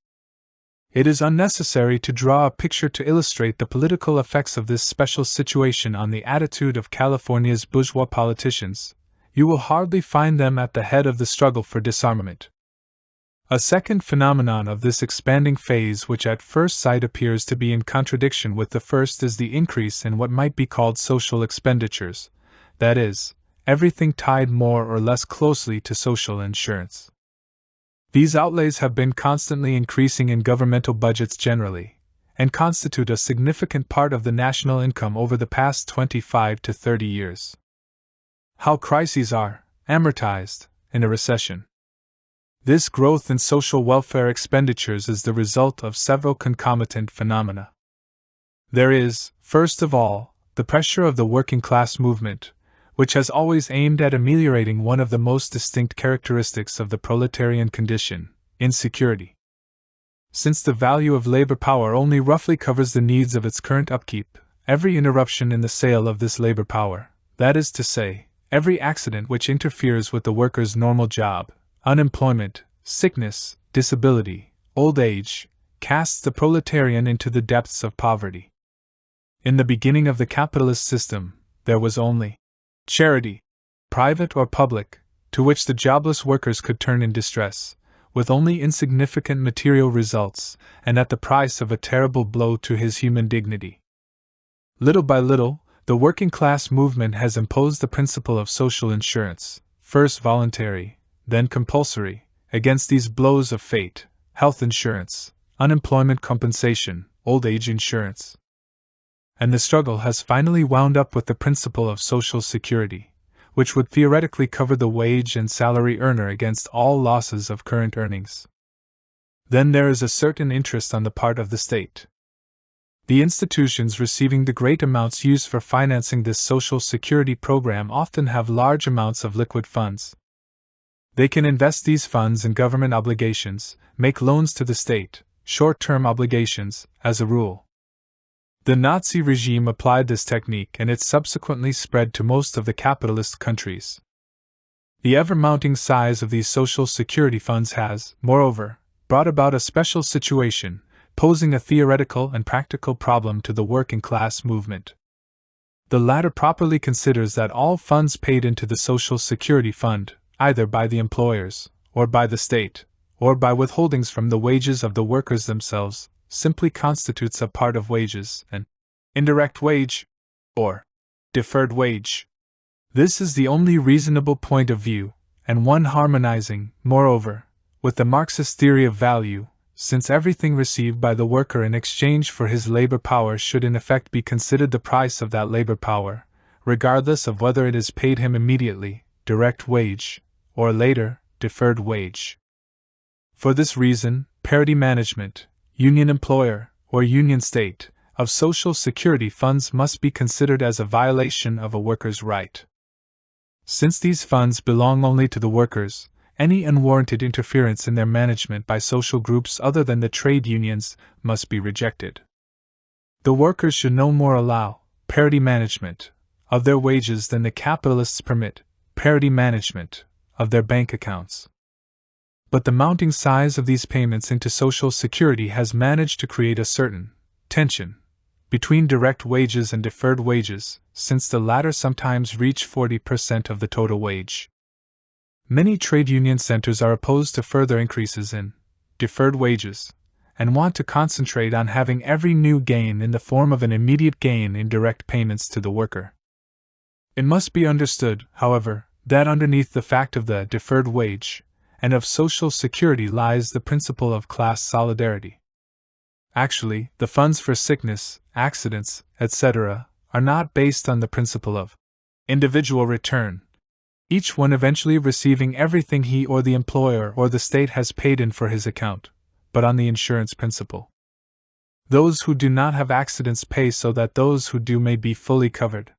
It is unnecessary to draw a picture to illustrate the political effects of this special situation on the attitude of California's bourgeois politicians. You will hardly find them at the head of the struggle for disarmament. A second phenomenon of this expanding phase, which at first sight appears to be in contradiction with the first, is the increase in what might be called social expenditures, that is, everything tied more or less closely to social insurance. These outlays have been constantly increasing in governmental budgets generally, and constitute a significant part of the national income over the past 25 to 30 years. How crises are amortized in a recession. This growth in social welfare expenditures is the result of several concomitant phenomena. There is, first of all, the pressure of the working class movement, which has always aimed at ameliorating one of the most distinct characteristics of the proletarian condition: insecurity. Since the value of labor power only roughly covers the needs of its current upkeep, every interruption in the sale of this labor power, that is to say, every accident which interferes with the worker's normal job, unemployment, sickness, disability, old age, casts the proletarian into the depths of poverty. In the beginning of the capitalist system, there was only charity, private or public, to which the jobless workers could turn in distress, with only insignificant material results, and at the price of a terrible blow to his human dignity. Little by little, the working class movement has imposed the principle of social insurance, first voluntary, then compulsory, against these blows of fate: health insurance, unemployment compensation, old age insurance. And the struggle has finally wound up with the principle of social security, which would theoretically cover the wage and salary earner against all losses of current earnings. Then there is a certain interest on the part of the state. The institutions receiving the great amounts used for financing this social security program often have large amounts of liquid funds. They can invest these funds in government obligations, make loans to the state, short-term obligations, as a rule. The Nazi regime applied this technique, and it subsequently spread to most of the capitalist countries. The ever-mounting size of these social security funds has, moreover, brought about a special situation, posing a theoretical and practical problem to the working class movement. The latter properly considers that all funds paid into the Social Security Fund, either by the employers, or by the state, or by withholdings from the wages of the workers themselves, simply constitutes a part of wages, an indirect wage, or deferred wage. This is the only reasonable point of view, and one harmonizing, moreover, with the Marxist theory of value, since everything received by the worker in exchange for his labor power should in effect be considered the price of that labor power, regardless of whether it is paid him immediately, direct wage, or later, deferred wage. For this reason, parity management, union employer, or union state, of Social Security funds must be considered as a violation of a worker's right. Since these funds belong only to the workers, any unwarranted interference in their management by social groups other than the trade unions must be rejected. The workers should no more allow parity management of their wages than the capitalists permit parity management of their bank accounts. But the mounting size of these payments into Social Security has managed to create a certain tension between direct wages and deferred wages, since the latter sometimes reach 40% of the total wage. Many trade union centers are opposed to further increases in deferred wages, and want to concentrate on having every new gain in the form of an immediate gain in direct payments to the worker. It must be understood, however, that underneath the fact of the deferred wage and of Social Security lies the principle of class solidarity. Actually, the funds for sickness, accidents, etc., are not based on the principle of individual return, each one eventually receiving everything he or the employer or the state has paid in for his account, but on the insurance principle. Those who do not have accidents pay so that those who do may be fully covered.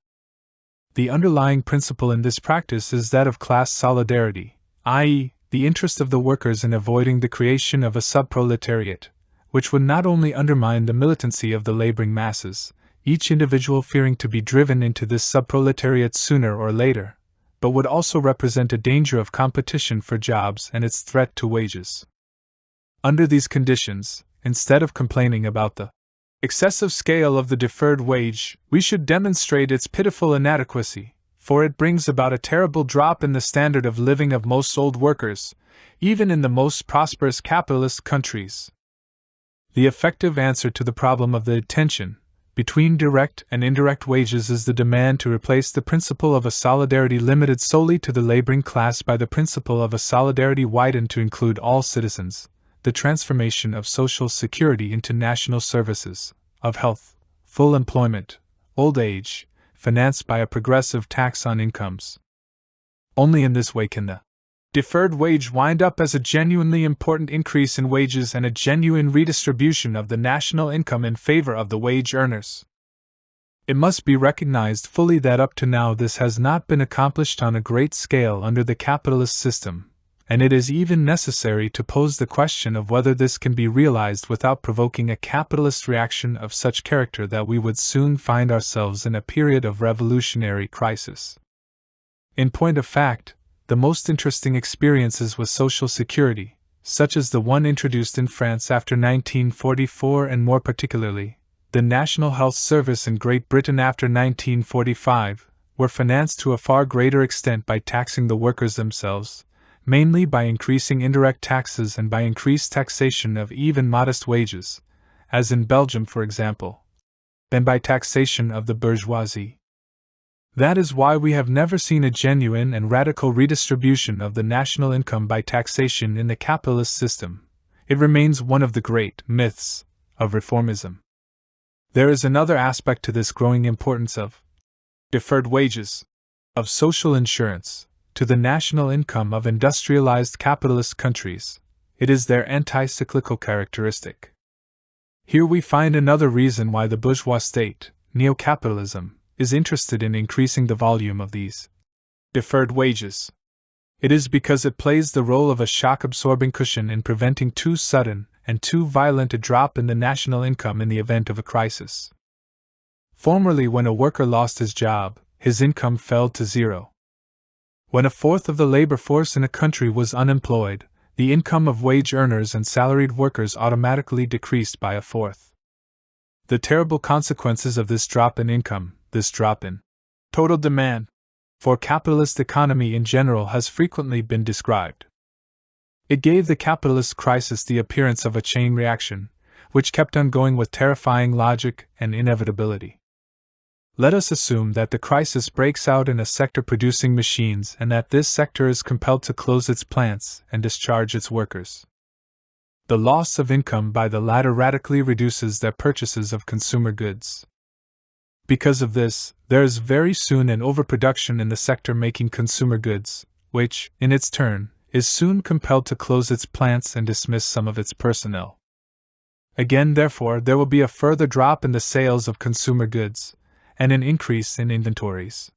The underlying principle in this practice is that of class solidarity, i.e., the interest of the workers in avoiding the creation of a subproletariat, which would not only undermine the militancy of the laboring masses, each individual fearing to be driven into this subproletariat sooner or later, but would also represent a danger of competition for jobs and its threat to wages. Under these conditions, instead of complaining about the excessive scale of the deferred wage, we should demonstrate its pitiful inadequacy, for it brings about a terrible drop in the standard of living of most old workers, even in the most prosperous capitalist countries. The effective answer to the problem of the tension between direct and indirect wages is the demand to replace the principle of a solidarity limited solely to the laboring class by the principle of a solidarity widened to include all citizens, the transformation of Social Security into national services, of health, full employment, old age, financed by a progressive tax on incomes. Only in this way can the deferred wage wind up as a genuinely important increase in wages and a genuine redistribution of the national income in favor of the wage earners. It must be recognized fully that up to now this has not been accomplished on a great scale under the capitalist system, and it is even necessary to pose the question of whether this can be realized without provoking a capitalist reaction of such character that we would soon find ourselves in a period of revolutionary crisis. In point of fact, the most interesting experiences with Social Security, such as the one introduced in France after 1944 and more particularly, the National Health Service in Great Britain after 1945, were financed to a far greater extent by taxing the workers themselves, mainly by increasing indirect taxes and by increased taxation of even modest wages, as in Belgium for example, than by taxation of the bourgeoisie. That is why we have never seen a genuine and radical redistribution of the national income by taxation in the capitalist system. It remains one of the great myths of reformism. There is another aspect to this growing importance of deferred wages, of social insurance, to the national income of industrialized capitalist countries. It is their anti-cyclical characteristic. Here we find another reason why the bourgeois state, neo-capitalism, is interested in increasing the volume of these deferred wages. It is because it plays the role of a shock-absorbing cushion in preventing too sudden and too violent a drop in the national income in the event of a crisis. Formerly, when a worker lost his job, his income fell to zero. When a fourth of the labor force in a country was unemployed, the income of wage earners and salaried workers automatically decreased by a fourth. The terrible consequences of this drop in income, this drop in total demand for capitalist economy in general, has frequently been described. It gave the capitalist crisis the appearance of a chain reaction, which kept on going with terrifying logic and inevitability. Let us assume that the crisis breaks out in a sector producing machines and that this sector is compelled to close its plants and discharge its workers. The loss of income by the latter radically reduces their purchases of consumer goods. Because of this, there is very soon an overproduction in the sector making consumer goods, which, in its turn, is soon compelled to close its plants and dismiss some of its personnel. Again, therefore, there will be a further drop in the sales of consumer goods, and an increase in inventories.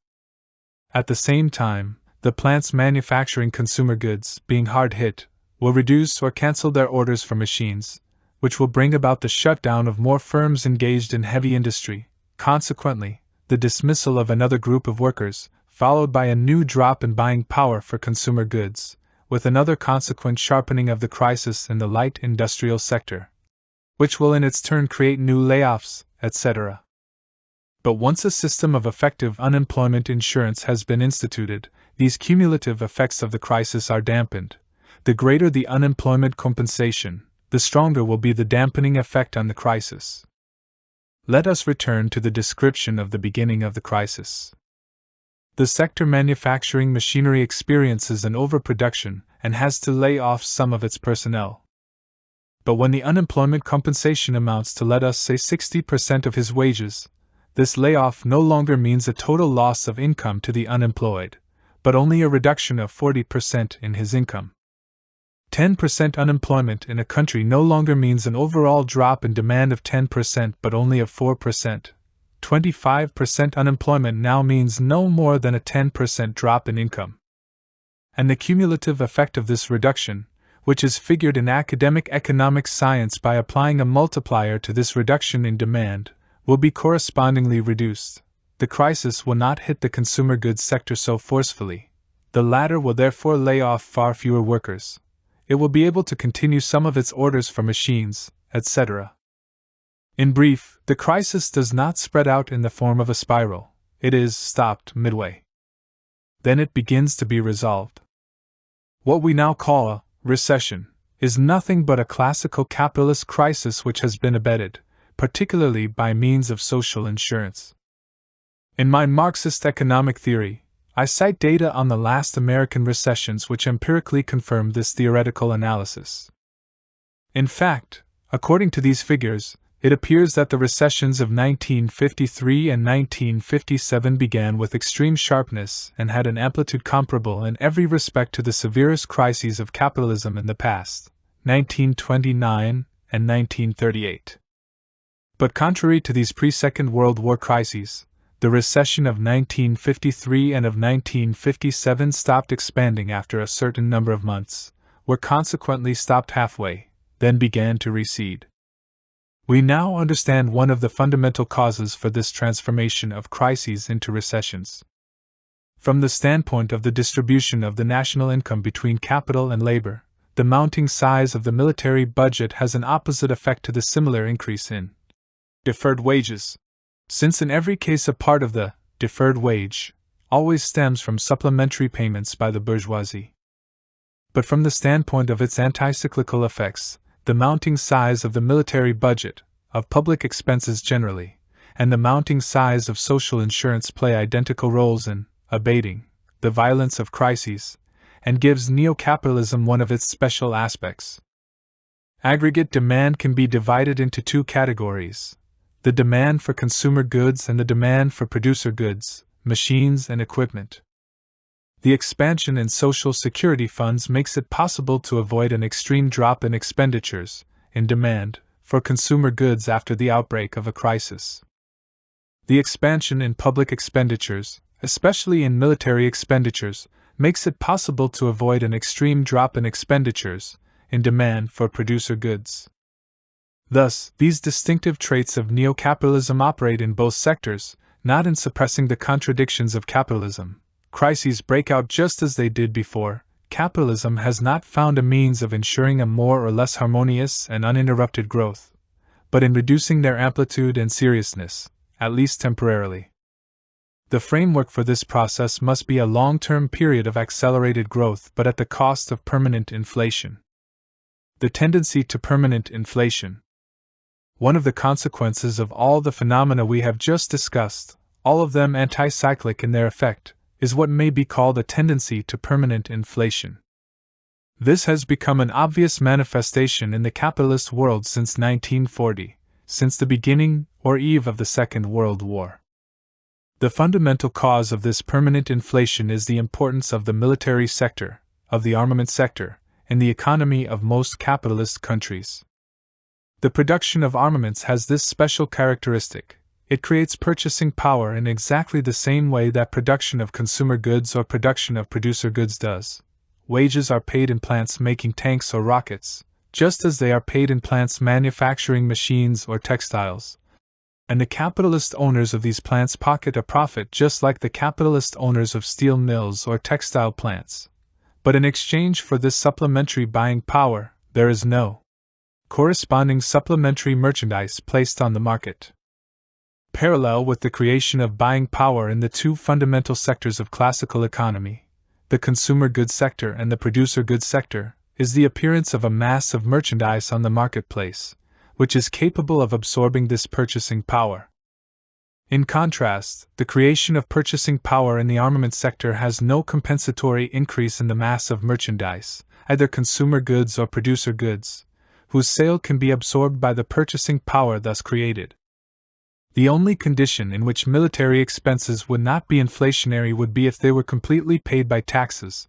At the same time, the plants manufacturing consumer goods, being hard hit, will reduce or cancel their orders for machines, which will bring about the shutdown of more firms engaged in heavy industry, consequently, the dismissal of another group of workers, followed by a new drop in buying power for consumer goods, with another consequent sharpening of the crisis in the light industrial sector, which will in its turn create new layoffs, etc. But once a system of effective unemployment insurance has been instituted, these cumulative effects of the crisis are dampened. The greater the unemployment compensation, the stronger will be the dampening effect on the crisis. Let us return to the description of the beginning of the crisis. The sector manufacturing machinery experiences an overproduction and has to lay off some of its personnel. But when the unemployment compensation amounts to, let us say, 60% of his wages, this layoff no longer means a total loss of income to the unemployed, but only a reduction of 40% in his income. 10% unemployment in a country no longer means an overall drop in demand of 10% but only of 4%. 25% unemployment now means no more than a 10% drop in income. And the cumulative effect of this reduction, which is figured in academic economic science by applying a multiplier to this reduction in demand, will be correspondingly reduced. The crisis will not hit the consumer goods sector so forcefully. The latter will therefore lay off far fewer workers. It will be able to continue some of its orders for machines, etc. In brief, the crisis does not spread out in the form of a spiral, it is stopped midway. Then it begins to be resolved. What we now call a recession is nothing but a classical capitalist crisis which has been abetted, particularly by means of social insurance. In my Marxist economic theory, I cite data on the last American recessions which empirically confirm this theoretical analysis. In fact, according to these figures, it appears that the recessions of 1953 and 1957 began with extreme sharpness and had an amplitude comparable in every respect to the severest crises of capitalism in the past, 1929 and 1938. But contrary to these pre-Second World War crises, the recession of 1953 and of 1957 stopped expanding after a certain number of months, were consequently stopped halfway, then began to recede. We now understand one of the fundamental causes for this transformation of crises into recessions. From the standpoint of the distribution of the national income between capital and labor, the mounting size of the military budget has an opposite effect to the similar increase in deferred wages, since in every case a part of the deferred wage always stems from supplementary payments by the bourgeoisie. But from the standpoint of its anti-cyclical effects, the mounting size of the military budget, of public expenses generally, and the mounting size of social insurance play identical roles in abating the violence of crises, and gives neo-capitalism one of its special aspects. Aggregate demand can be divided into two categories: the demand for consumer goods and the demand for producer goods, machines and equipment. The expansion in social security funds makes it possible to avoid an extreme drop in expenditures, in demand, for consumer goods after the outbreak of a crisis. The expansion in public expenditures, especially in military expenditures, makes it possible to avoid an extreme drop in expenditures, in demand for producer goods. Thus, these distinctive traits of neo-capitalism operate in both sectors, not in suppressing the contradictions of capitalism. Crises break out just as they did before. Capitalism has not found a means of ensuring a more or less harmonious and uninterrupted growth, but in reducing their amplitude and seriousness, at least temporarily. The framework for this process must be a long-term period of accelerated growth, but at the cost of permanent inflation. The tendency to permanent inflation. One of the consequences of all the phenomena we have just discussed, all of them anti-cyclic in their effect, is what may be called a tendency to permanent inflation. This has become an obvious manifestation in the capitalist world since 1940, since the beginning or eve of the Second World War. The fundamental cause of this permanent inflation is the importance of the military sector, of the armament sector, in the economy of most capitalist countries. The production of armaments has this special characteristic: it creates purchasing power in exactly the same way that production of consumer goods or production of producer goods does. Wages are paid in plants making tanks or rockets, just as they are paid in plants manufacturing machines or textiles. And the capitalist owners of these plants pocket a profit just like the capitalist owners of steel mills or textile plants. But in exchange for this supplementary buying power, there is no corresponding supplementary merchandise placed on the market. Parallel with the creation of buying power in the two fundamental sectors of classical economy, the consumer goods sector and the producer goods sector, is the appearance of a mass of merchandise on the marketplace, which is capable of absorbing this purchasing power. In contrast, the creation of purchasing power in the armament sector has no compensatory increase in the mass of merchandise, either consumer goods or producer goods, whose sale can be absorbed by the purchasing power thus created. The only condition in which military expenses would not be inflationary would be if they were completely paid by taxes,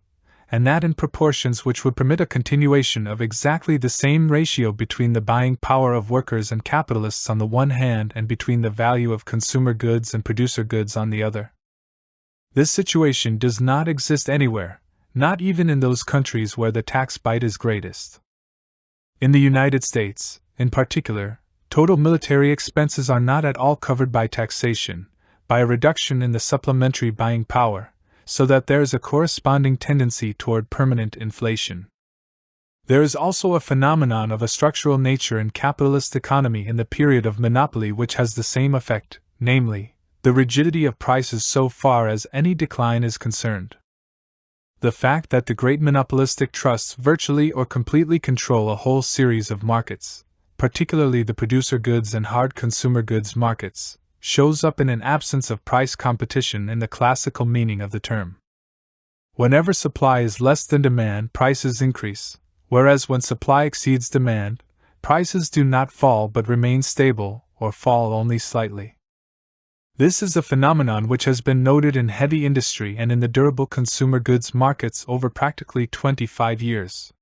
and that in proportions which would permit a continuation of exactly the same ratio between the buying power of workers and capitalists on the one hand and between the value of consumer goods and producer goods on the other. This situation does not exist anywhere, not even in those countries where the tax bite is greatest. In the United States, in particular, total military expenses are not at all covered by taxation, by a reduction in the supplementary buying power, so that there is a corresponding tendency toward permanent inflation. There is also a phenomenon of a structural nature in capitalist economy in the period of monopoly which has the same effect, namely, the rigidity of prices so far as any decline is concerned. The fact that the great monopolistic trusts virtually or completely control a whole series of markets, particularly the producer goods and hard consumer goods markets, shows up in an absence of price competition in the classical meaning of the term. Whenever supply is less than demand, prices increase, whereas when supply exceeds demand, prices do not fall but remain stable or fall only slightly. This is a phenomenon which has been noted in heavy industry and in the durable consumer goods markets over practically 25 years.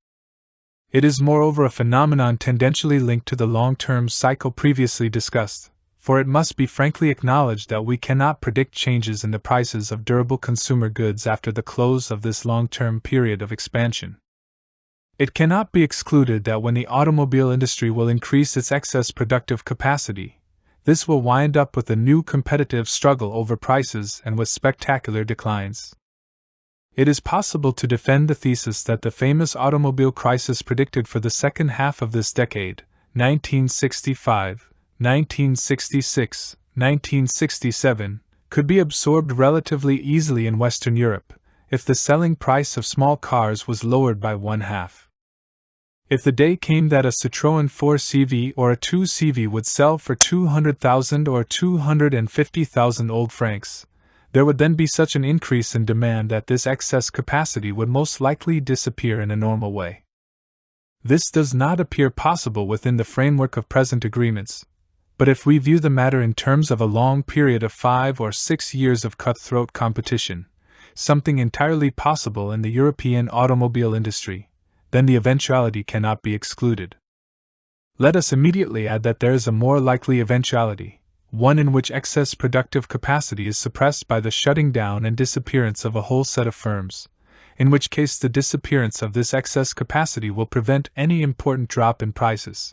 It is moreover a phenomenon tendentially linked to the long-term cycle previously discussed, for it must be frankly acknowledged that we cannot predict changes in the prices of durable consumer goods after the close of this long-term period of expansion. It cannot be excluded that when the automobile industry will increase its excess productive capacity, this will wind up with a new competitive struggle over prices and with spectacular declines. It is possible to defend the thesis that the famous automobile crisis predicted for the second half of this decade, 1965, 1966, 1967, could be absorbed relatively easily in Western Europe, if the selling price of small cars was lowered by one-half. If the day came that a Citroën 4CV or a 2CV would sell for 200,000 or 250,000 old francs, there would then be such an increase in demand that this excess capacity would most likely disappear in a normal way. This does not appear possible within the framework of present agreements, but if we view the matter in terms of a long period of 5 or 6 years of cutthroat competition, something entirely possible in the European automobile industry, then the eventuality cannot be excluded. Let us immediately add that there is a more likely eventuality, one in which excess productive capacity is suppressed by the shutting down and disappearance of a whole set of firms, in which case the disappearance of this excess capacity will prevent any important drop in prices.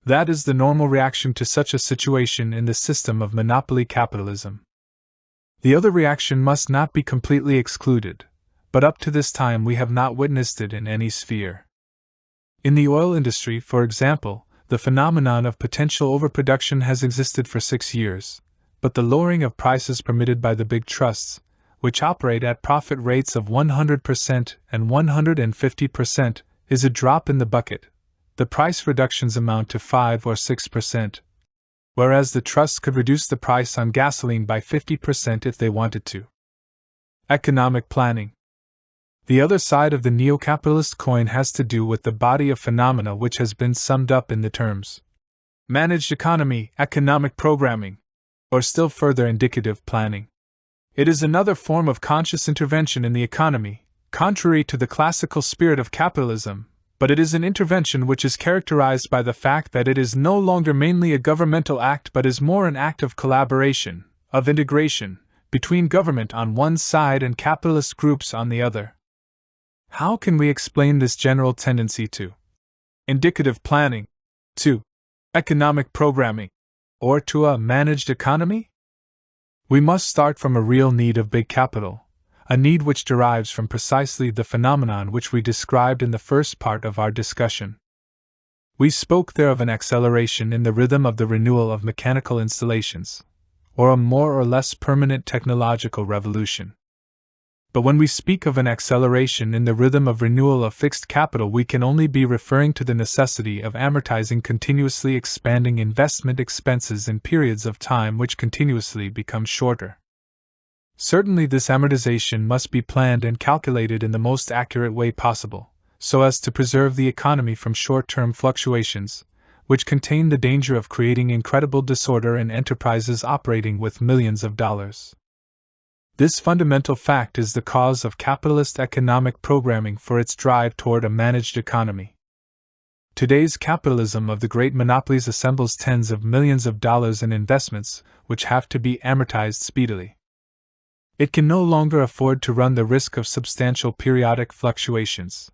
That is the normal reaction to such a situation in the system of monopoly capitalism. The other reaction must not be completely excluded, but up to this time we have not witnessed it in any sphere. In the oil industry, for example, the phenomenon of potential overproduction has existed for 6 years, but the lowering of prices permitted by the big trusts, which operate at profit rates of 100% and 150%, is a drop in the bucket. The price reductions amount to 5 or 6%, whereas the trusts could reduce the price on gasoline by 50% if they wanted to. Economic planning. The other side of the neo-capitalist coin has to do with the body of phenomena which has been summed up in the terms managed economy, economic programming, or still further indicative planning. It is another form of conscious intervention in the economy, contrary to the classical spirit of capitalism, but it is an intervention which is characterized by the fact that it is no longer mainly a governmental act but is more an act of collaboration, of integration, between government on one side and capitalist groups on the other. How can we explain this general tendency to indicative planning, to economic programming, or to a managed economy? We must start from a real need of big capital, a need which derives from precisely the phenomenon which we described in the first part of our discussion. We spoke there of an acceleration in the rhythm of the renewal of mechanical installations, or a more or less permanent technological revolution. But when we speak of an acceleration in the rhythm of renewal of fixed capital, we can only be referring to the necessity of amortizing continuously expanding investment expenses in periods of time which continuously become shorter. Certainly, this amortization must be planned and calculated in the most accurate way possible, so as to preserve the economy from short-term fluctuations, which contain the danger of creating incredible disorder in enterprises operating with millions of dollars. This fundamental fact is the cause of capitalist economic programming for its drive toward a managed economy. Today's capitalism of the great monopolies assembles tens of millions of dollars in investments which have to be amortized speedily. It can no longer afford to run the risk of substantial periodic fluctuations.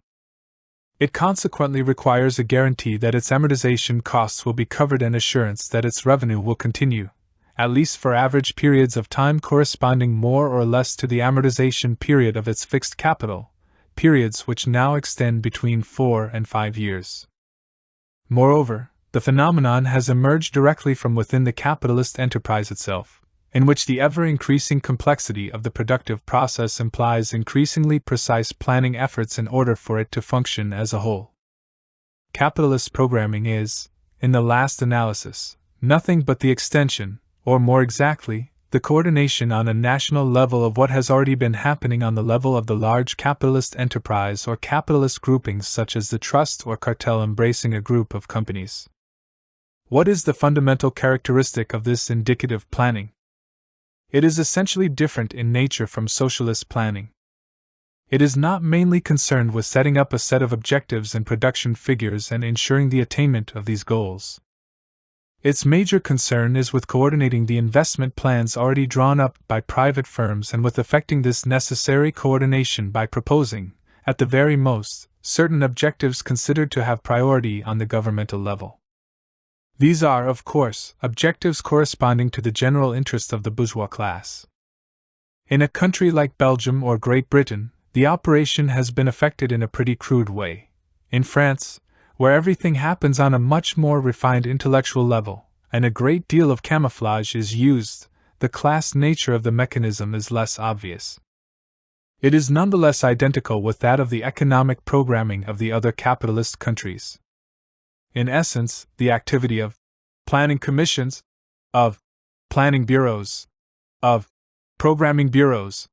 It consequently requires a guarantee that its amortization costs will be covered and assurance that its revenue will continue, at least for average periods of time corresponding more or less to the amortization period of its fixed capital, periods which now extend between 4 and 5 years. Moreover, the phenomenon has emerged directly from within the capitalist enterprise itself, in which the ever-increasing complexity of the productive process implies increasingly precise planning efforts in order for it to function as a whole. Capitalist programming is, in the last analysis, nothing but the extension, or more exactly, the coordination on a national level of what has already been happening on the level of the large capitalist enterprise or capitalist groupings such as the trust or cartel embracing a group of companies. What is the fundamental characteristic of this indicative planning? It is essentially different in nature from socialist planning. It is not mainly concerned with setting up a set of objectives and production figures and ensuring the attainment of these goals. Its major concern is with coordinating the investment plans already drawn up by private firms and with effecting this necessary coordination by proposing, at the very most, certain objectives considered to have priority on the governmental level. These are, of course, objectives corresponding to the general interest of the bourgeois class. In a country like Belgium or Great Britain, the operation has been effected in a pretty crude way. In France, where everything happens on a much more refined intellectual level, and a great deal of camouflage is used, the class nature of the mechanism is less obvious. It is nonetheless identical with that of the economic programming of the other capitalist countries. In essence, the activity of planning commissions, of planning bureaus, of programming bureaus,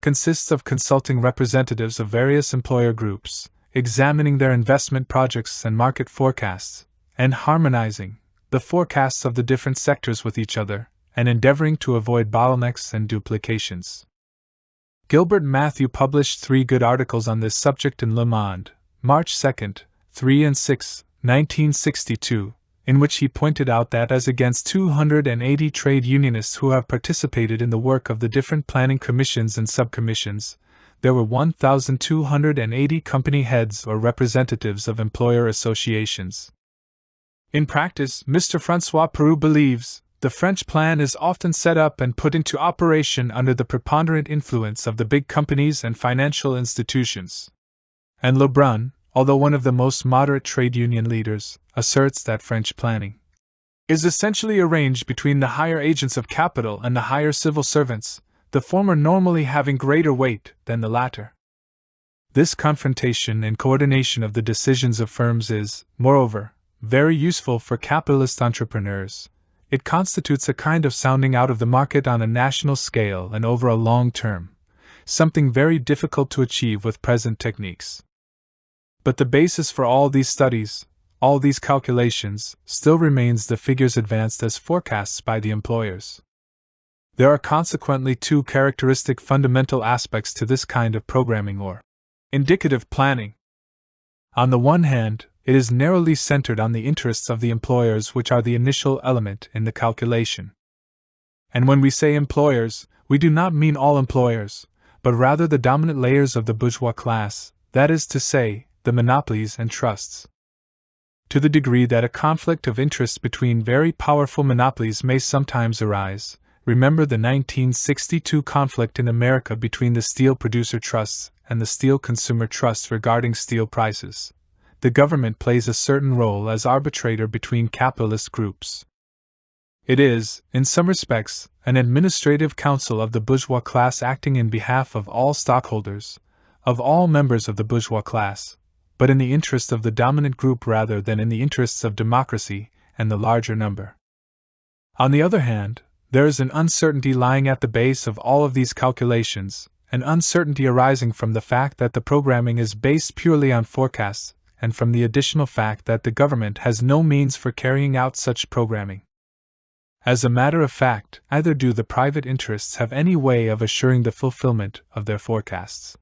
consists of consulting representatives of various employer groups, examining their investment projects and market forecasts, and harmonizing the forecasts of the different sectors with each other, and endeavoring to avoid bottlenecks and duplications. Gilbert Matthew published 3 good articles on this subject in Le Monde, March 2, 3 and 6, 1962, in which he pointed out that as against 280 trade unionists who have participated in the work of the different planning commissions and subcommissions, there were 1,280 company heads or representatives of employer associations. In practice, Mr. François Peroux believes, the French plan is often set up and put into operation under the preponderant influence of the big companies and financial institutions. And Lebrun, although one of the most moderate trade union leaders, asserts that French planning is essentially arranged between the higher agents of capital and the higher civil servants, the former normally having greater weight than the latter. This confrontation and coordination of the decisions of firms is, moreover, very useful for capitalist entrepreneurs, It constitutes a kind of sounding out of the market on a national scale and over a long term, something very difficult to achieve with present techniques. But the basis for all these studies, all these calculations, still remains the figures advanced as forecasts by the employers. There are consequently two characteristic fundamental aspects to this kind of programming or indicative planning. On the one hand, it is narrowly centered on the interests of the employers, which are the initial element in the calculation. And when we say employers, we do not mean all employers, but rather the dominant layers of the bourgeois class, that is to say, the monopolies and trusts. To the degree that a conflict of interest between very powerful monopolies may sometimes arise, remember the 1962 conflict in America between the steel producer trusts and the steel consumer trusts regarding steel prices. The government plays a certain role as arbitrator between capitalist groups. It is, in some respects, an administrative council of the bourgeois class acting in behalf of all stockholders, of all members of the bourgeois class, but in the interest of the dominant group rather than in the interests of democracy and the larger number. On the other hand, there is an uncertainty lying at the base of all of these calculations, an uncertainty arising from the fact that the programming is based purely on forecasts, and from the additional fact that the government has no means for carrying out such programming. As a matter of fact, neither do the private interests have any way of assuring the fulfillment of their forecasts.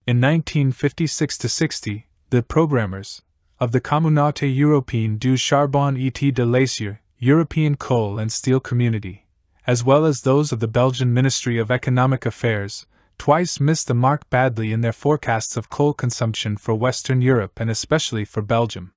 In 1956-60, the programmers of the Communauté Européenne du Charbon et de l'Acier, European Coal and Steel Community, as well as those of the Belgian Ministry of Economic Affairs, twice missed the mark badly in their forecasts of coal consumption for Western Europe and especially for Belgium.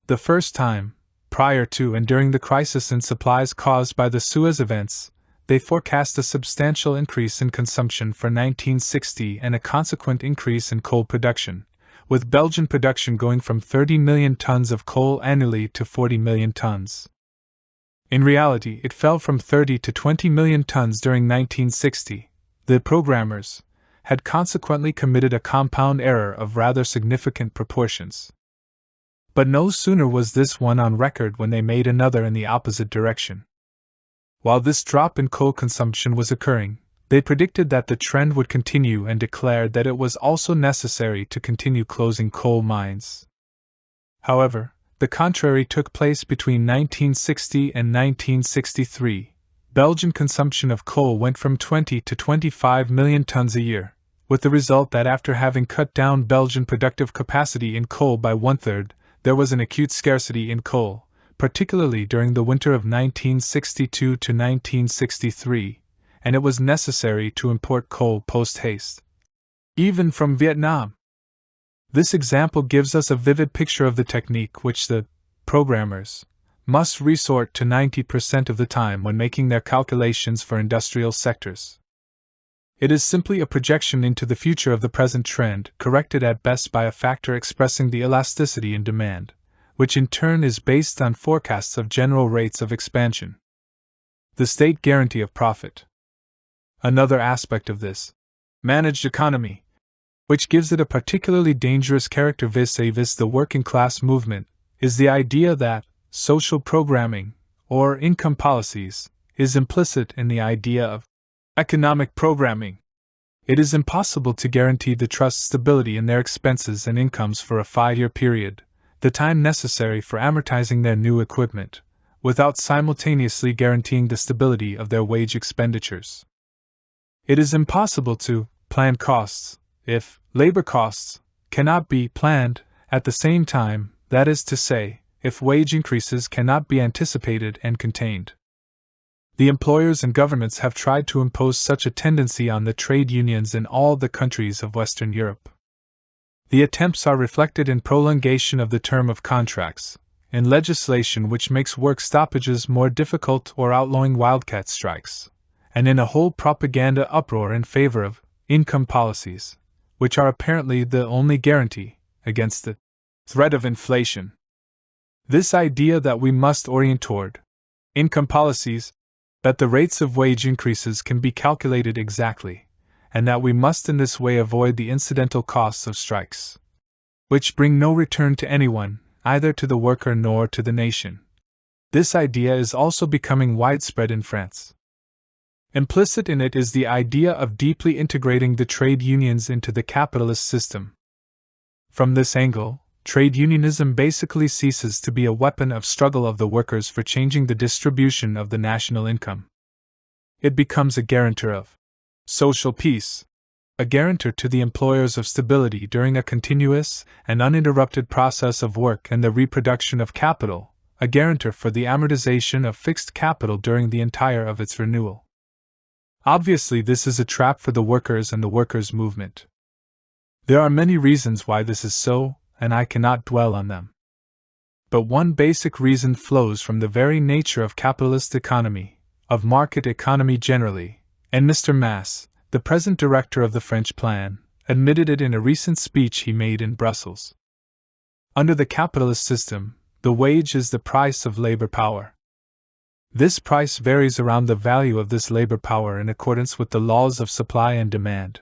The first time, prior to and during the crisis in supplies caused by the Suez events, they forecast a substantial increase in consumption for 1960 and a consequent increase in coal production, with Belgian production going from 30 million tons of coal annually to 40 million tons. In reality, it fell from 30 to 20 million tons during 1960. The programmers had consequently committed a compound error of rather significant proportions. But no sooner was this one on record when they made another in the opposite direction. While this drop in coal consumption was occurring, they predicted that the trend would continue and declared that it was also necessary to continue closing coal mines. However, the contrary took place between 1960 and 1963. Belgian consumption of coal went from 20 to 25 million tons a year, with the result that after having cut down Belgian productive capacity in coal by one-third, there was an acute scarcity in coal, particularly during the winter of 1962 to 1963, and it was necessary to import coal post-haste, even from Vietnam. This example gives us a vivid picture of the technique which the programmers must resort to 90% of the time when making their calculations for industrial sectors. It is simply a projection into the future of the present trend, corrected at best by a factor expressing the elasticity in demand, which in turn is based on forecasts of general rates of expansion. The state guarantee of profit. Another aspect of this managed economy, which gives it a particularly dangerous character vis-a-vis the working class movement, is the idea that social programming, or income policies, is implicit in the idea of economic programming. It is impossible to guarantee the trust's stability in their expenses and incomes for a 5-year period, the time necessary for amortizing their new equipment, without simultaneously guaranteeing the stability of their wage expenditures. It is impossible to plan costs if labor costs cannot be planned at the same time, that is to say, if wage increases cannot be anticipated and contained. The employers and governments have tried to impose such a tendency on the trade unions in all the countries of Western Europe. The attempts are reflected in prolongation of the term of contracts, in legislation which makes work stoppages more difficult or outlawing wildcat strikes, and in a whole propaganda uproar in favor of income policies, which are apparently the only guarantee against the threat of inflation. This idea that we must orient toward income policies, that the rates of wage increases can be calculated exactly, and that we must in this way avoid the incidental costs of strikes, which bring no return to anyone, either to the worker nor to the nation. This idea is also becoming widespread in France. Implicit in it is the idea of deeply integrating the trade unions into the capitalist system. From this angle, trade unionism basically ceases to be a weapon of struggle of the workers for changing the distribution of the national income. It becomes a guarantor of social peace, a guarantor to the employers of stability during a continuous and uninterrupted process of work and the reproduction of capital, a guarantor for the amortization of fixed capital during the entire of its renewal. Obviously, this is a trap for the workers and the workers' movement. There are many reasons why this is so, and I cannot dwell on them. But one basic reason flows from the very nature of capitalist economy, of market economy generally, and Mr. Mass, the present director of the French plan, admitted it in a recent speech he made in Brussels. Under the capitalist system, the wage is the price of labor power. This price varies around the value of this labor power in accordance with the laws of supply and demand.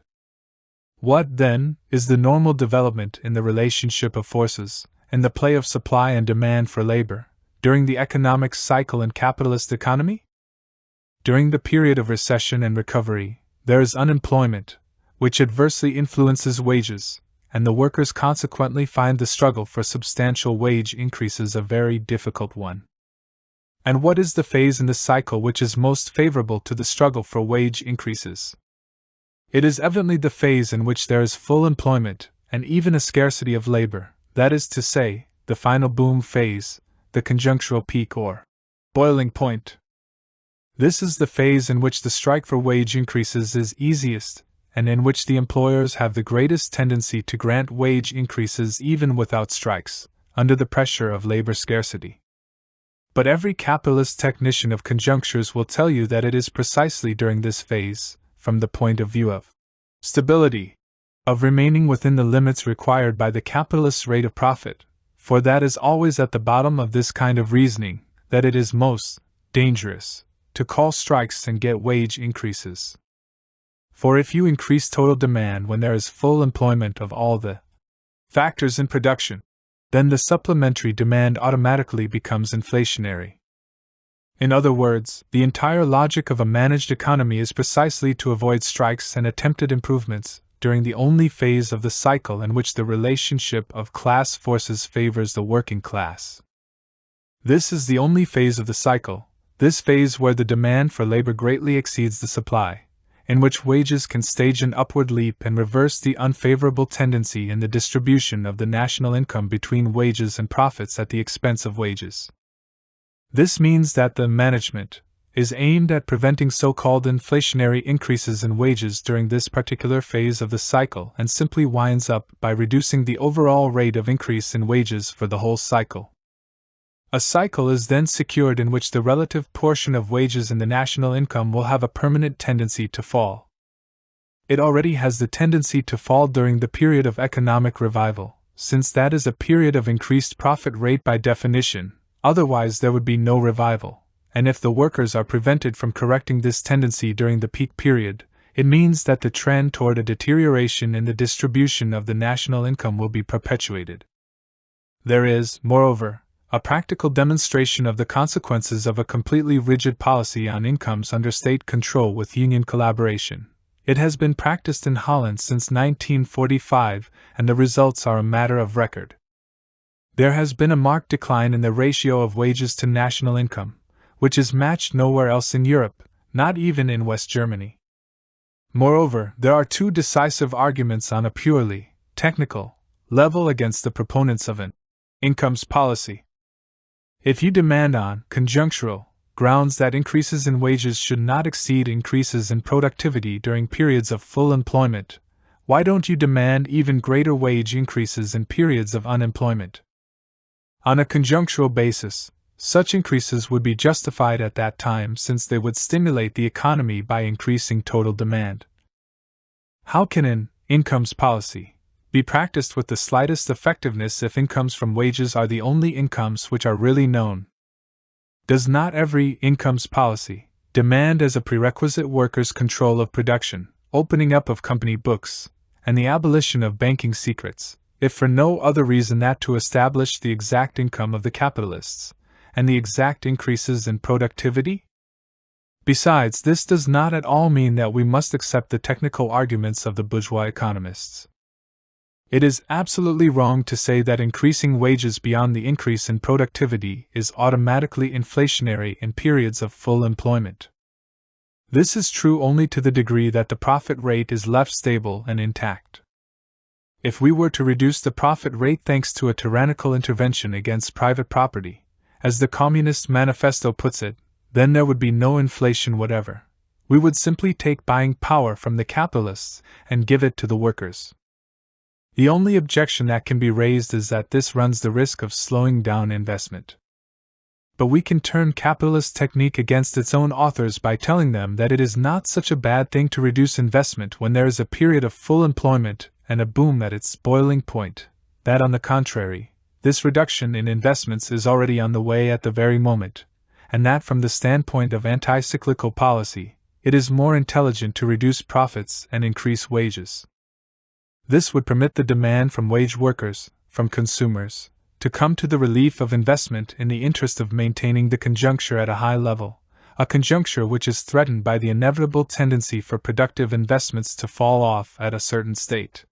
What, then, is the normal development in the relationship of forces, and the play of supply and demand for labor, during the economic cycle in capitalist economy? During the period of recession and recovery, there is unemployment, which adversely influences wages, and the workers consequently find the struggle for substantial wage increases a very difficult one. And what is the phase in the cycle which is most favorable to the struggle for wage increases? It is evidently the phase in which there is full employment, and even a scarcity of labor, that is to say, the final boom phase, the conjunctural peak or boiling point. This is the phase in which the strike for wage increases is easiest, and in which the employers have the greatest tendency to grant wage increases even without strikes, under the pressure of labor scarcity. But every capitalist technician of conjunctures will tell you that it is precisely during this phase, from the point of view of stability, of remaining within the limits required by the capitalist's rate of profit, for that is always at the bottom of this kind of reasoning, that it is most dangerous to call strikes and get wage increases. For if you increase total demand when there is full employment of all the factors in production, then the supplementary demand automatically becomes inflationary. In other words, the entire logic of a managed economy is precisely to avoid strikes and attempted improvements during the only phase of the cycle in which the relationship of class forces favors the working class. This is the only phase of the cycle, this phase where the demand for labor greatly exceeds the supply, in which wages can stage an upward leap and reverse the unfavorable tendency in the distribution of the national income between wages and profits at the expense of wages. This means that the management is aimed at preventing so-called inflationary increases in wages during this particular phase of the cycle and simply winds up by reducing the overall rate of increase in wages for the whole cycle. A cycle is then secured in which the relative portion of wages in the national income will have a permanent tendency to fall. It already has the tendency to fall during the period of economic revival, since that is a period of increased profit rate by definition, otherwise there would be no revival, and if the workers are prevented from correcting this tendency during the peak period, it means that the trend toward a deterioration in the distribution of the national income will be perpetuated. There is, moreover, a practical demonstration of the consequences of a completely rigid policy on incomes under state control with union collaboration. It has been practiced in Holland since 1945, and the results are a matter of record. There has been a marked decline in the ratio of wages to national income, which is matched nowhere else in Europe, not even in West Germany. Moreover, there are two decisive arguments on a purely technical level against the proponents of an incomes policy. If you demand on conjunctural grounds that increases in wages should not exceed increases in productivity during periods of full employment, why don't you demand even greater wage increases in periods of unemployment? On a conjunctural basis, such increases would be justified at that time since they would stimulate the economy by increasing total demand. How can an incomes policy be practiced with the slightest effectiveness if incomes from wages are the only incomes which are really known? Does not every incomes policy demand as a prerequisite workers' control of production, opening up of company books, and the abolition of banking secrets, if for no other reason that to establish the exact income of the capitalists, and the exact increases in productivity? Besides, this does not at all mean that we must accept the technical arguments of the bourgeois economists. It is absolutely wrong to say that increasing wages beyond the increase in productivity is automatically inflationary in periods of full employment. This is true only to the degree that the profit rate is left stable and intact. If we were to reduce the profit rate thanks to a tyrannical intervention against private property, as the Communist Manifesto puts it, then there would be no inflation whatever. We would simply take buying power from the capitalists and give it to the workers. The only objection that can be raised is that this runs the risk of slowing down investment. But we can turn capitalist technique against its own authors by telling them that it is not such a bad thing to reduce investment when there is a period of full employment and a boom at its boiling point, that on the contrary, this reduction in investments is already on the way at the very moment, and that from the standpoint of anti-cyclical policy, it is more intelligent to reduce profits and increase wages. This would permit the demand from wage workers, from consumers, to come to the relief of investment in the interest of maintaining the conjuncture at a high level, a conjuncture which is threatened by the inevitable tendency for productive investments to fall off at a certain state.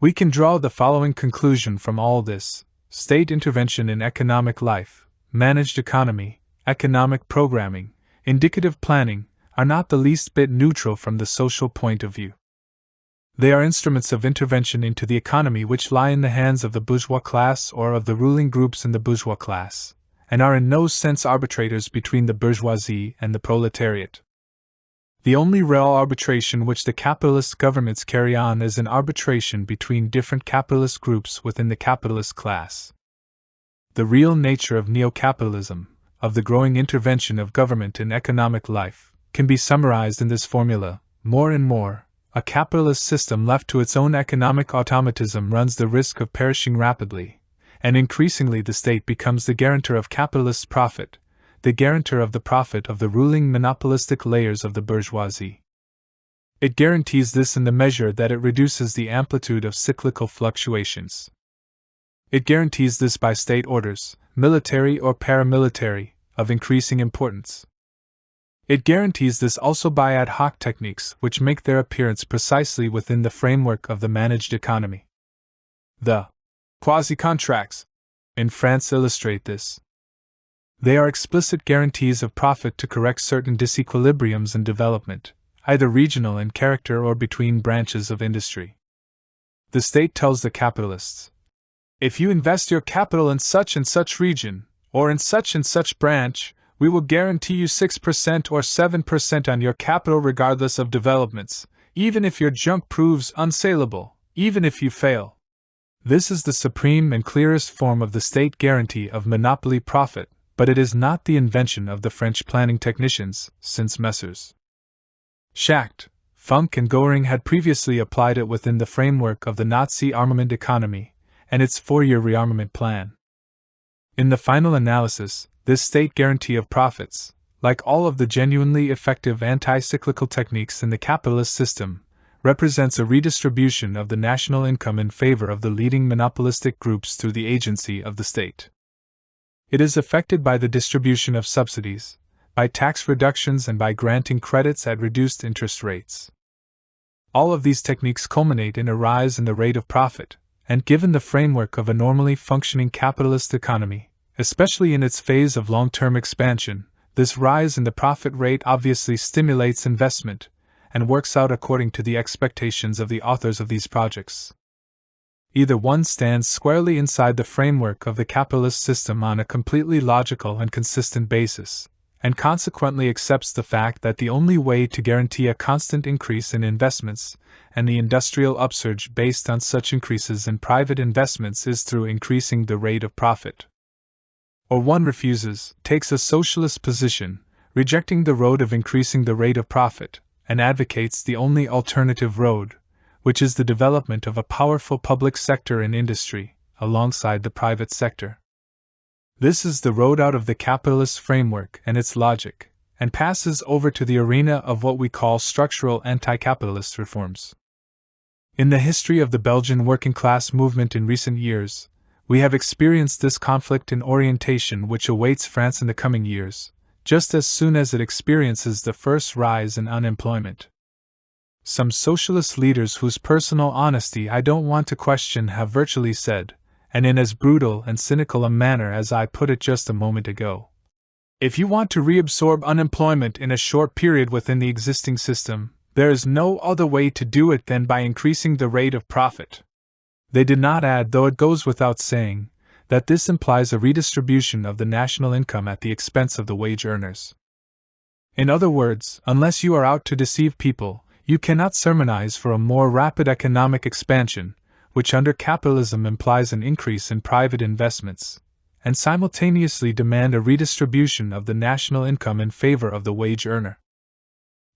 We can draw the following conclusion from all this: state intervention in economic life, managed economy, economic programming, indicative planning, are not the least bit neutral from the social point of view. They are instruments of intervention into the economy which lie in the hands of the bourgeois class or of the ruling groups in the bourgeois class, and are in no sense arbitrators between the bourgeoisie and the proletariat. The only real arbitration which the capitalist governments carry on is an arbitration between different capitalist groups within the capitalist class. The real nature of neo-capitalism, of the growing intervention of government in economic life, can be summarized in this formula: more and more, a capitalist system left to its own economic automatism runs the risk of perishing rapidly, and increasingly the state becomes the guarantor of capitalist profit, the guarantor of the profit of the ruling monopolistic layers of the bourgeoisie. It guarantees this in the measure that it reduces the amplitude of cyclical fluctuations. It guarantees this by state orders, military or paramilitary, of increasing importance. It guarantees this also by ad hoc techniques which make their appearance precisely within the framework of the managed economy. The quasi-contracts in France illustrate this. They are explicit guarantees of profit to correct certain disequilibriums in development, either regional in character or between branches of industry. The state tells the capitalists, "If you invest your capital in such and such region, or in such and such branch, we will guarantee you 6% or 7% on your capital regardless of developments, even if your junk proves unsaleable, even if you fail." This is the supreme and clearest form of the state guarantee of monopoly profit, but it is not the invention of the French planning technicians, since Messrs. Schacht, Funk and Göring had previously applied it within the framework of the Nazi armament economy and its 4-year rearmament plan. In the final analysis, this state guarantee of profits, like all of the genuinely effective anti-cyclical techniques in the capitalist system, represents a redistribution of the national income in favor of the leading monopolistic groups through the agency of the state. It is effected by the distribution of subsidies, by tax reductions, and by granting credits at reduced interest rates. All of these techniques culminate in a rise in the rate of profit, and given the framework of a normally functioning capitalist economy, especially in its phase of long-term expansion, this rise in the profit rate obviously stimulates investment, and works out according to the expectations of the authors of these projects. Either one stands squarely inside the framework of the capitalist system on a completely logical and consistent basis, and consequently accepts the fact that the only way to guarantee a constant increase in investments and the industrial upsurge based on such increases in private investments is through increasing the rate of profit. Or one refuses, takes a socialist position, rejecting the road of increasing the rate of profit, and advocates the only alternative road, which is the development of a powerful public sector in industry, alongside the private sector. This is the road out of the capitalist framework and its logic, and passes over to the arena of what we call structural anti-capitalist reforms. In the history of the Belgian working class movement in recent years, We have experienced this conflict in orientation which awaits France in the coming years, just as soon as it experiences the first rise in unemployment. Some socialist leaders whose personal honesty I don't want to question have virtually said, and in as brutal and cynical a manner as I put it just a moment ago, if you want to reabsorb unemployment in a short period within the existing system, there is no other way to do it than by increasing the rate of profit. They did not add, though it goes without saying, that this implies a redistribution of the national income at the expense of the wage earners. In other words, unless you are out to deceive people, you cannot sermonize for a more rapid economic expansion, which under capitalism implies an increase in private investments, and simultaneously demand a redistribution of the national income in favor of the wage earner.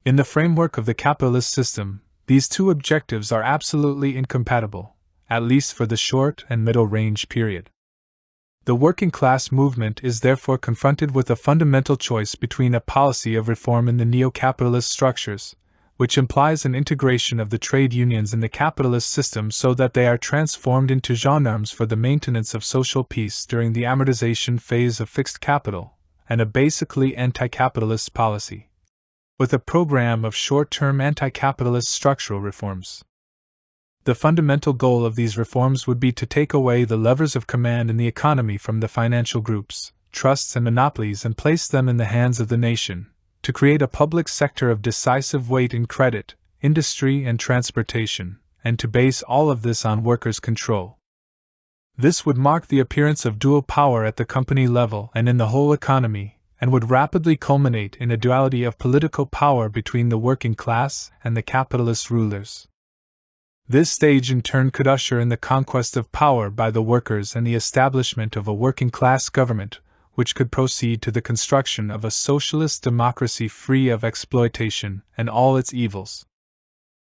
In the framework of the capitalist system, these two objectives are absolutely incompatible, at least for the short and middle-range period. The working class movement is therefore confronted with a fundamental choice between a policy of reform in the neo-capitalist structures, which implies an integration of the trade unions in the capitalist system so that they are transformed into gendarmes for the maintenance of social peace during the amortization phase of fixed capital, and a basically anti-capitalist policy, with a program of short-term anti-capitalist structural reforms. The fundamental goal of these reforms would be to take away the levers of command in the economy from the financial groups, trusts and monopolies and place them in the hands of the nation, to create a public sector of decisive weight in credit, industry and transportation, and to base all of this on workers' control. This would mark the appearance of dual power at the company level and in the whole economy, and would rapidly culminate in a duality of political power between the working class and the capitalist rulers. This stage in turn could usher in the conquest of power by the workers and the establishment of a working-class government, which could proceed to the construction of a socialist democracy free of exploitation and all its evils.